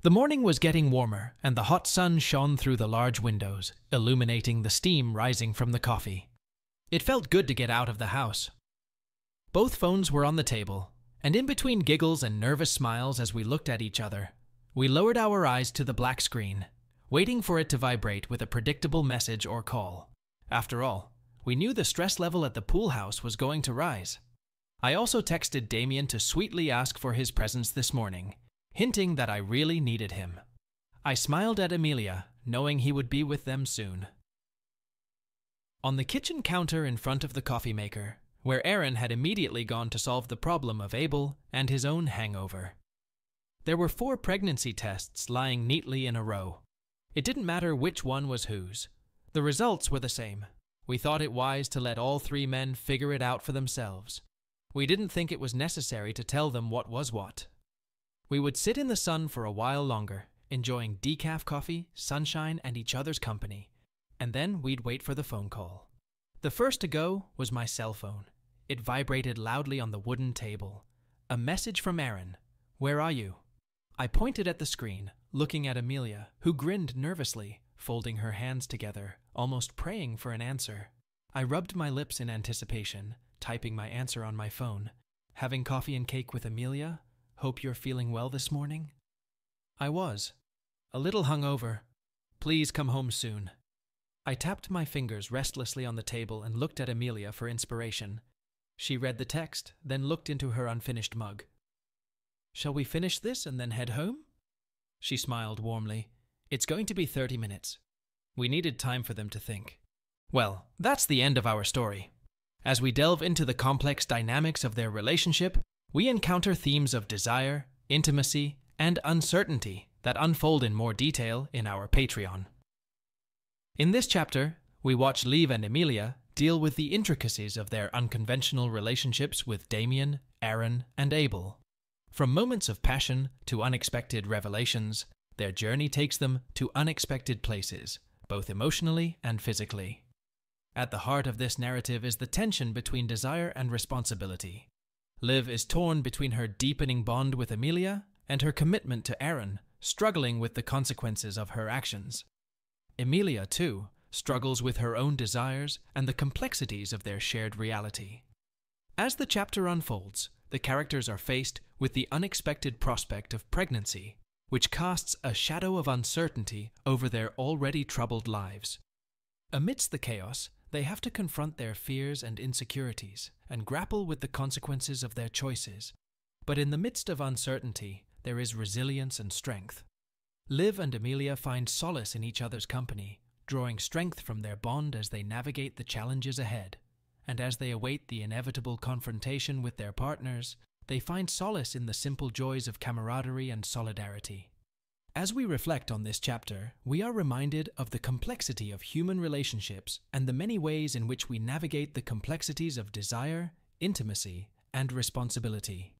The morning was getting warmer, and the hot sun shone through the large windows, illuminating the steam rising from the coffee. It felt good to get out of the house. Both phones were on the table, and in between giggles and nervous smiles as we looked at each other, we lowered our eyes to the black screen, waiting for it to vibrate with a predictable message or call. After all, we knew the stress level at the pool house was going to rise. I also texted Damien to sweetly ask for his presence this morning, hinting that I really needed him. I smiled at Emilia, knowing he would be with them soon. On the kitchen counter in front of the coffee maker, where Aaron had immediately gone to solve the problem of Abel and his own hangover, there were 4 pregnancy tests lying neatly in a row. It didn't matter which one was whose. The results were the same. We thought it wise to let all 3 men figure it out for themselves. We didn't think it was necessary to tell them what was what. We would sit in the sun for a while longer, enjoying decaf coffee, sunshine, and each other's company, and then we'd wait for the phone call. The first to go was my cell phone. It vibrated loudly on the wooden table. A message from Aaron. "Where are you?" I pointed at the screen, looking at Emilia, who grinned nervously, folding her hands together, almost praying for an answer. I rubbed my lips in anticipation, typing my answer on my phone. "Having coffee and cake with Emilia? Hope you're feeling well this morning?" I was. A little hungover. "Please come home soon." I tapped my fingers restlessly on the table and looked at Emilia for inspiration. She read the text, then looked into her unfinished mug. "Shall we finish this and then head home?" She smiled warmly. "It's going to be 30 minutes. We needed time for them to think. Well, that's the end of our story. As we delve into the complex dynamics of their relationship, we encounter themes of desire, intimacy, and uncertainty that unfold in more detail in our Patreon. In this chapter, we watch Liv and Emilia deal with the intricacies of their unconventional relationships with Damien, Aaron, and Abel. From moments of passion to unexpected revelations, their journey takes them to unexpected places, both emotionally and physically. At the heart of this narrative is the tension between desire and responsibility. Liv is torn between her deepening bond with Emilia and her commitment to Aaron, struggling with the consequences of her actions. Emilia, too, struggles with her own desires and the complexities of their shared reality. As the chapter unfolds, the characters are faced with the unexpected prospect of pregnancy, which casts a shadow of uncertainty over their already troubled lives. Amidst the chaos, they have to confront their fears and insecurities and grapple with the consequences of their choices. But in the midst of uncertainty, there is resilience and strength. Liv and Emilia find solace in each other's company, drawing strength from their bond as they navigate the challenges ahead. And as they await the inevitable confrontation with their partners, they find solace in the simple joys of camaraderie and solidarity. As we reflect on this chapter, we are reminded of the complexity of human relationships and the many ways in which we navigate the complexities of desire, intimacy, and responsibility.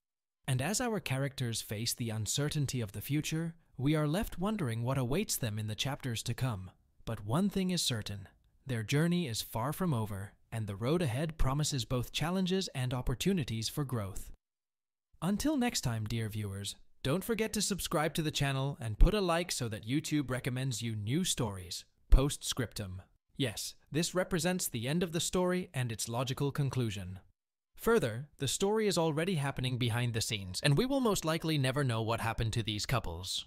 And as our characters face the uncertainty of the future, we are left wondering what awaits them in the chapters to come. But one thing is certain: their journey is far from over, and the road ahead promises both challenges and opportunities for growth. Until next time, dear viewers, don't forget to subscribe to the channel and put a like so that YouTube recommends you new stories, post-scriptum. Yes, this represents the end of the story and its logical conclusion. Further, the story is already happening behind the scenes, and we will most likely never know what happened to these couples.